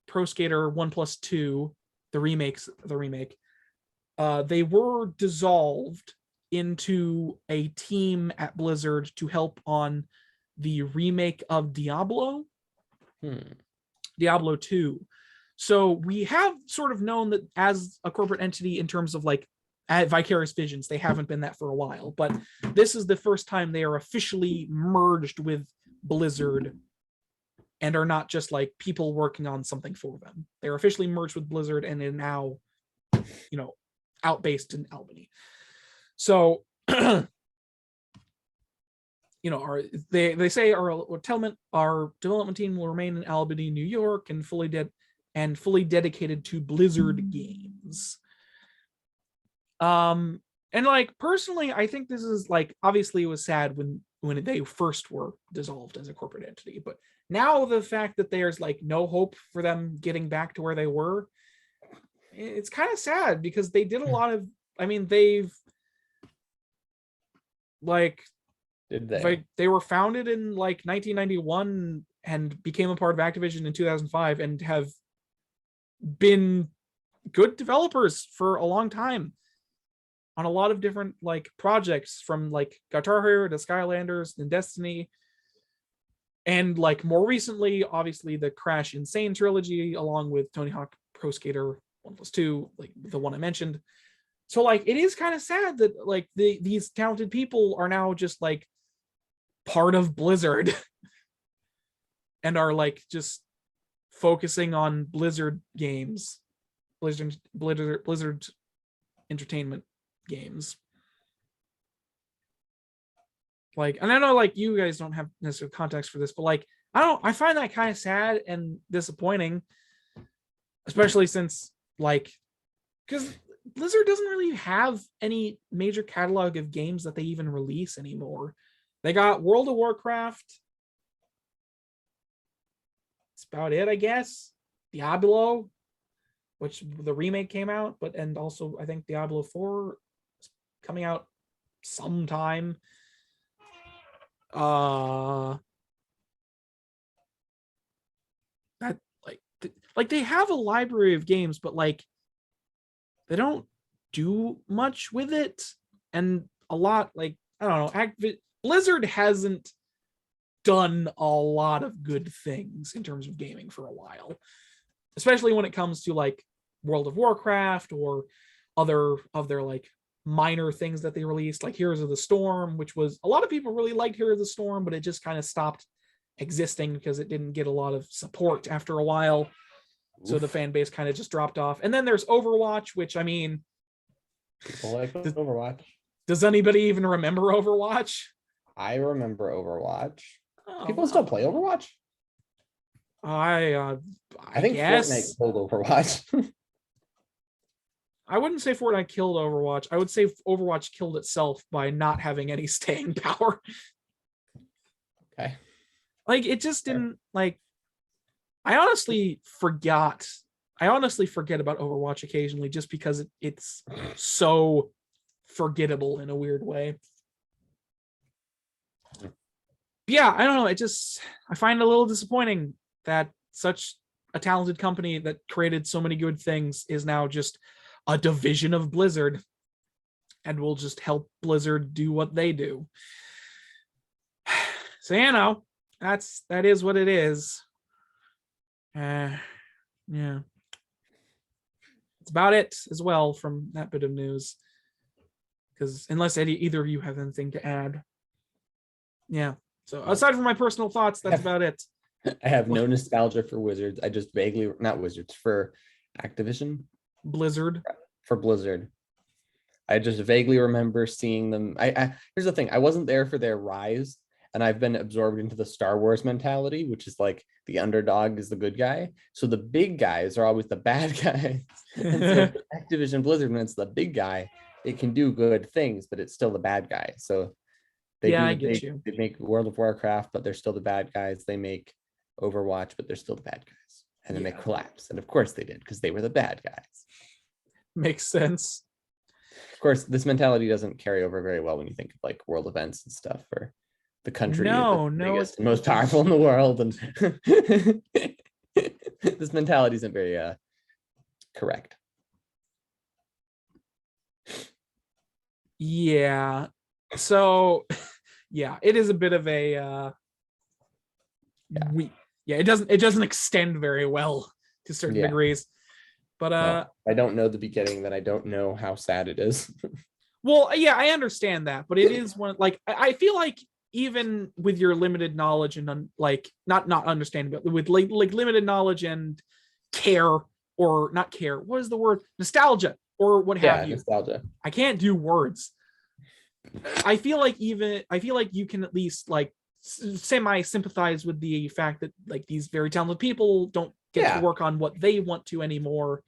Pro Skater 1+2, the remake, they were dissolved into a team at Blizzard to help on the remake of Diablo 2. So we have sort of known that as a corporate entity in terms of like at Vicarious Visions, they haven't been that for a while, but this is the first time they are officially merged with Blizzard and are not just like people working on something for them. They're officially merged with Blizzard and are now, outbased in Albany. So, they say our development team will remain in Albany, New York, and fully dedicated to Blizzard games. And like personally, I think this is like, obviously it was sad when they first were dissolved as a corporate entity, but now the fact that there's like no hope for them getting back to where they were, it's kind of sad because they did a lot of, they've like, they were founded in like 1991 and became a part of Activision in 2005 and have been good developers for a long time on a lot of different like projects, from like Guitar Hero to Skylanders and Destiny, and like more recently obviously the Crash Insane trilogy along with Tony Hawk Pro Skater 1+2, like the one I mentioned. So like it is kind of sad that like these talented people are now just like part of Blizzard and are like just focusing on Blizzard games, Blizzard Entertainment games. Like, and I know like you guys don't have necessary context for this, but like I find that kind of sad and disappointing, especially since like, because Blizzard doesn't really have any major catalog of games that they even release anymore. They got World of Warcraft. That's about it, I guess. Diablo, which the remake came out, and also I think Diablo 4 is coming out sometime. That like they have a library of games, but like they don't do much with it, and a lot like I don't know. Blizzard hasn't done a lot of good things in terms of gaming for a while, especially when it comes to like World of Warcraft or other of their like minor things that they released, like Heroes of the Storm, which was a lot of people really liked Heroes of the Storm, but it just kind of stopped existing because it didn't get a lot of support after a while. So the fan base kind of just dropped off. And then there's Overwatch, which I mean, People like Overwatch. does anybody even remember Overwatch? I remember Overwatch. Oh, People still play Overwatch? I think guess. Fortnite killed Overwatch. I wouldn't say Fortnite killed Overwatch. I would say Overwatch killed itself by not having any staying power. Okay. Like it just didn't like. I honestly forget about Overwatch occasionally just because it's so forgettable in a weird way. Yeah, I don't know. I find it a little disappointing that such a talented company that created so many good things is now just a division of Blizzard and will just help Blizzard do what they do. So, that is what it is. Yeah. It's about it as well from that bit of news. Because unless either of you have anything to add. Yeah. So aside from my personal thoughts, that's about it. I have no nostalgia for Wizards. I just vaguely, not Wizards, for Activision. Blizzard. For Blizzard. I just vaguely remember seeing them. Here's the thing. I wasn't there for their rise, and I've been absorbed into the Star Wars mentality, which is like the underdog is the good guy. So the big guys are always the bad guys. And so Activision Blizzard, when it's the big guy, it can do good things, but it's still the bad guy. So I get you. They make World of Warcraft, but they're still the bad guys. They make Overwatch, but they're still the bad guys. And then they collapse. And of course they did, because they were the bad guys. Makes sense. Of course, this mentality doesn't carry over very well when you think of like world events and stuff, or the country biggest and most powerful in the world. And this mentality isn't very correct. Yeah. So yeah, it is a bit of a it doesn't extend very well to certain degrees. But no, I don't know the beginning, then I don't know how sad it is. Well, yeah, I understand that, but it is one like I feel like even with your limited knowledge and like not understanding, but with like limited knowledge and care, or not care, what is the word? Nostalgia or what have you. Nostalgia. I can't do words. I feel like you can at least like semi sympathize with the fact that like these very talented people don't get to work on what they want to anymore,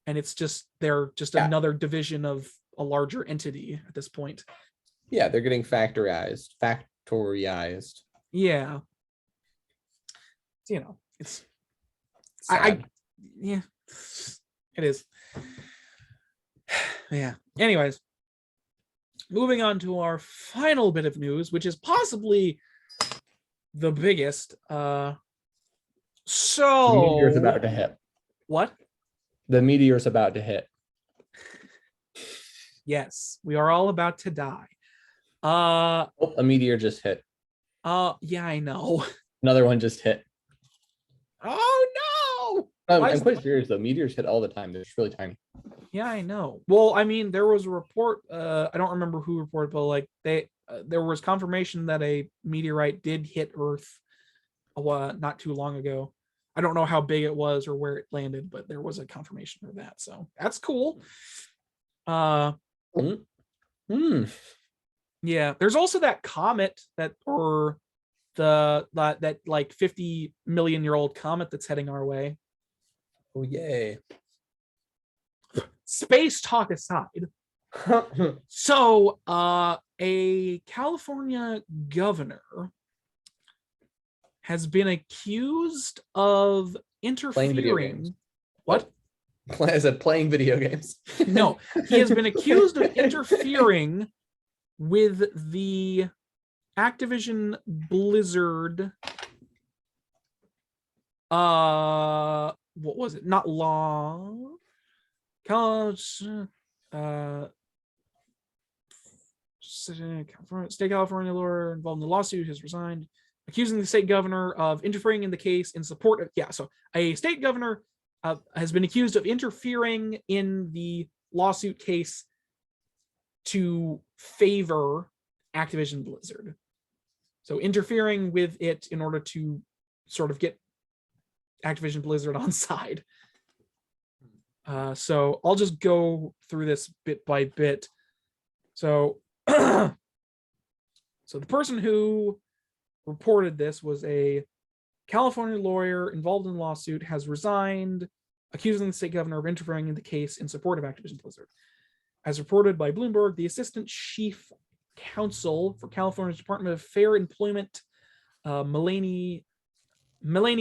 and it's just they're just another division of a larger entity at this point. Yeah, they're getting factorized. Yeah, you know, it's sad. Yeah, it is. Yeah. Anyways, moving on to our final bit of news, which is possibly the biggest. The meteor's about to hit. What? The meteor's about to hit. Yes, we are all about to die. A meteor just hit. Yeah, I know. Another one just hit. Oh no! I'm quite serious though. Meteors hit all the time. They're just really tiny. Yeah, I know. Well, I mean, there was a report. I don't remember who reported, but like there was confirmation that a meteorite did hit Earth not too long ago. I don't know how big it was or where it landed, but there was a confirmation of that. So that's cool. Yeah, there's also that comet that like 50 million year old comet that's heading our way. Oh yay. Space talk aside. So a California governor has been accused of interfering. Playing video games. What? I said playing video games. No, he has been accused of interfering with the Activision Blizzard. What was it? Not long. College. state California lawyer involved in the lawsuit has resigned, accusing the state governor of interfering in the case in support of, so a state governor has been accused of interfering in the lawsuit case to favor Activision Blizzard. So interfering with it in order to sort of get Activision Blizzard on side. So I'll just go through this bit by bit. So, so the person who reported this was a California lawyer involved in the lawsuit, has resigned, accusing the state governor of interfering in the case in support of Activision Blizzard. As reported by Bloomberg, the assistant chief counsel for California's Department of Fair Employment, Melanie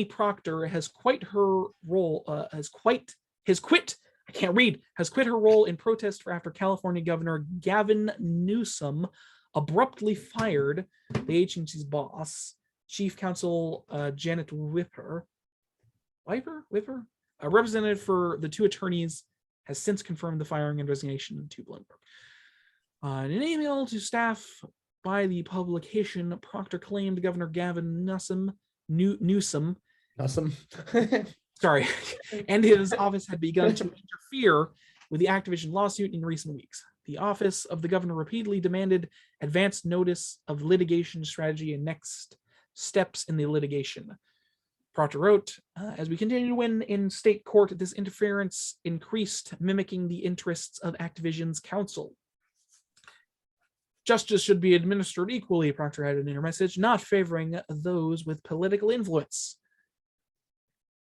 Proctor, has quit her role. Has quit her role in protest after California Governor Gavin Newsom abruptly fired the agency's boss, Chief Counsel Janet Whipper, a representative for the two attorneys, has since confirmed the firing and resignation to Bloomberg. In an email to staff by the publication, Proctor claimed Governor Gavin Newsom, sorry, and his office had begun to interfere with the Activision lawsuit in recent weeks. The office of the governor repeatedly demanded advance notice of litigation strategy and next steps in the litigation. Proctor wrote, as we continue to win in state court, this interference increased, mimicking the interests of Activision's counsel. Justice should be administered equally, Proctor added in her message, not favoring those with political influence.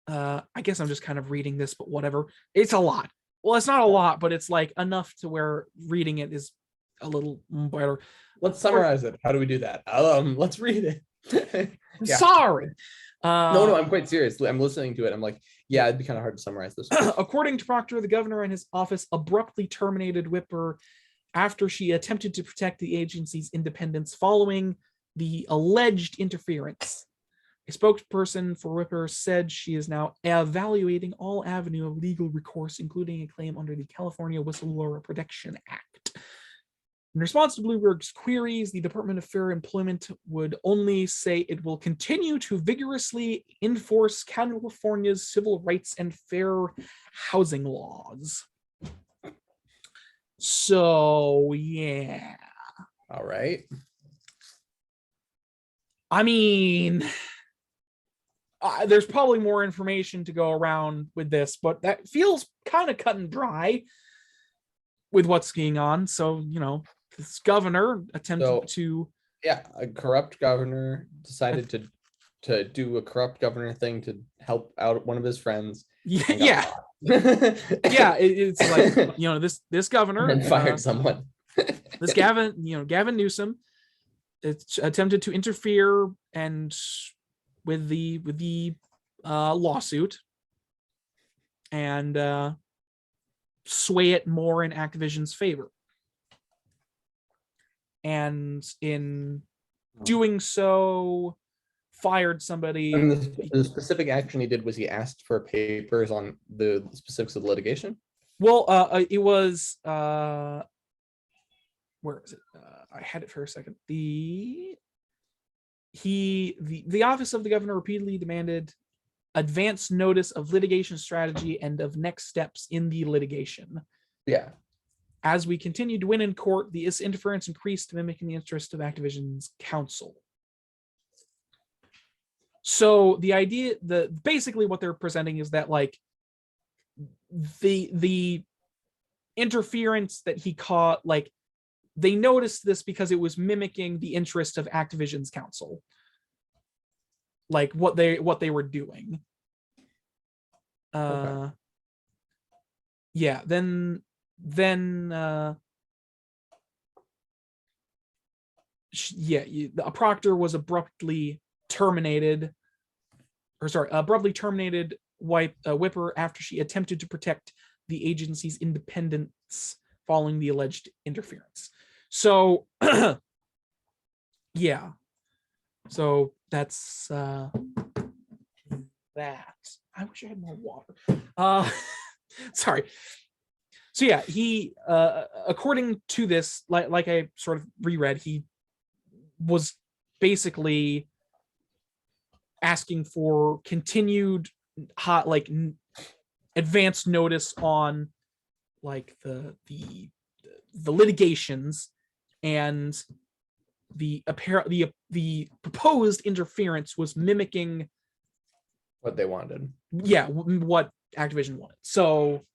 I guess I'm just kind of reading this, but whatever. It's a lot. Well, it's not a lot, but it's like enough to where reading it is a little better. Let's summarize it. How do we do that? Let's read it. Yeah. Sorry. No, I'm quite serious. I'm listening to it. I'm like, yeah, it'd be kind of hard to summarize this. According to Proctor, the governor and his office abruptly terminated Whipper after she attempted to protect the agency's independence following the alleged interference. A spokesperson for Whipper said she is now evaluating all avenue of legal recourse, including a claim under the California Whistleblower Protection Act. In response to Bloomberg's queries, the Department of Fair Employment would only say it will continue to vigorously enforce California's civil rights and fair housing laws. So, yeah. All right. I mean, there's probably more information to go around with this, but that feels kind of cut and dry with what's going on. So, this governor attempted to... Yeah, a corrupt governor decided to do a corrupt governor thing to help out one of his friends. Yeah. Yeah, it's like, this governor and fired someone. This Gavin Newsom, it's attempted to interfere and with the lawsuit and sway it more in Activision's favor. And in doing so, fired somebody. And the specific action he did was he asked for papers on the specifics of the litigation. Well, it was where is it? I had it for a second. The office of the governor repeatedly demanded advance notice of litigation strategy and of next steps in the litigation. Yeah. As we continued to win in court, this interference increased, mimicking the interest of Activision's counsel. So the idea, basically what they're presenting is that like the interference that he caught, like they noticed this because it was mimicking the interest of Activision's counsel, like what they were doing. Okay. Yeah. Then a Proctor was abruptly terminated Whipper after she attempted to protect the agency's independence following the alleged interference. So yeah, so that's that. I wish I had more water. Sorry. So yeah, he according to this, like I sort of reread, he was basically asking for continued advance notice on like the litigations, and the proposed interference was mimicking what they wanted. Yeah, what Activision wanted. So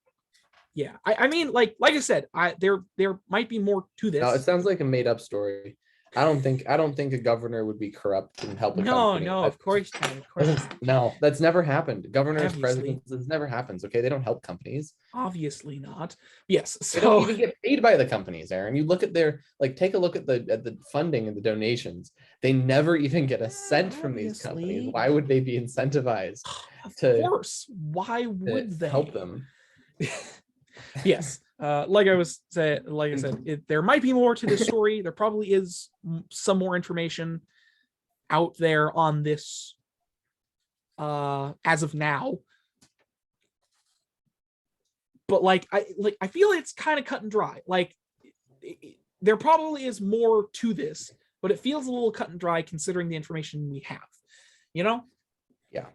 yeah, I mean, like I said, there might be more to this. No, it sounds like a made up story. I don't think a governor would be corrupt and help a company. No, of course not. Of course not. No, that's never happened. Governors, Obviously. presidents, this never happens. Okay, they don't help companies. Obviously not. Yes, They don't so even get paid by the companies, Aaron. You look at their take a look at the funding and the donations. They never even get a cent from these companies. Obviously. Why would they be incentivized of to course, why would they help them? Yes. Like I said, there might be more to this story. There probably is some more information out there on this as of now. But I feel it's kind of cut and dry. There probably is more to this, but it feels a little cut and dry considering the information we have. You know? Yeah.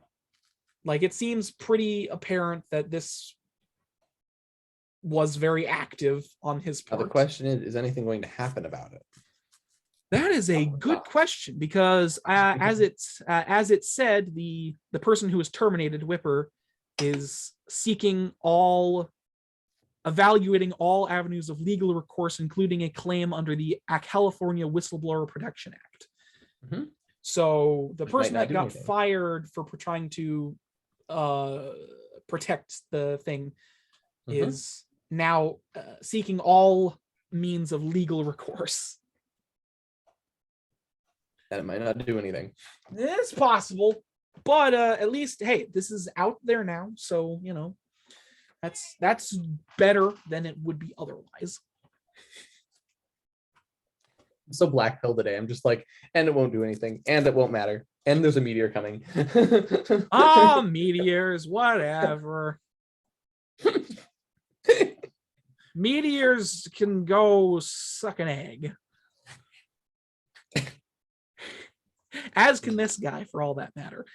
It seems pretty apparent that this was very active on his part. Now the question is anything going to happen about it? That is a good question, because as it said, the person who was terminated, Whipper, is evaluating all avenues of legal recourse, including a claim under the California Whistleblower Protection Act. Mm-hmm. So the person that got anything. fired for trying to protect the thing is now seeking all means of legal recourse. And it might not do anything. It's possible, but at least, hey, this is out there now, so that's better than it would be otherwise. I'm so black pill today. I'm just and it won't do anything, and it won't matter, and there's a meteor coming. Meteors, whatever. Meteors can go suck an egg. As can this guy, for all that matter.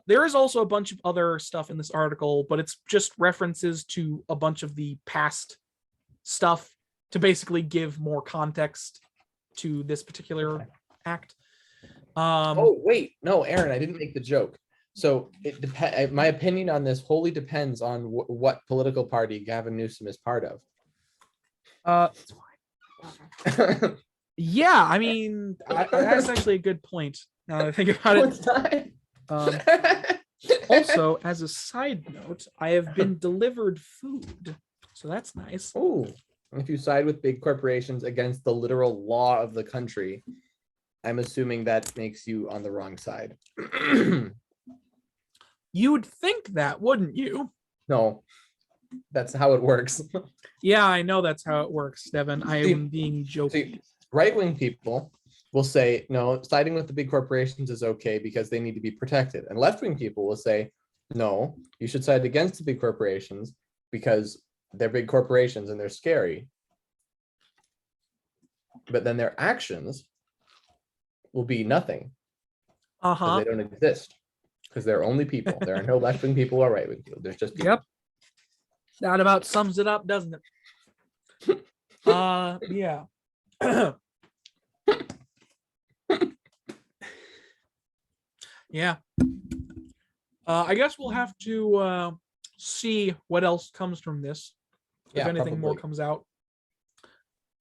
There is also a bunch of other stuff in this article, but it's just references to a bunch of the past stuff to basically give more context to this particular act. Oh, wait. No, Aaron, I didn't make the joke. So my opinion on this wholly depends on what political party Gavin Newsom is part of. Yeah, I mean, that's actually a good point. Now that I think about it. Also, as a side note, I have been delivered food, so that's nice. Oh, if you side with big corporations against the literal law of the country, I'm assuming that makes you on the wrong side. You'd think that, wouldn't you? No, that's how it works. Yeah, I know that's how it works, Devin. I am being joking. Right-wing people will say, no, siding with the big corporations is okay because they need to be protected. And left-wing people will say, no, you should side against the big corporations because they're big corporations and they're scary. But then their actions will be nothing. Because they don't exist. Because they're only people. There are no left-wing people or right-wing people. There's just people. Yep. That about sums it up, doesn't it? Yeah. Yeah. I guess we'll have to see what else comes from this. If anything more comes out.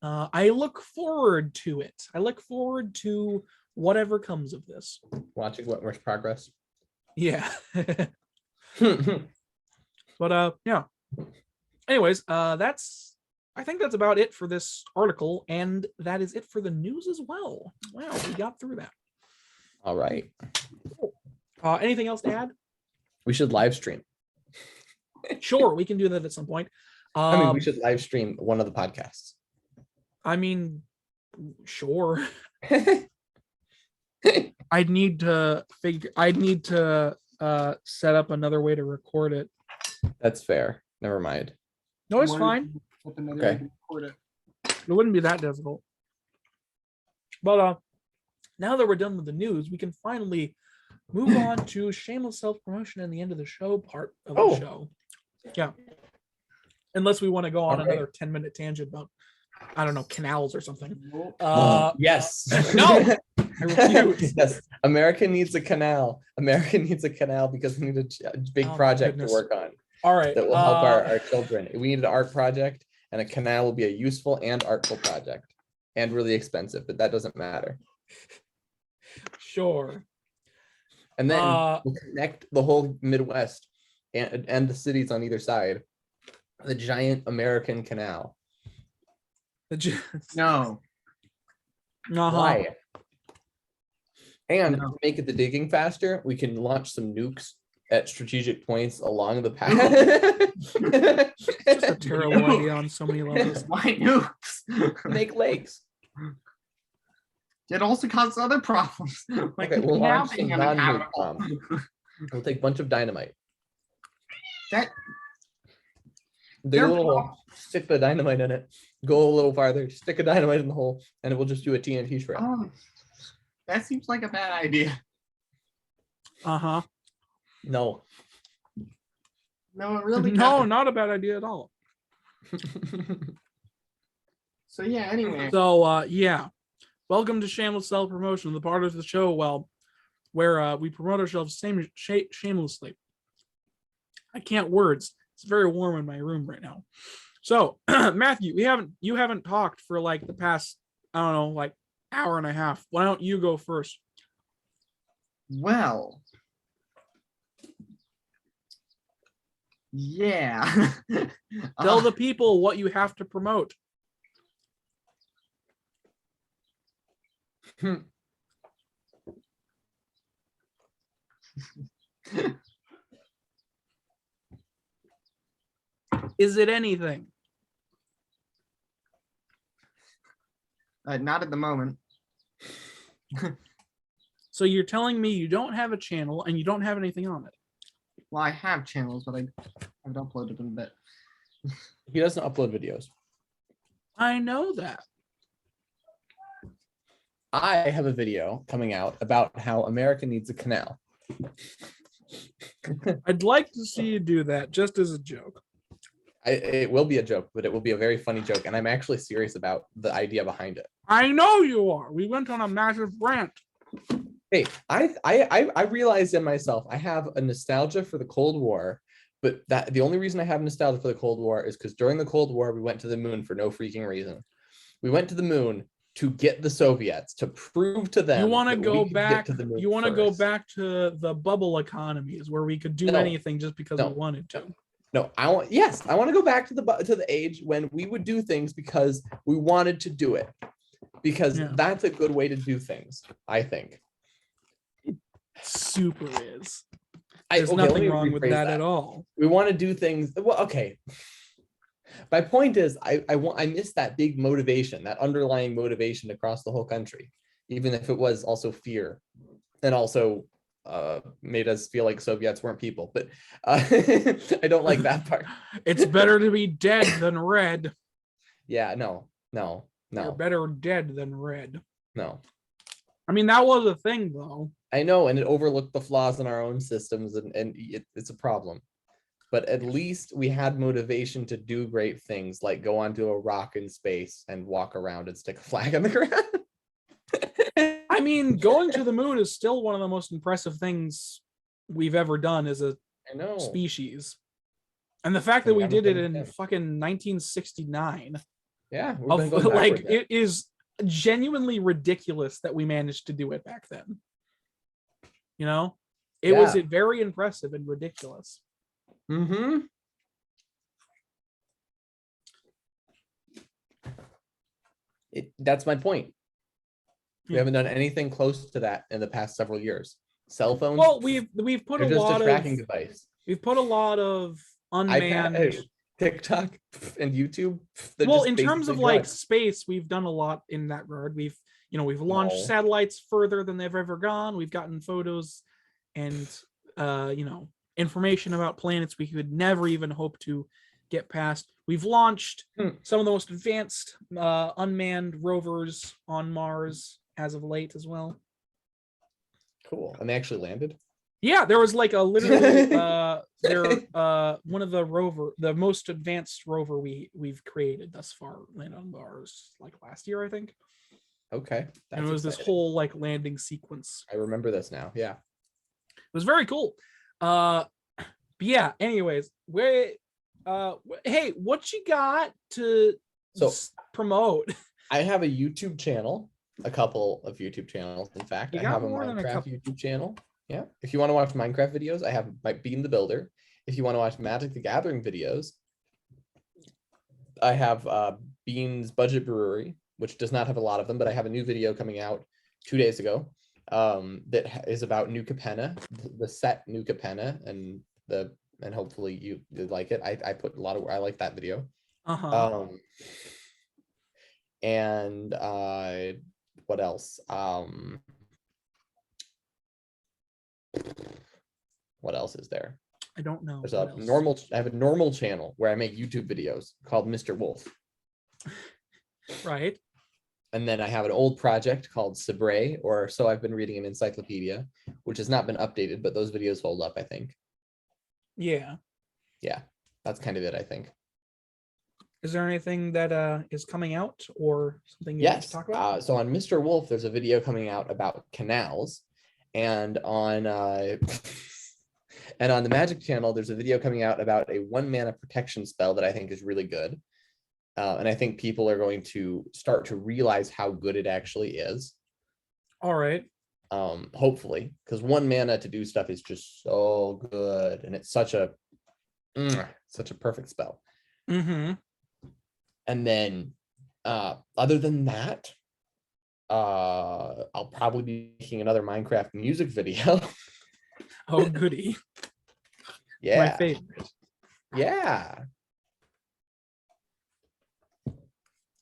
I look forward to it. I look forward to whatever comes of this. Watching Wentworth's progress. Yeah. But yeah. Anyways, I think that's about it for this article, and that is it for the news as well. Wow, we got through that. All right. Cool. Anything else to add? We should live stream. Sure, we can do that at some point. We should live stream one of the podcasts. I mean, sure. I'd need to set up another way to record it. That's fair. Never mind. No, it's fine. Okay. It wouldn't be that difficult. But now that we're done with the news, we can finally move on to shameless self-promotion and the end of the show part of the show. Yeah. Unless we want to go on another 10-minute tangent about, I don't know, canals or something. Yes. No, I refuse. Yes. America needs a canal. America needs a canal because we need a big project to work on. All right. That will help our children. We need an art project, and a canal will be a useful and artful project, and really expensive, but that doesn't matter. Sure. And then we'll connect the whole Midwest and the cities on either side. The giant American canal. No. Why? And to make it the digging faster, we can launch some nukes at strategic points along the path. Just a terrible idea on so many levels. Why nukes? Make lakes. It also causes other problems. Like Okay, we'll now launch some being non-nuke uninhabitable. bombs. We'll take a bunch of dynamite. That Dig a little hole, stick the dynamite in it, go a little farther, stick a dynamite in the hole, and it will just do a TNT shred. that seems like a bad idea. Uh-huh. No. No, it really No, doesn't. not a bad idea at all. So yeah, anyway. So yeah. Welcome to Shameless Self-Promotion, the part of the show where we promote ourselves shamelessly. I can't words. It's very warm in my room right now. So, Matthew, you haven't talked for like the past, I don't know, like hour and a half. Why don't you go first? Well, yeah. Tell the people what you have to promote. Is it anything? Not at the moment. So you're telling me you don't have a channel and you don't have anything on it? Well, I have channels, but I haven't uploaded them a bit. He doesn't upload videos. I know that. I have a video coming out about how America needs a canal. I'd like to see you do that just as a joke. It will be a joke, but it will be a very funny joke, and I'm actually serious about the idea behind it. I know you are. We went on a massive rant. Hey, I realized in myself I have a nostalgia for the Cold War, but that the only reason I have nostalgia for the Cold War is because during the Cold War we went to the moon for no freaking reason. We went to the moon to get the Soviets, to prove to them. You want to go back? You want to go first. back to the bubble economies where we could do anything just because we wanted to. No, I want to go back to the age when we would do things because we wanted to do it. Because that's a good way to do things, I think. Super is. There's nothing wrong with that at all. We want to do things. Well, okay. My point is, I miss that big motivation, that underlying motivation across the whole country, even if it was also fear, and also made us feel like Soviets weren't people. But I don't like that part. It's better to be dead than red. Yeah, no. You're better dead than red. No. I mean, that was a thing, though. I know, and it overlooked the flaws in our own systems, and it's a problem. But at least we had motivation to do great things, like go onto a rock in space and walk around and stick a flag on the ground. I mean, going to the moon is still one of the most impressive things we've ever done as a species. And the fact that we did it in fucking 1969. Yeah. Like, it is genuinely ridiculous that we managed to do it back then. You know? It was very impressive and ridiculous. Mm-hmm. That's my point. We haven't done anything close to that in the past several years. Cell phones. Well, we've put a lot of tracking device. We've put a lot of unmanned iPad, TikTok, and YouTube. Well, in terms of like space, we've done a lot in that regard. We've launched satellites further than they've ever gone. We've gotten photos and information about planets we could never even hope to get past. We've launched some of the most advanced unmanned rovers on Mars as of late as well. Cool. And they actually landed? Yeah, there was like a literally one of the most advanced rover we've created thus far landed on Mars like last year, I think. Okay. And it was this whole like landing sequence. I remember this now. Yeah. It was very cool. But yeah, anyways, hey, what you got to promote? I have a YouTube channel, a couple of YouTube channels. In fact, I have a Minecraft YouTube channel. Yeah. If you want to watch Minecraft videos, I have my Bean the Builder. If you want to watch Magic the Gathering videos, I have Bean's Budget Brewery, which does not have a lot of them, but I have a new video coming out 2 days ago that is about New Capenna, the set New Capenna, and hopefully you like it. I put a lot of, I like that video. And what else? What else is there? I don't know. There's I have a normal channel where I make YouTube videos called Mr. Wolf. Right. And then I have an old project called Sabre, or So I've Been Reading an Encyclopedia, which has not been updated, but those videos hold up, I think. Yeah. Yeah, that's kind of it, I think. Is there anything that is coming out or something you want to talk about? So on Mr. Wolf, there's a video coming out about canals, and on and on the Magic channel, there's a video coming out about a 1-mana protection spell that I think is really good. And I think people are going to start to realize how good it actually is. All right. Hopefully, because 1 mana to do stuff is just so good, and it's such a perfect spell. Mm-hmm. And then, other than that, I'll probably be making another Minecraft music video. Oh, goody! Yeah, my favorite. Yeah.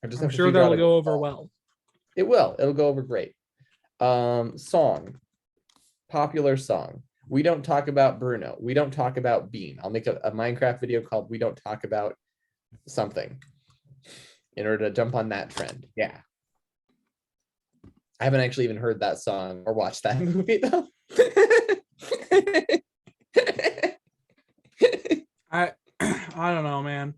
I'm sure that'll go over well. It will. It'll go over great. Song. Popular song. We don't talk about Bruno. We don't talk about Bean. I'll make a Minecraft video called We Don't Talk About Something in order to jump on that trend. Yeah. I haven't actually even heard that song or watched that movie though. I don't know, man.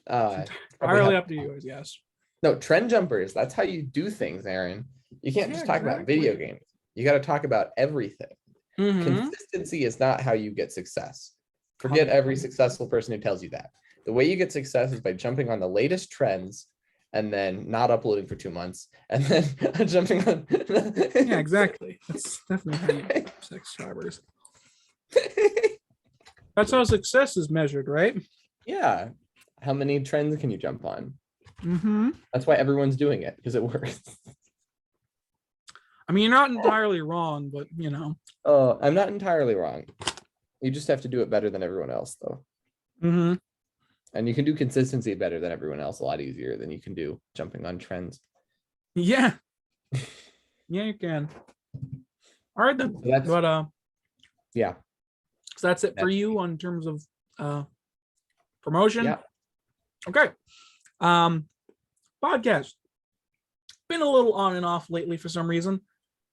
Entirely up to you, I guess. No, trend jumpers. That's how you do things, Aaron. You can't just talk about video games. You got to talk about everything. Mm-hmm. Consistency is not how you get success. Forget every successful person who tells you that. The way you get success is by jumping on the latest trends and then not uploading for 2 months and then jumping on. Yeah, exactly. That's definitely how you get subscribers. That's how success is measured, right? Yeah. How many trends can you jump on? Mm-hmm. That's why everyone's doing it, because it works. I mean, you're not entirely wrong, but you know. Oh, I'm not entirely wrong. You just have to do it better than everyone else, though. Mm-hmm. And you can do consistency better than everyone else a lot easier than you can do jumping on trends. Yeah. Yeah, you can. All right, then. Yeah. So that's it for you on terms of promotion. Yeah. Okay. Podcast. Been a little on and off lately for some reason.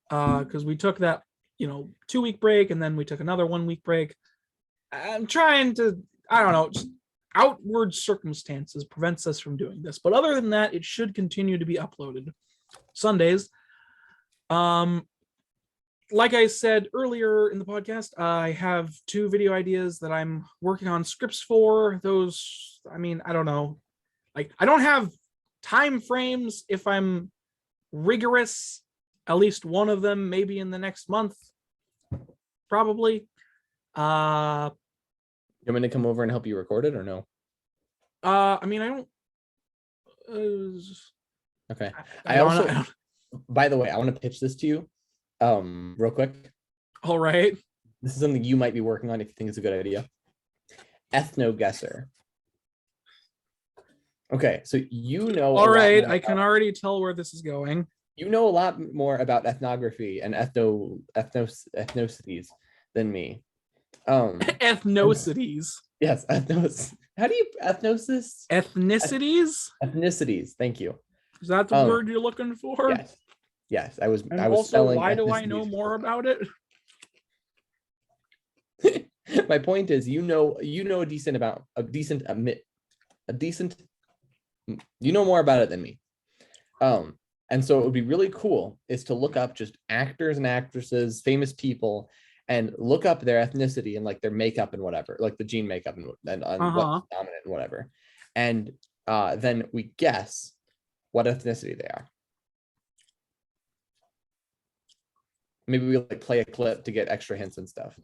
Because we took that 2-week break and then we took another 1-week break. I'm trying to, I don't know, just outward circumstances prevents us from doing this. But other than that, it should continue to be uploaded Sundays. Like I said earlier in the podcast, I have 2 video ideas that I'm working on scripts for. Those, I mean, I don't know. Like, I don't have time frames if I'm rigorous. At least one of them maybe in the next month. Probably. You want me to come over and help you record it or no? I mean, I don't. Okay. I also, by the way, I want to pitch this to you. Real quick. All right. This is something you might be working on if you think it's a good idea. Ethno guesser. Okay, so all right, I can already tell where this is going. You know a lot more about ethnography and ethnicities than me. Ethnicities. Yes, how do you ethnosis? Ethnicities. Thank you. Is that the word you're looking for? Yes. I was also, spelling why do I know more about it? My point is, you know a decent, you know more about it than me. And so it would be really cool is to look up just actors and actresses, famous people, and look up their ethnicity and like their makeup and whatever, like the gene makeup and what's dominant and whatever. And then we guess what ethnicity they are. Maybe we like play a clip to get extra hints and stuff.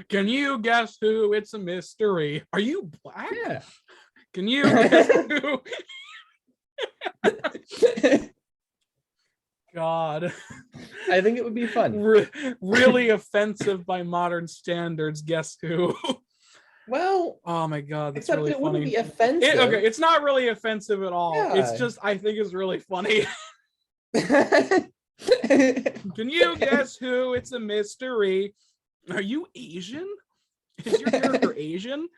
Can you guess who? It's a mystery. Are you black? Yeah. Can you guess who? God. I think it would be fun. Really offensive by modern standards. Guess who? Well, oh my God, that's except really it funny. wouldn't be offensive. Okay, it's not really offensive at all. Yeah. It's just I think it's really funny. Can you guess who? It's a mystery. Are you Asian? Is your character Asian?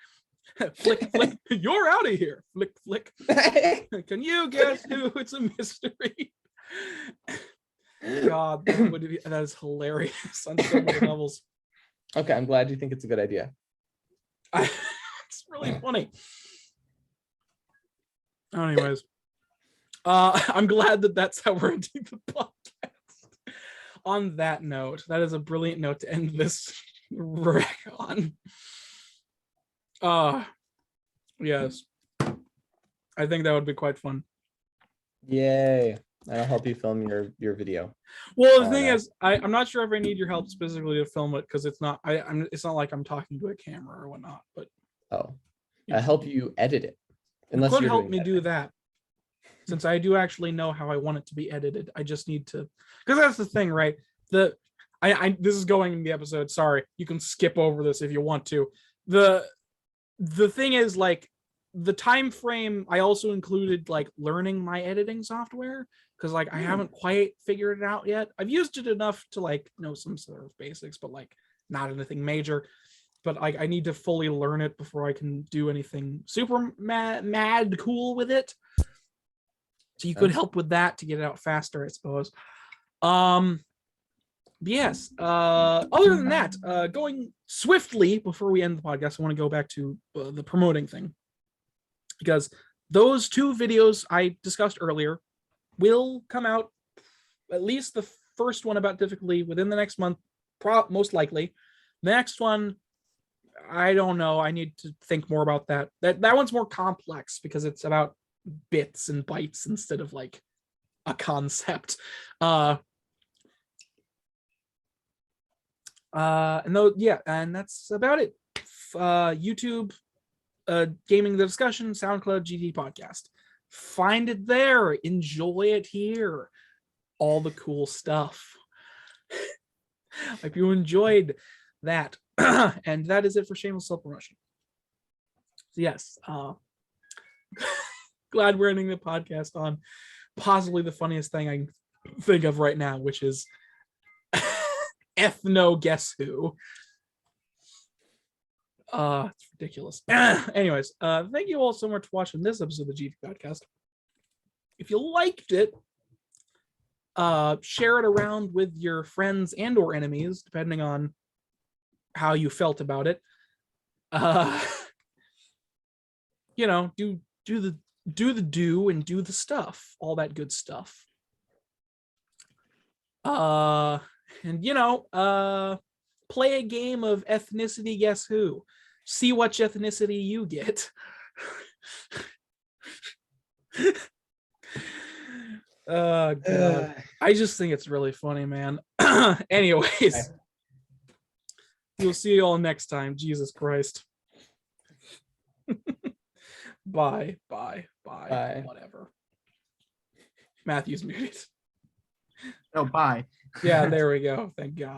Flick, flick. You're out of here. Flick, flick. Can you guess who? It's a mystery. God, that is hilarious on so many levels. Okay, I'm glad you think it's a good idea. It's really funny. Anyways, I'm glad that's how we're ending the podcast. On that note, that is a brilliant note to end this wreck on. Yes. I think that would be quite fun. Yay. I'll help you film your video. Well, the thing is, I'm not sure if I need your help specifically to film it because it's not it's not like I'm talking to a camera or whatnot, but I'll help you edit it. Unless you could help me do that. Since I do actually know how I want it to be edited. I just need to, because that's the thing, right? This is going in the episode. Sorry, you can skip over this if you want to. The thing is, like, the time frame, I also included like learning my editing software because like I haven't quite figured it out yet. I've used it enough to like know some sort of basics, but like not anything major. But I need to fully learn it before I can do anything super mad cool with it. So you could help with that to get it out faster, I suppose. Yes. Other than that, going swiftly before we end the podcast, I want to go back to the promoting thing. Because those two videos I discussed earlier will come out, at least the first one about difficulty within the next month, most likely. The next one, I don't know. I need to think more about that. That one's more complex because it's about bits and bytes instead of like a concept. And that's about it. YouTube, Gaming the Discussion, SoundCloud, GTD Podcast. Find it there. Enjoy it here. All the cool stuff. Hope you enjoyed that. And that is it for shameless self-promotion. So yes, glad we're ending the podcast on possibly the funniest thing I can think of right now, which is ethno guess who. It's ridiculous. Anyways, thank you all so much for watching this episode of the GTD Podcast. If you liked it, share it around with your friends and or enemies, depending on how you felt about it. Do the do and do the stuff, all that good stuff. And play a game of ethnicity guess who. See what ethnicity you get. God. I just think it's really funny, man. Anyways, we'll see you all next time. Jesus Christ. Bye. Whatever. Matthew's muted. Oh, bye. Yeah, there we go. Thank God.